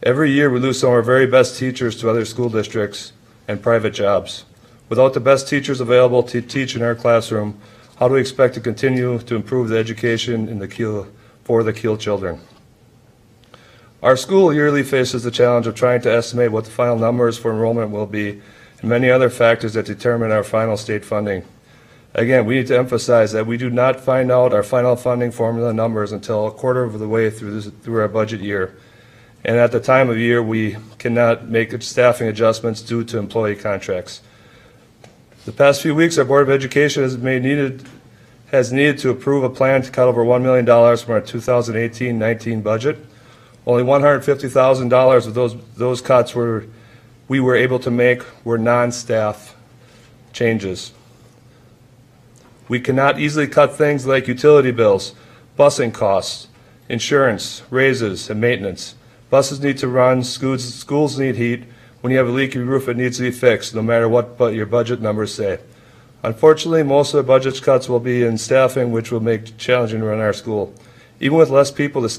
Every year we lose some of our very best teachers to other school districts and private jobs. Without the best teachers available to teach in our classroom, how do we expect to continue to improve the education in the Kiel, for the Kiel children? Our school yearly faces the challenge of trying to estimate what the final numbers for enrollment will be and many other factors that determine our final state funding. Again, we need to emphasize that we do not find out our final funding formula numbers until a quarter of the way through our budget year. And at the time of year, we cannot make staffing adjustments due to employee contracts. The past few weeks, our Board of Education has needed to approve a plan to cut over $1 million from our 2018-19 budget. Only $150,000 of those cuts we were able to make were non-staff changes. We cannot easily cut things like utility bills, busing costs, insurance, raises, and maintenance. Buses need to run, schools need heat. When you have a leaky roof, it needs to be fixed, no matter what your budget numbers say. Unfortunately, most of the budget cuts will be in staffing, which will make it challenging to run our school. Even with less people, the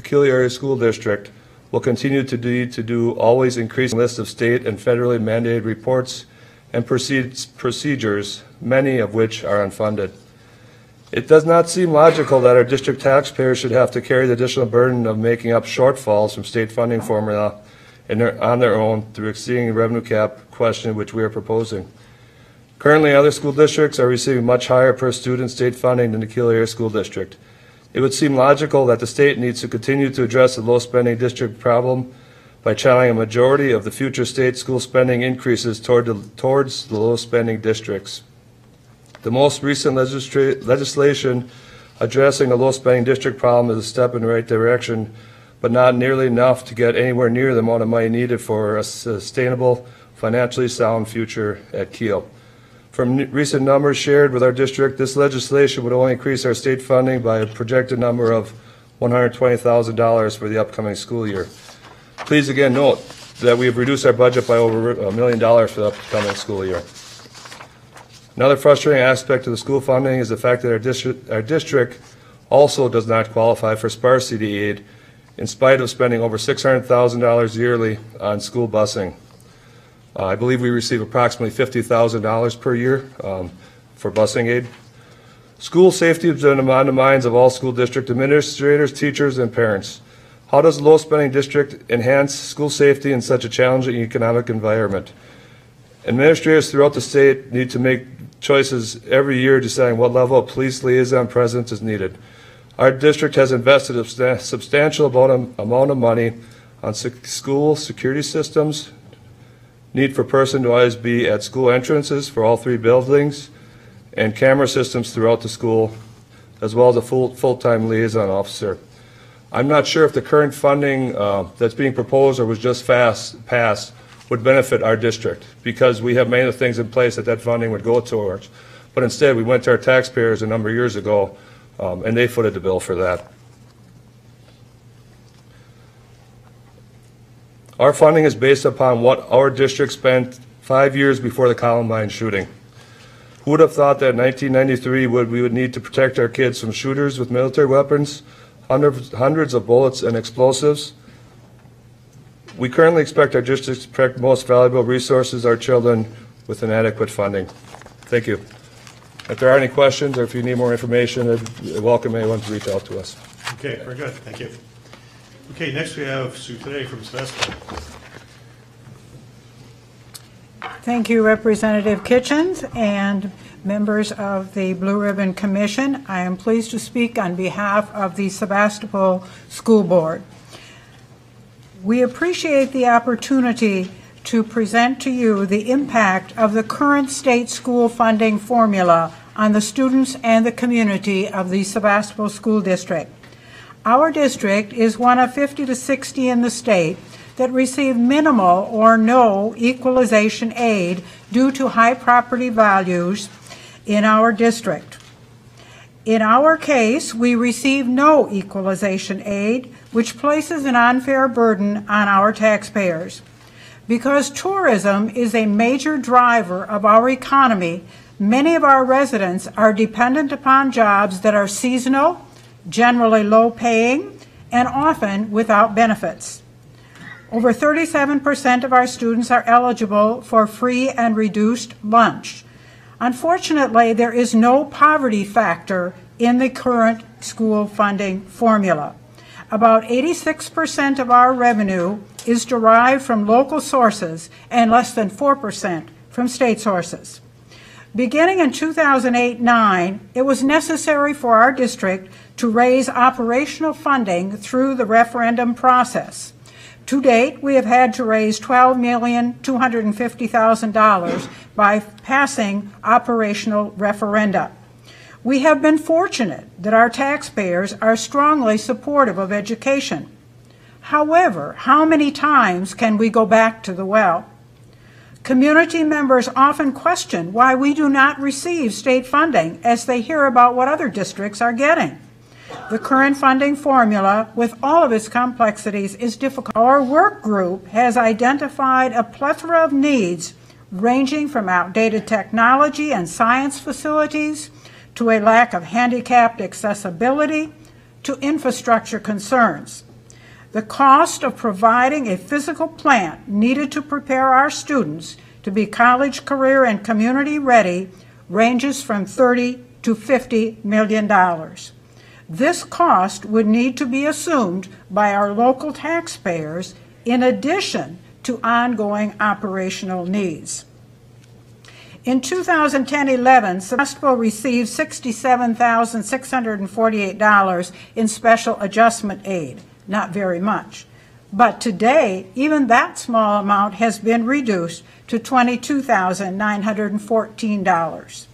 Kiel Area School District will continue to do always increasing list of state and federally mandated reports and procedures, many of which are unfunded. It does not seem logical that our district taxpayers should have to carry the additional burden of making up shortfalls from state funding formula on their own through exceeding the revenue cap question which we are proposing. Currently, other school districts are receiving much higher per student state funding than the Kiel Area School District. It would seem logical that the state needs to continue to address the low spending district problem by channeling a majority of the future state school spending increases towards the low spending districts. The most recent legislation addressing the low spending district problem is a step in the right direction, but not nearly enough to get anywhere near the amount of money needed for a sustainable, financially sound future at Kiel. From recent numbers shared with our district, this legislation would only increase our state funding by a projected number of $120,000 for the upcoming school year. Please again note that we have reduced our budget by over $1 million for the upcoming school year. Another frustrating aspect of the school funding is the fact that our district also does not qualify for sparsity aid in spite of spending over $600,000 yearly on school busing. I believe we receive approximately $50,000 per year for busing aid. School safety has been on the minds of all school district administrators, teachers, and parents. How does a low-spending district enhance school safety in such a challenging economic environment? Administrators throughout the state need to make choices every year deciding what level of police liaison presence is needed. Our district has invested a substantial amount of money on school security systems, need for person to always be at school entrances for all 3 buildings, and camera systems throughout the school, as well as a full-time liaison officer. I'm not sure if the current funding that's being proposed or was just passed would benefit our district, because we have many of the things in place that funding would go towards. But instead, we went to our taxpayers a number of years ago, and they footed the bill for that. Our funding is based upon what our district spent 5 years before the Columbine shooting. Who would have thought that in 1993 we would need to protect our kids from shooters with military weapons, hundreds of bullets and explosives? We currently expect our district to protect the most valuable resources, our children, with inadequate funding. Thank you. If there are any questions or if you need more information, I welcome anyone to reach out to us. Okay, very good. Thank you. Okay, next we have Sue today from CESA. Thank you, Representative Kitchens and members of the Blue Ribbon Commission. I am pleased to speak on behalf of the Sebastopol School Board. We appreciate the opportunity to present to you the impact of the current state school funding formula on the students and the community of the Sebastopol School District. Our district is one of 50 to 60 in the state that receive minimal or no equalization aid due to high property values in our district. In our case, we receive no equalization aid, which places an unfair burden on our taxpayers. Because tourism is a major driver of our economy, many of our residents are dependent upon jobs that are seasonal, generally low paying, and often without benefits. Over 37% of our students are eligible for free and reduced lunch. Unfortunately, there is no poverty factor in the current school funding formula. About 86% of our revenue is derived from local sources and less than 4% from state sources. Beginning in 2008-09, it was necessary for our district to raise operational funding through the referendum process. To date, we have had to raise $12,250,000 by passing operational referenda. We have been fortunate that our taxpayers are strongly supportive of education. However, how many times can we go back to the well? Community members often question why we do not receive state funding as they hear about what other districts are getting. The current funding formula, with all of its complexities, is difficult. Our work group has identified a plethora of needs ranging from outdated technology and science facilities to a lack of handicapped accessibility to infrastructure concerns. The cost of providing a physical plant needed to prepare our students to be college, career, and community ready ranges from $30 to $50 million. This cost would need to be assumed by our local taxpayers in addition to ongoing operational needs. In 2010-11, Sebastopol received $67,648 in special adjustment aid, not very much. But today, even that small amount has been reduced to $22,914.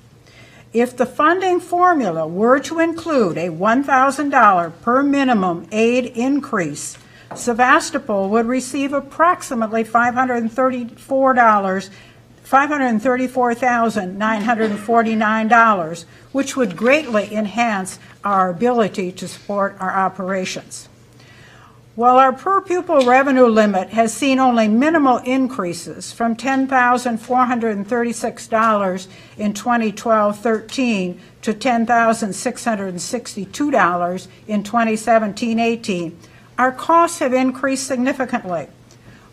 If the funding formula were to include a $1,000 per minimum aid increase, Sebastopol would receive approximately $534,949, which would greatly enhance our ability to support our operations. While our per-pupil revenue limit has seen only minimal increases from $10,436 in 2012-13 to $10,662 in 2017-18, our costs have increased significantly.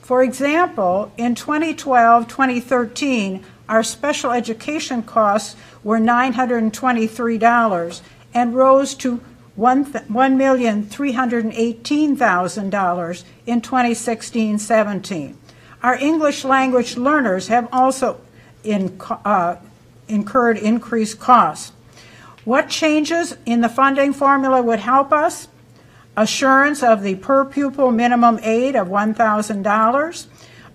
For example, in 2012-2013, our special education costs were $923 and rose to $1,318,000 in 2016-17. Our English language learners have also incurred increased costs. What changes in the funding formula would help us? Assurance of the per pupil minimum aid of $1,000.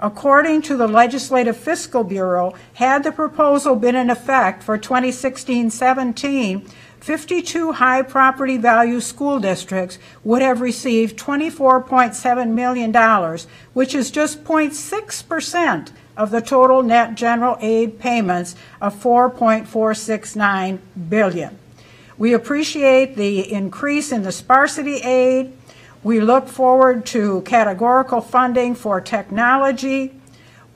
According to the Legislative Fiscal Bureau, had the proposal been in effect for 2016-17, 52 high property value school districts would have received $24.7 million, which is just 0.6% of the total net general aid payments of $4.469 billion. We appreciate the increase in the sparsity aid. We look forward to categorical funding for technology.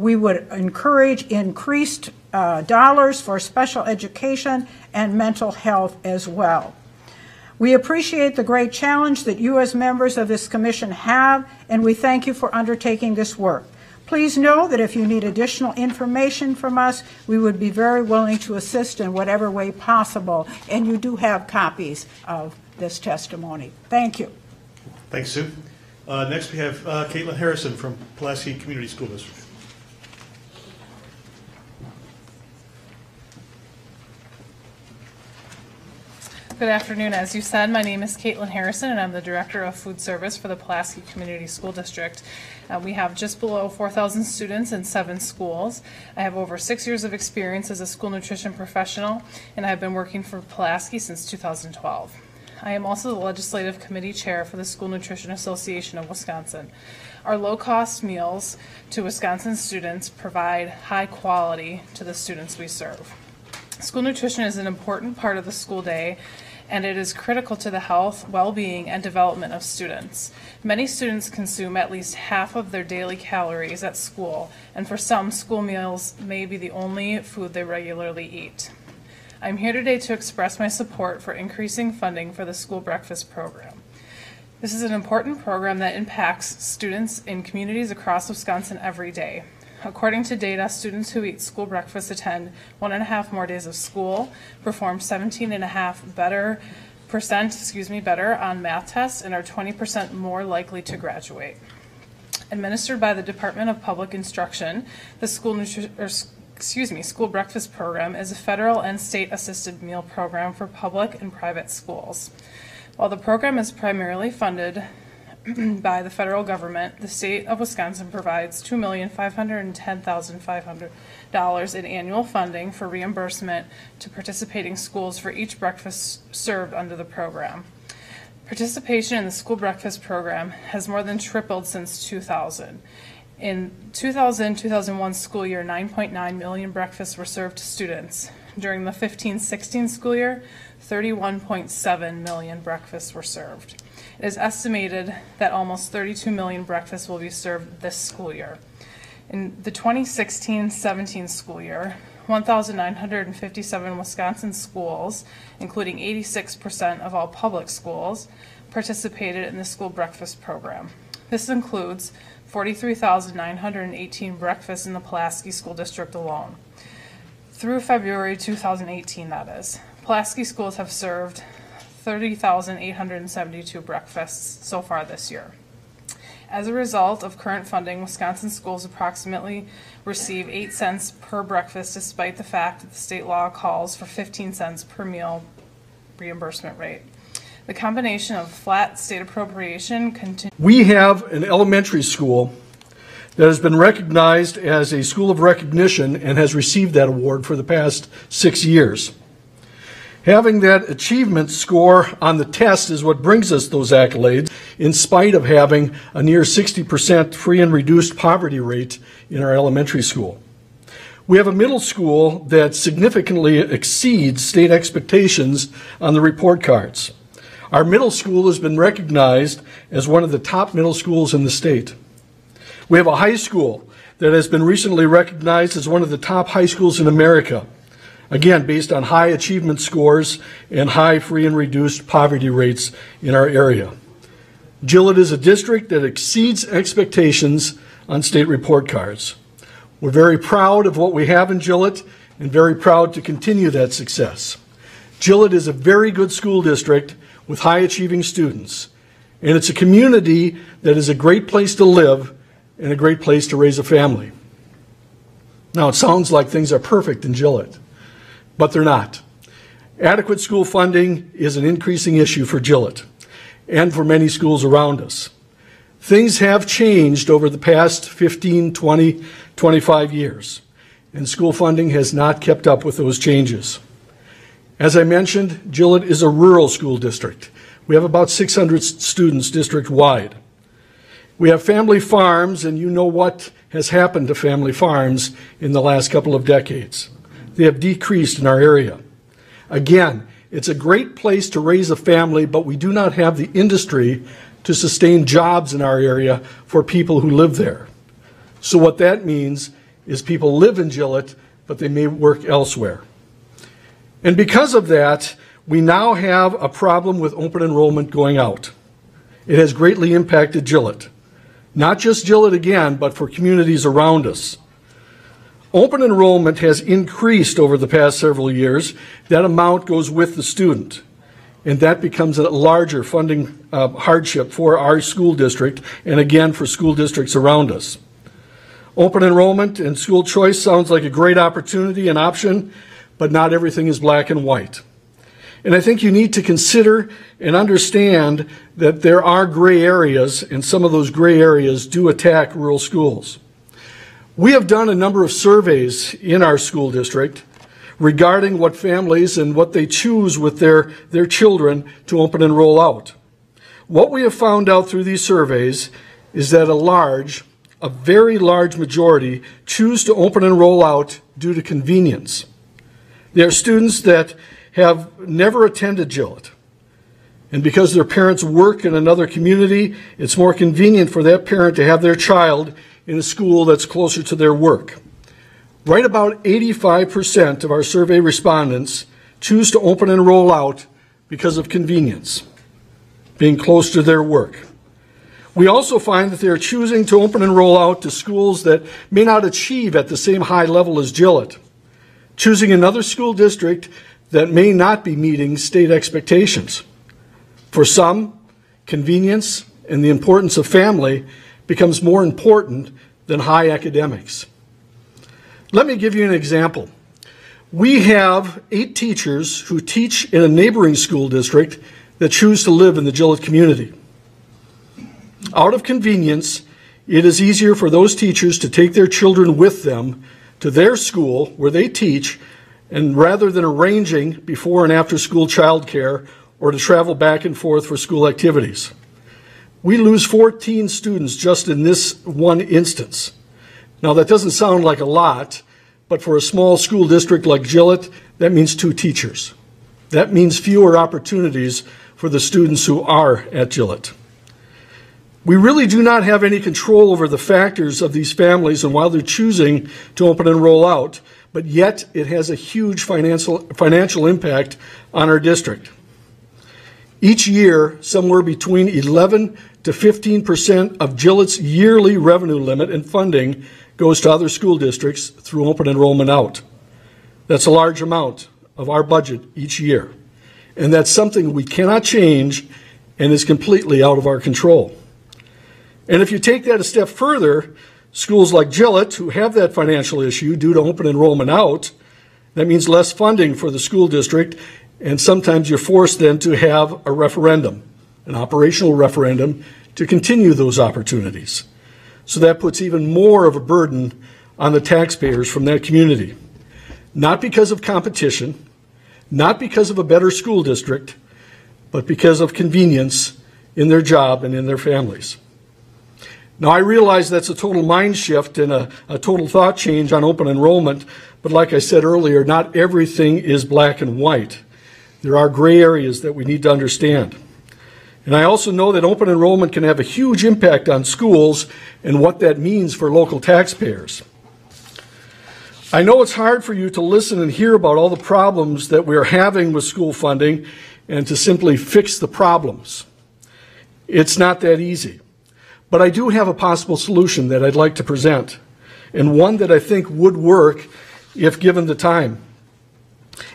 We would encourage increased dollars for special education and mental health as well. We appreciate the great challenge that you as members of this commission have, and we thank you for undertaking this work. Please know that if you need additional information from us, we would be very willing to assist in whatever way possible, and you do have copies of this testimony. Thank you. Thanks, Sue. Next we have Caitlin Harrison from Pulaski Community School District. Good afternoon. As you said, my name is Caitlin Harrison, and I'm the Director of Food Service for the Pulaski Community School District. We have just below 4,000 students in 7 schools. I have over 6 years of experience as a school nutrition professional, and I've been working for Pulaski since 2012. I am also the Legislative Committee Chair for the School Nutrition Association of Wisconsin. Our low-cost meals to Wisconsin students provide high quality to the students we serve. School nutrition is an important part of the school day, and it is critical to the health, well-being, and development of students. Many students consume at least half of their daily calories at school, and for some, school meals may be the only food they regularly eat. I'm here today to express my support for increasing funding for the school breakfast program. This is an important program that impacts students in communities across Wisconsin every day. According to data, students who eat school breakfast attend 1.5 more days of school, perform 17.5% better on math tests, and are 20% more likely to graduate. Administered by the Department of Public Instruction, the school breakfast program is a federal and state assisted meal program for public and private schools. While the program is primarily funded by the federal government, the state of Wisconsin provides $2,510,500 in annual funding for reimbursement to participating schools for each breakfast served under the program. Participation in the school breakfast program has more than tripled since 2000. In 2000-2001 school year, 9.9 million breakfasts were served to students. During the 15-16 school year, 31.7 million breakfasts were served. It is estimated that almost 32 million breakfasts will be served this school year. In the 2016-17 school year, 1,957 Wisconsin schools, including 86% of all public schools, participated in the school breakfast program. This includes 43,918 breakfasts in the Pulaski School District alone. Through February 2018, that is. Pulaski schools have served 30,872 breakfasts so far this year. As a result of current funding, Wisconsin schools approximately receive 8 cents per breakfast, despite the fact that the state law calls for 15 cents per meal reimbursement rate. The combination of flat state appropriation continues. We have an elementary school that has been recognized as a school of recognition and has received that award for the past 6 years. Having that achievement score on the test is what brings us those accolades, in spite of having a near 60% free and reduced poverty rate in our elementary school. We have a middle school that significantly exceeds state expectations on the report cards. Our middle school has been recognized as one of the top middle schools in the state. We have a high school that has been recently recognized as one of the top high schools in America. Again, based on high achievement scores and high free and reduced poverty rates in our area. Gillett is a district that exceeds expectations on state report cards. We're very proud of what we have in Gillett and very proud to continue that success. Gillett is a very good school district with high-achieving students, and it's a community that is a great place to live and a great place to raise a family. Now, it sounds like things are perfect in Gillett, but they're not. Adequate school funding is an increasing issue for Gillett and for many schools around us. Things have changed over the past 15, 20, 25 years, and school funding has not kept up with those changes. As I mentioned, Gillett is a rural school district. We have about 600 students district-wide. We have family farms, and you know what has happened to family farms in the last couple of decades. They have decreased in our area. Again, it's a great place to raise a family, but we do not have the industry to sustain jobs in our area for people who live there. So what that means is people live in Gillett, but they may work elsewhere. And because of that, we now have a problem with open enrollment going out. It has greatly impacted Gillett. Not just Gillett again, but for communities around us. Open enrollment has increased over the past several years. That amount goes with the student, and that becomes a larger funding hardship for our school district and again for school districts around us. Open enrollment and school choice sounds like a great opportunity and option, but not everything is black and white. And I think you need to consider and understand that there are gray areas, and some of those gray areas do attack rural schools. We have done a number of surveys in our school district regarding what families and what they choose with their children to open and roll out. What we have found out through these surveys is that a very large majority choose to open and roll out due to convenience. There are students that have never attended Gillett, and because their parents work in another community, it's more convenient for that parent to have their child in a school that's closer to their work. Right about 85% of our survey respondents choose to open and roll out because of convenience, being close to their work. We also find that they're choosing to open and roll out to schools that may not achieve at the same high level as Gillett, choosing another school district that may not be meeting state expectations. For some, convenience and the importance of family becomes more important than high academics. Let me give you an example. We have 8 teachers who teach in a neighboring school district that choose to live in the Gillett community. Out of convenience, it is easier for those teachers to take their children with them to their school where they teach, and rather than arranging before and after school childcare or to travel back and forth for school activities. We lose 14 students just in this one instance. Now, that doesn't sound like a lot, but for a small school district like Gillett, that means 2 teachers. That means fewer opportunities for the students who are at Gillett. We really do not have any control over the factors of these families and why they're choosing to open and roll out, but yet it has a huge financial impact on our district. Each year, somewhere between 11 to 15% of Gillett's yearly revenue limit and funding goes to other school districts through open enrollment out. That's a large amount of our budget each year, and that's something we cannot change and is completely out of our control. And if you take that a step further, schools like Gillett, who have that financial issue due to open enrollment out, that means less funding for the school district, and sometimes you're forced then to have a referendum, an operational referendum, to continue those opportunities. So that puts even more of a burden on the taxpayers from that community. Not because of competition, not because of a better school district, but because of convenience in their job and in their families. Now, I realize that's a total mind shift and a total thought change on open enrollment, but like I said earlier, not everything is black and white. There are gray areas that we need to understand. And I also know that open enrollment can have a huge impact on schools and what that means for local taxpayers. I know it's hard for you to listen and hear about all the problems that we're having with school funding and to simply fix the problems. It's not that easy. But I do have a possible solution that I'd like to present, and one that I think would work if given the time.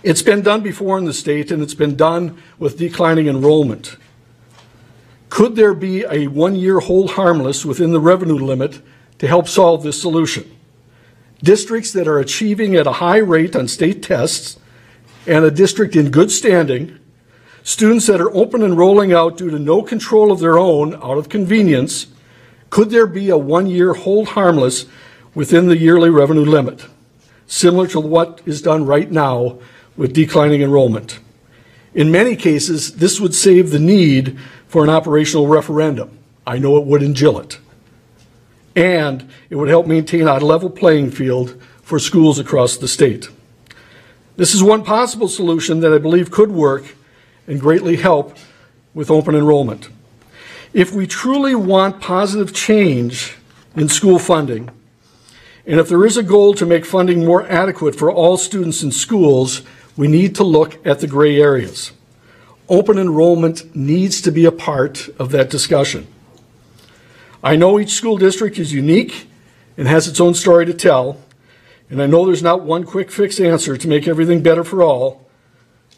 It's been done before in the state, and it's been done with declining enrollment. Could there be a one-year hold harmless within the revenue limit to help solve this solution? Districts that are achieving at a high rate on state tests, and a district in good standing, students that are open and rolling out due to no control of their own out of convenience, could there be a one-year hold harmless within the yearly revenue limit, similar to what is done right now with declining enrollment? In many cases, this would save the need for an operational referendum. I know it would in Gillett. And it would help maintain a level playing field for schools across the state. This is one possible solution that I believe could work and greatly help with open enrollment. If we truly want positive change in school funding, and if there is a goal to make funding more adequate for all students in schools, we need to look at the gray areas. Open enrollment needs to be a part of that discussion. I know each school district is unique and has its own story to tell, and I know there's not one quick fix answer to make everything better for all,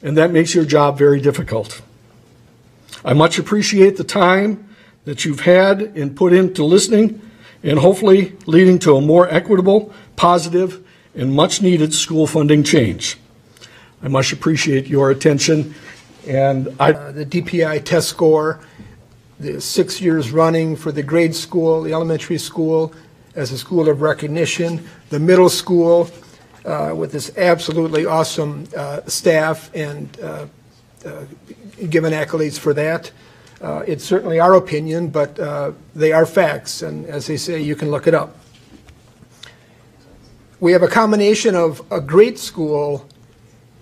and that makes your job very difficult. I much appreciate the time that you've had and put into listening and hopefully leading to a more equitable, positive, and much needed school funding change. I much appreciate your attention. And the DPI test score, the 6 years running for the grade school, the elementary school as a school of recognition, the middle school with this absolutely awesome staff, and given accolades for that. It's certainly our opinion, but they are facts, and as they say, you can look it up. We have a combination of a great school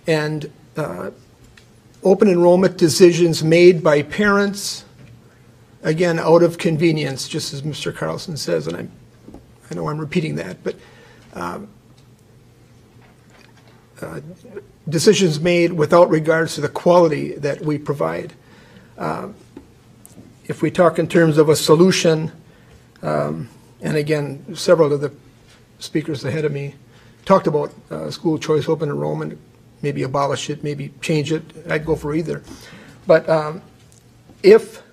and open enrollment decisions made by parents, again, out of convenience, just as Mr. Carlson says, and I know I'm repeating that, but decisions made without regards to the quality that we provide. If we talk in terms of a solution, and again, several of the speakers ahead of me talked about school choice open enrollment, maybe abolish it, maybe change it. I'd go for either. But if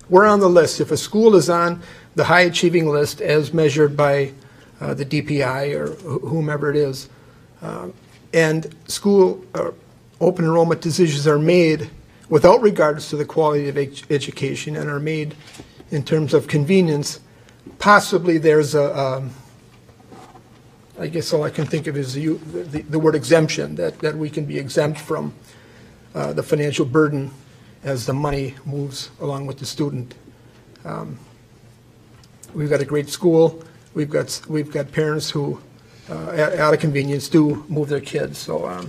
we're on the list, if a school is on the high achieving list as measured by the DPI or whomever it is, and school open enrollment decisions are made without regards to the quality of education and are made in terms of convenience, possibly there's I guess all I can think of is the word exemption, that we can be exempt from the financial burden as the money moves along with the student. We've got a great school. We've got parents who, out of convenience, do move their kids. So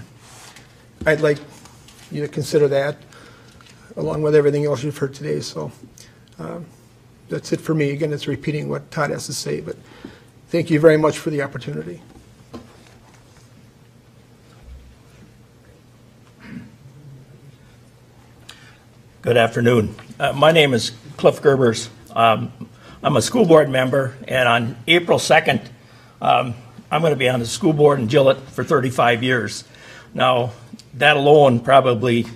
I'd like you to consider that, along with everything else you've heard today. So that's it for me. Again, it's repeating what Todd has to say, but thank you very much for the opportunity. Good afternoon. My name is Cliff Gerbers. I'm a school board member, and on April 2nd, I'm going to be on the school board in Gillett for 35 years. Now, that alone probably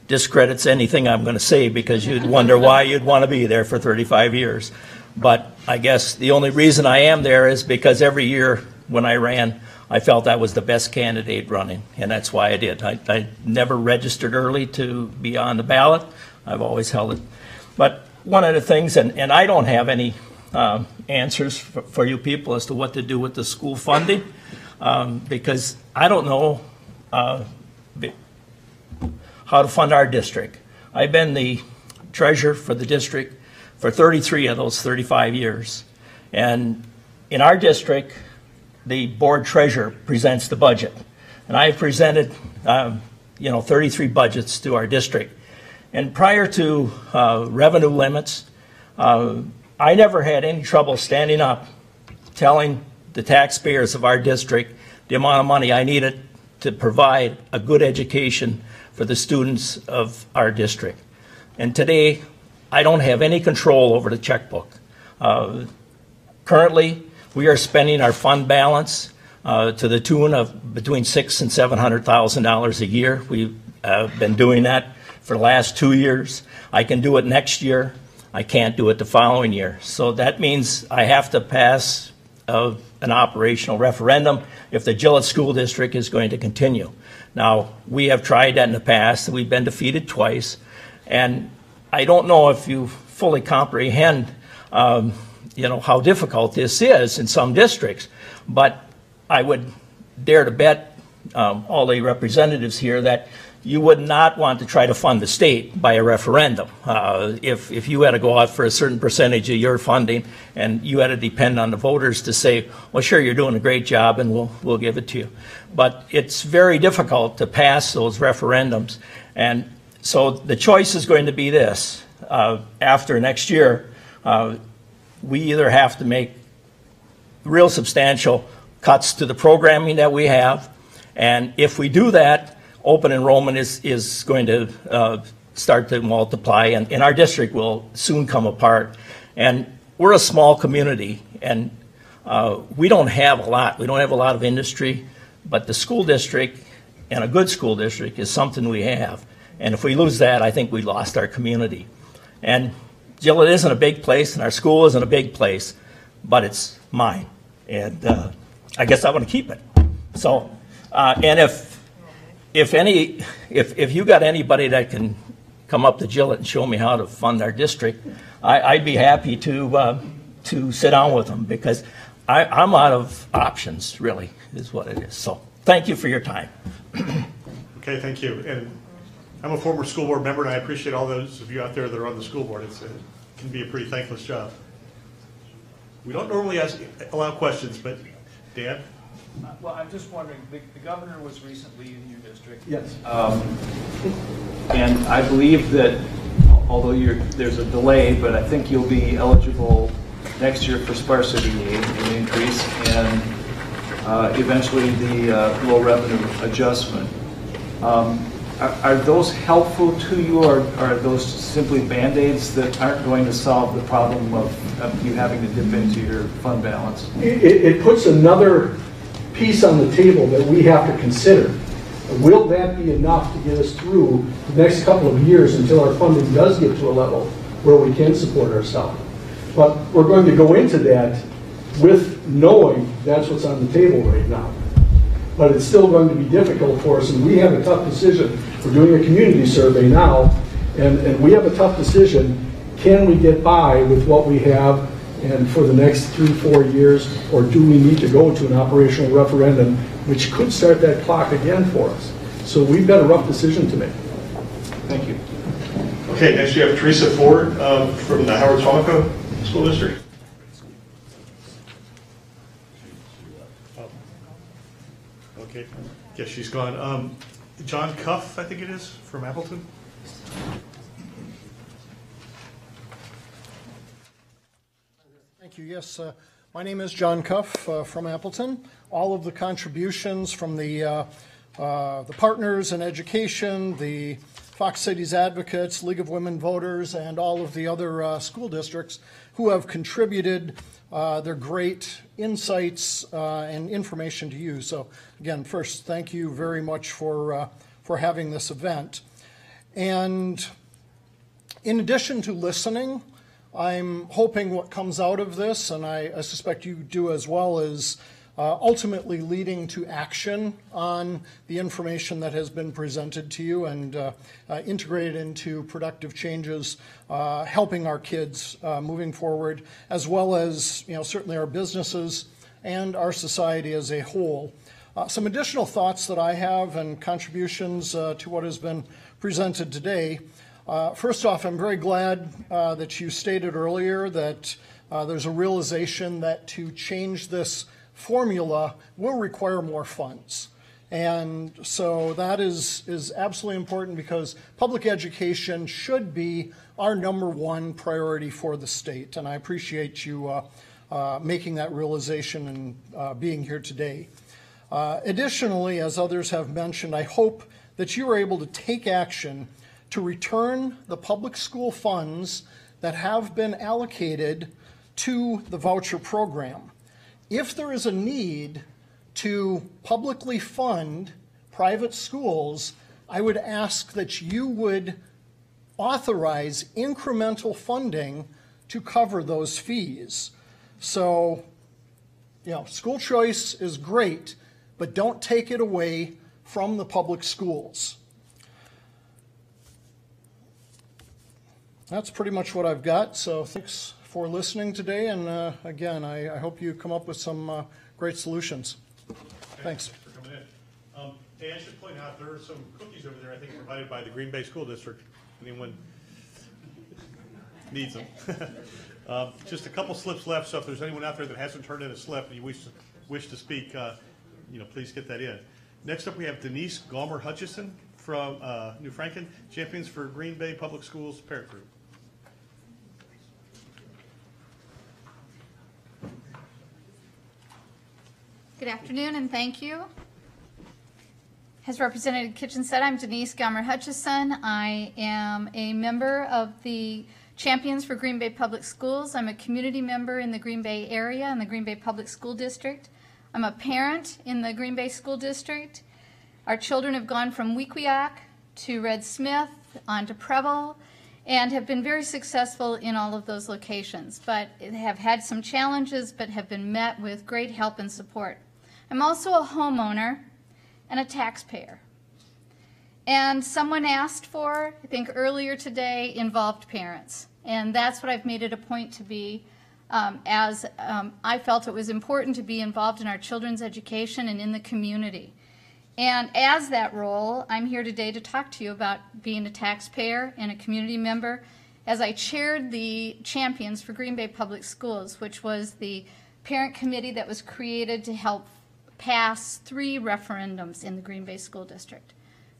discredits anything I'm going to say, because you'd wonder why you'd want to be there for 35 years. But I guess the only reason I am there is because every year when I ran, I felt I was the best candidate running, and that's why I did. I never registered early to be on the ballot. I've always held it. But one of the things, and I don't have any answers for you people as to what to do with the school funding, because I don't know how to fund our district. I've been the treasurer for the district for 33 of those 35 years. And in our district, the board treasurer presents the budget. And I've presented 33 budgets to our district. And prior to revenue limits, I never had any trouble standing up telling the taxpayers of our district the amount of money I needed to provide a good education for the students of our district. And today, I don't have any control over the checkbook. Currently, we are spending our fund balance to the tune of between $600,000 and $700,000 a year. We've been doing that for the last 2 years. I can do it next year. I can't do it the following year. So that means I have to pass an operational referendum if the Gillett School District is going to continue. Now, we have tried that in the past, and we've been defeated twice. And I don't know if you fully comprehend, how difficult this is in some districts. But I would dare to bet all the representatives here that you would not want to try to fund the state by a referendum. If you had to go out for a certain percentage of your funding and you had to depend on the voters to say, well, sure, you're doing a great job and we'll give it to you. But it's very difficult to pass those referendums. And so the choice is going to be this. After next year, we either have to make real substantial cuts to the programming that we have, and if we do that, open enrollment is going to start to multiply, and our district will soon come apart. And we're a small community, and we don't have a lot. We don't have a lot of industry, but the school district, and a good school district, is something we have. And if we lose that, I think we lost our community. And Gillett isn't a big place, and our school isn't a big place, but it's mine. And I guess I want to keep it. So, and if you got anybody that can come up to Gillett and show me how to fund our district, I'd be happy to sit down with them, because I'm out of options, really, is what it is. So thank you for your time. Okay, thank you. And I'm a former school board member, and I appreciate all those of you out there that are on the school board. It can be a pretty thankless job. We don't normally allow questions, but Dan? Well, I'm just wondering, the governor was recently in your district. Yes. And I believe that, although there's a delay, but I think you'll be eligible next year for sparsity aid, an increase, and eventually the low revenue adjustment. Are those helpful to you, or are those simply Band-Aids that aren't going to solve the problem of you having to dip into your fund balance? It puts another piece on the table that we have to consider. Will that be enough to get us through the next couple of years until our funding does get to a level where we can support ourselves? But we're going to go into that with knowing that's what's on the table right now. But it's still going to be difficult for us, and we have a tough decision. We're doing a community survey now, and we have a tough decision. Can we get by with what we have and for the next 3-4 years, or do we need to go to an operational referendum, which could start that clock again for us? So we've got a rough decision to make. Thank you. Okay, next you have Teresa Ford from the Howard-Suamico School District. Okay, yes, she's gone. John Cuff, I think it is, from Appleton. Thank you. Yes, my name is John Cuff from Appleton. All of the contributions from the partners in education, the Fox Cities Advocates, League of Women Voters, and all of the other school districts who have contributed their great insights and information to you. So again, first, thank you very much for having this event. And in addition to listening, I'm hoping what comes out of this, and I suspect you do as well, is ultimately leading to action on the information that has been presented to you and integrated into productive changes, helping our kids moving forward, as well as certainly our businesses and our society as a whole. Some additional thoughts that I have and contributions to what has been presented today. First off, I'm very glad that you stated earlier that there's a realization that to change this formula will require more funds. And so that is absolutely important, because public education should be our #1 priority for the state. And I appreciate you making that realization and being here today. Additionally, as others have mentioned, I hope that you are able to take action to return the public school funds that have been allocated to the voucher program. If there is a need to publicly fund private schools, I would ask that you would authorize incremental funding to cover those fees. So, school choice is great, but don't take it away from the public schools. That's pretty much what I've got, so thanks for listening today, and again, I hope you come up with some great solutions. Thanks. For coming in. Hey, I should point out there are some cookies over there, I think, provided by the Green Bay School District. Anyone needs them. Just a couple slips left, so if there's anyone out there that hasn't turned in a slip and you wish to speak, please get that in. Next up, we have Denise Gomer-Hutchison from New Franken, Champions for Green Bay Public Schools Parent Group. Good afternoon and thank you. As Representative Kitchen said, I'm Denise Gomer-Hutchison. I am a member of the Champions for Green Bay Public Schools. I'm a community member in the Green Bay area in the Green Bay Public School District. I'm a parent in the Green Bay School District. Our children have gone from Wequiak to Red Smith on to Preble and have been very successful in all of those locations, but have had some challenges but have been met with great help and support. I'm also a homeowner and a taxpayer. And someone asked for, I think earlier today, involved parents. And that's what I've made it a point to be, as I felt it was important to be involved in our children's education and in the community. And as that role, I'm here today to talk to you about being a taxpayer and a community member, as I chaired the Champions for Green Bay Public Schools, which was the parent committee that was created to help pass 3 referendums in the Green Bay School District: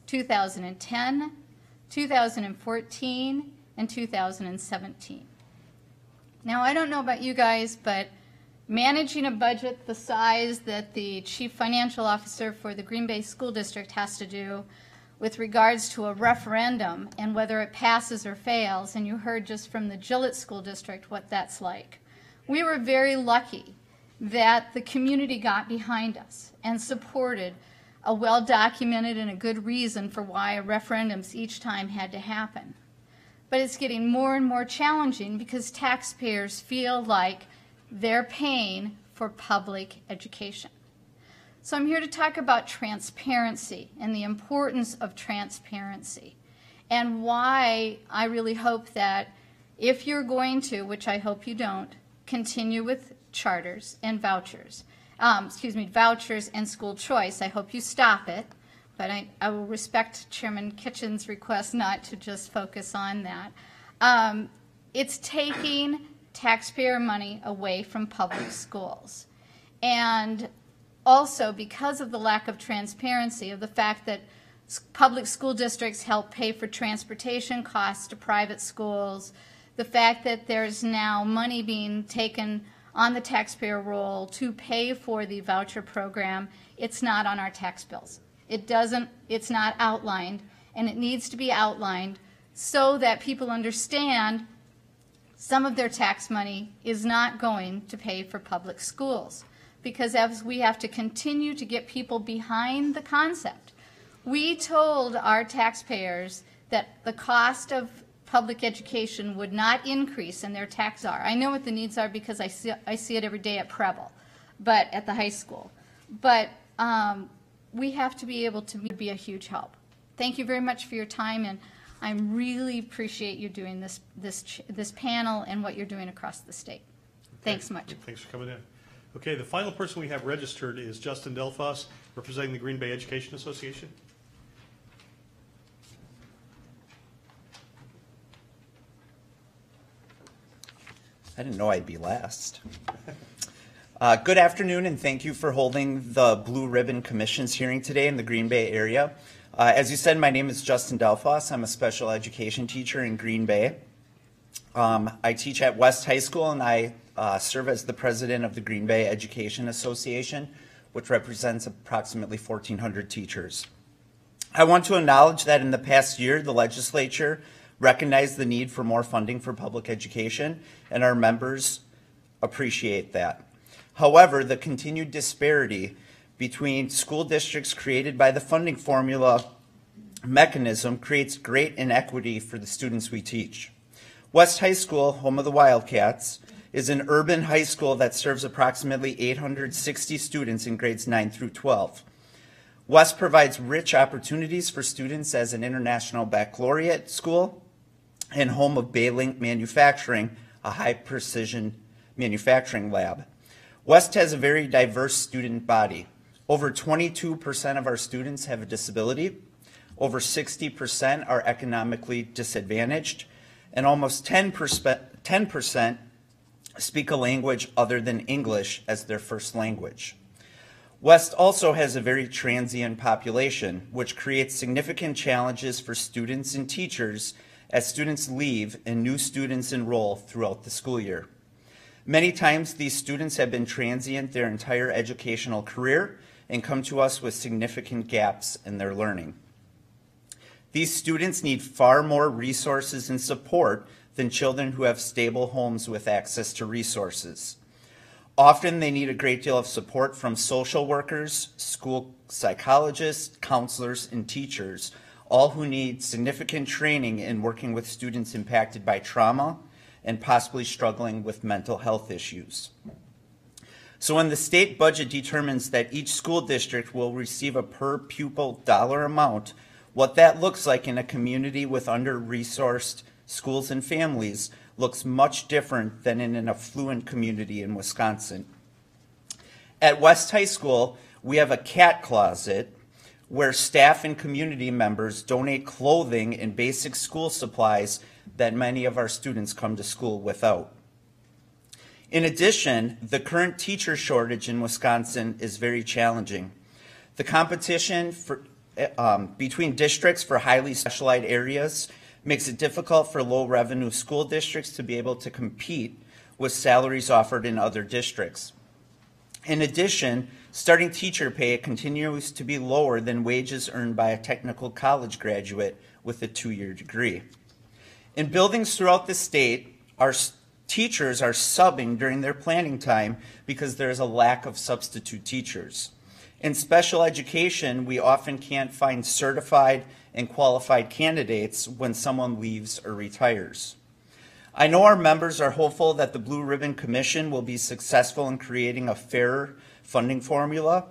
2010, 2014, and 2017. Now, I don't know about you guys, but managing a budget the size that the Chief Financial Officer for the Green Bay School District has to do with regards to a referendum and whether it passes or fails, and you heard just from the Gillett School District what that's like. We were very lucky that the community got behind us and supported a well-documented and a good reason for why referendums each time had to happen. But it's getting more and more challenging because taxpayers feel like they're paying for public education. So I'm here to talk about transparency and the importance of transparency and why I really hope that if you're going to, which I hope you don't, continue with charters and vouchers, vouchers and school choice. I hope you stop it, but I will respect Chairman Kitchen's request not to just focus on that. It's taking taxpayer money away from public schools. And also because of the lack of transparency, of the fact that public school districts help pay for transportation costs to private schools, the fact that there's now money being taken on the taxpayer roll to pay for the voucher program, it's not on our tax bills. It's not outlined, and it needs to be outlined so that people understand some of their tax money is not going to pay for public schools. Because as we have to continue to get people behind the concept, we told our taxpayers that the cost of public education would not increase and their tax are. I know what the needs are because I see it every day at Preble, but at the high school. But we have to be able to be a huge help. Thank you very much for your time, and I really appreciate you doing this panel and what you're doing across the state. Thanks much. Thanks for coming in. Okay, the final person we have registered is Justin Delfos, representing the Green Bay Education Association. I didn't know I'd be last. Good afternoon, and thank you for holding the Blue Ribbon Commission's hearing today in the Green Bay area. As you said, my name is Justin Delfos. I'm a special education teacher in Green Bay. I teach at West High School, and I serve as the president of the Green Bay Education Association, which represents approximately 1,400 teachers. I want to acknowledge that in the past year, the legislature recognized the need for more funding for public education, and our members appreciate that. However, the continued disparity between school districts created by the funding formula mechanism creates great inequity for the students we teach. West High School, home of the Wildcats, is an urban high school that serves approximately 860 students in grades 9 through 12. West provides rich opportunities for students as an international baccalaureate school and home of Baylink Manufacturing, a high-precision manufacturing lab. West has a very diverse student body. Over 22% of our students have a disability, over 60% are economically disadvantaged, and almost 10% speak a language other than English as their first language. West also has a very transient population, which creates significant challenges for students and teachers as students leave and new students enroll throughout the school year. Many times these students have been transient their entire educational career and come to us with significant gaps in their learning. These students need far more resources and support than children who have stable homes with access to resources. Often they need a great deal of support from social workers, school psychologists, counselors, and teachers, all who need significant training in working with students impacted by trauma and possibly struggling with mental health issues. So when the state budget determines that each school district will receive a per pupil dollar amount, what that looks like in a community with under-resourced schools and families looks much different than in an affluent community in Wisconsin. At West High School, we have a cat closet where staff and community members donate clothing and basic school supplies that many of our students come to school without. In addition, the current teacher shortage in Wisconsin is very challenging. The competition between districts for highly specialized areas makes it difficult for low-revenue school districts to be able to compete with salaries offered in other districts. In addition, starting teacher pay continues to be lower than wages earned by a technical college graduate with a 2-year degree. In buildings throughout the state, our teachers are subbing during their planning time because there is a lack of substitute teachers. In special education, we often can't find certified and qualified candidates when someone leaves or retires. I know our members are hopeful that the Blue Ribbon Commission will be successful in creating a fairer funding formula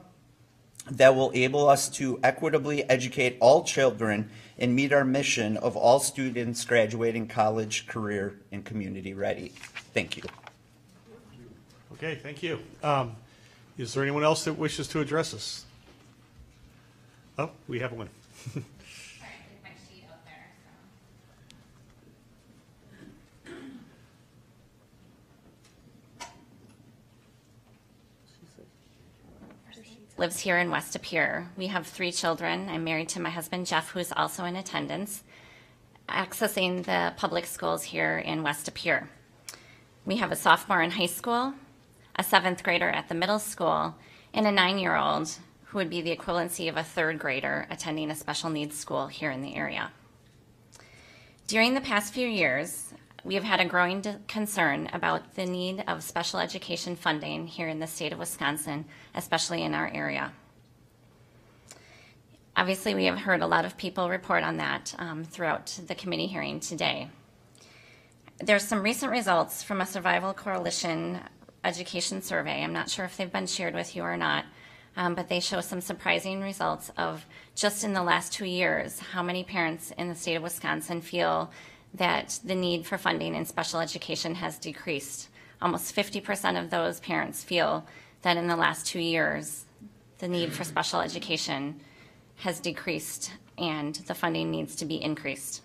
that will enable us to equitably educate all children and meet our mission of all students graduating college, career, and community ready. Thank you. Okay, thank you. Is there anyone else that wishes to address us? Oh, we have one. Lives here in West Appear. We have 3 children. I'm married to my husband, Jeff, who is also in attendance, accessing the public schools here in West Appear. We have a sophomore in high school, a 7th grader at the middle school, and a 9-year-old who would be the equivalency of a 3rd grader attending a special needs school here in the area. During the past few years, we have had a growing concern about the need of special education funding here in the state of Wisconsin, especially in our area. Obviously, we have heard a lot of people report on that throughout the committee hearing today. There's some recent results from a Survival Coalition education survey. I'm not sure if they've been shared with you or not, but they show some surprising results of just in the last 2 years, how many parents in the state of Wisconsin feel that the need for funding in special education has decreased. Almost 50% of those parents feel that in the last 2 years, the need for special education has decreased and the funding needs to be increased.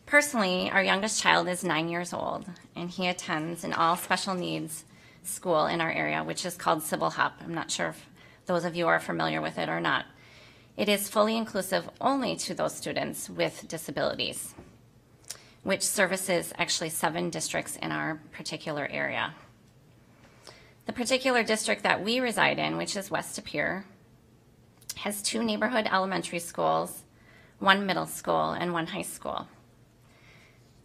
Personally, our youngest child is 9 years old, and he attends an all special needs school in our area, which is called Sybil Hupp. I'm not sure if those of you are familiar with it or not. It is fully inclusive only to those students with disabilities, which services actually 7 districts in our particular area. The particular district that we reside in, which is West Appear, has 2 neighborhood elementary schools, 1 middle school, and 1 high school.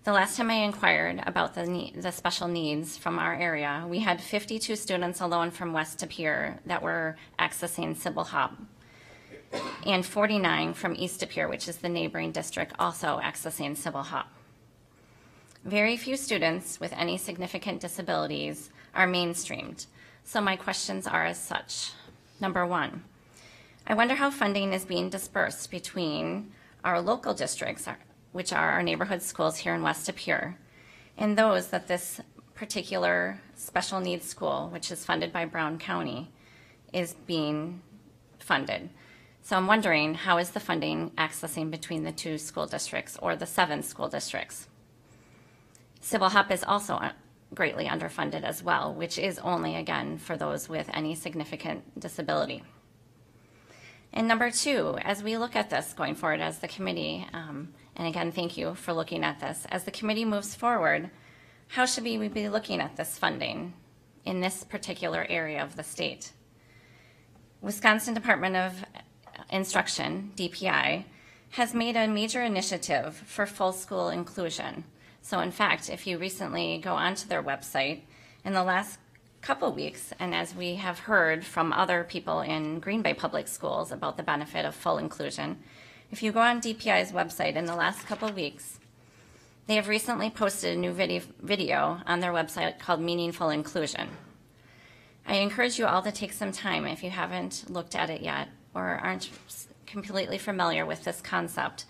The last time I inquired about the special needs from our area, we had 52 students alone from West De Pere that were accessing Sybil Hop, and 49 from East De Pere, which is the neighboring district, also accessing Sybil Hop. Very few students with any significant disabilities are mainstreamed, so my questions are as such. Number one, I wonder how funding is being dispersed between our local districts, which are our neighborhood schools here in West De Pere, and those that this particular special needs school, which is funded by Brown County, is being funded. So I'm wondering, how is the funding accessing between the 2 school districts or the 7 school districts? Sybil Hop is also greatly underfunded as well, which is only, again, for those with any significant disability. And number 2, as we look at this going forward as the committee, and again, thank you for looking at this, as the committee moves forward, how should we be looking at this funding in this particular area of the state? Wisconsin Department of Instruction, DPI, has made a major initiative for full school inclusion. So in fact, if you recently go onto their website, in the last couple weeks, and as we have heard from other people in Green Bay Public Schools about the benefit of full inclusion, if you go on DPI's website in the last couple weeks, they have recently posted a new video on their website called Meaningful Inclusion. I encourage you all to take some time, if you haven't looked at it yet or aren't completely familiar with this concept,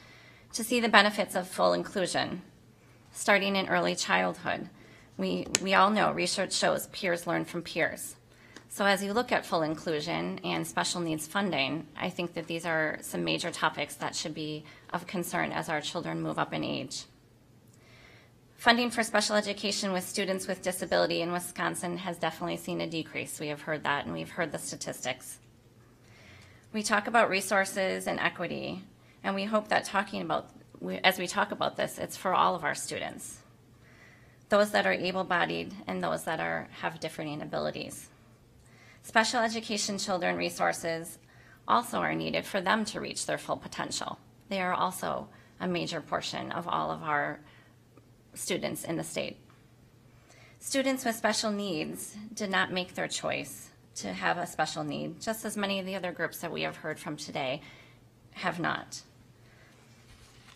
to see the benefits of full inclusion, starting in early childhood. We all know research shows peers learn from peers. So as you look at full inclusion and special needs funding, I think that these are some major topics that should be of concern as our children move up in age. Funding for special education with students with disability in Wisconsin has definitely seen a decrease. We have heard that, and we've heard the statistics. We talk about resources and equity, and we hope that as we talk about this, it's for all of our students, those that are able-bodied and those that have differing abilities. Special education children resources also are needed for them to reach their full potential. They are also a major portion of all of our students in the state. Students with special needs did not make their choice to have a special need, just as many of the other groups that we have heard from today have not.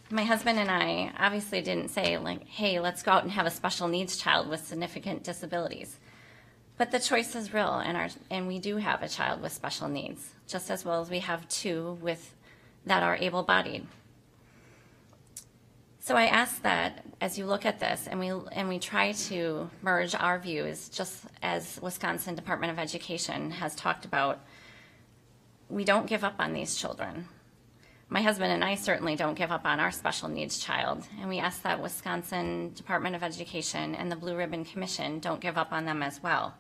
My husband and I obviously didn't say, like, hey, let's go out and have a special needs child with significant disabilities. But the choice is real, and we do have a child with special needs, just as well as we have 2 that are able-bodied. So I ask that as you look at this, and we try to merge our views, just as Wisconsin Department of Education has talked about, we don't give up on these children. My husband and I certainly don't give up on our special needs child, and we ask that Wisconsin Department of Education and the Blue Ribbon Commission don't give up on them as well.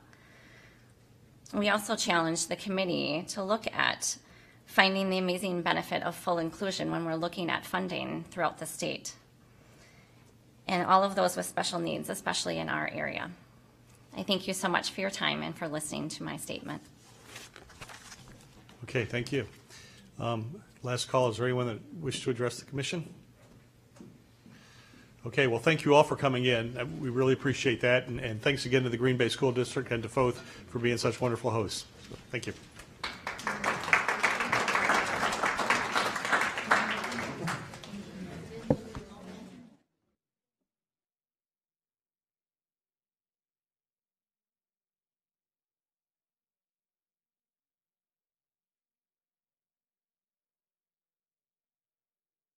We also challenge the committee to look at finding the amazing benefit of full inclusion when we're looking at funding throughout the state, and all of those with special needs, especially in our area. I thank you so much for your time and for listening to my statement. Okay, thank you. Last call, is there anyone that wishes to address the commission? Okay, well, thank you all for coming in. We really appreciate that, and thanks again to the Green Bay School District and to FOTH for being such wonderful hosts. So, thank you.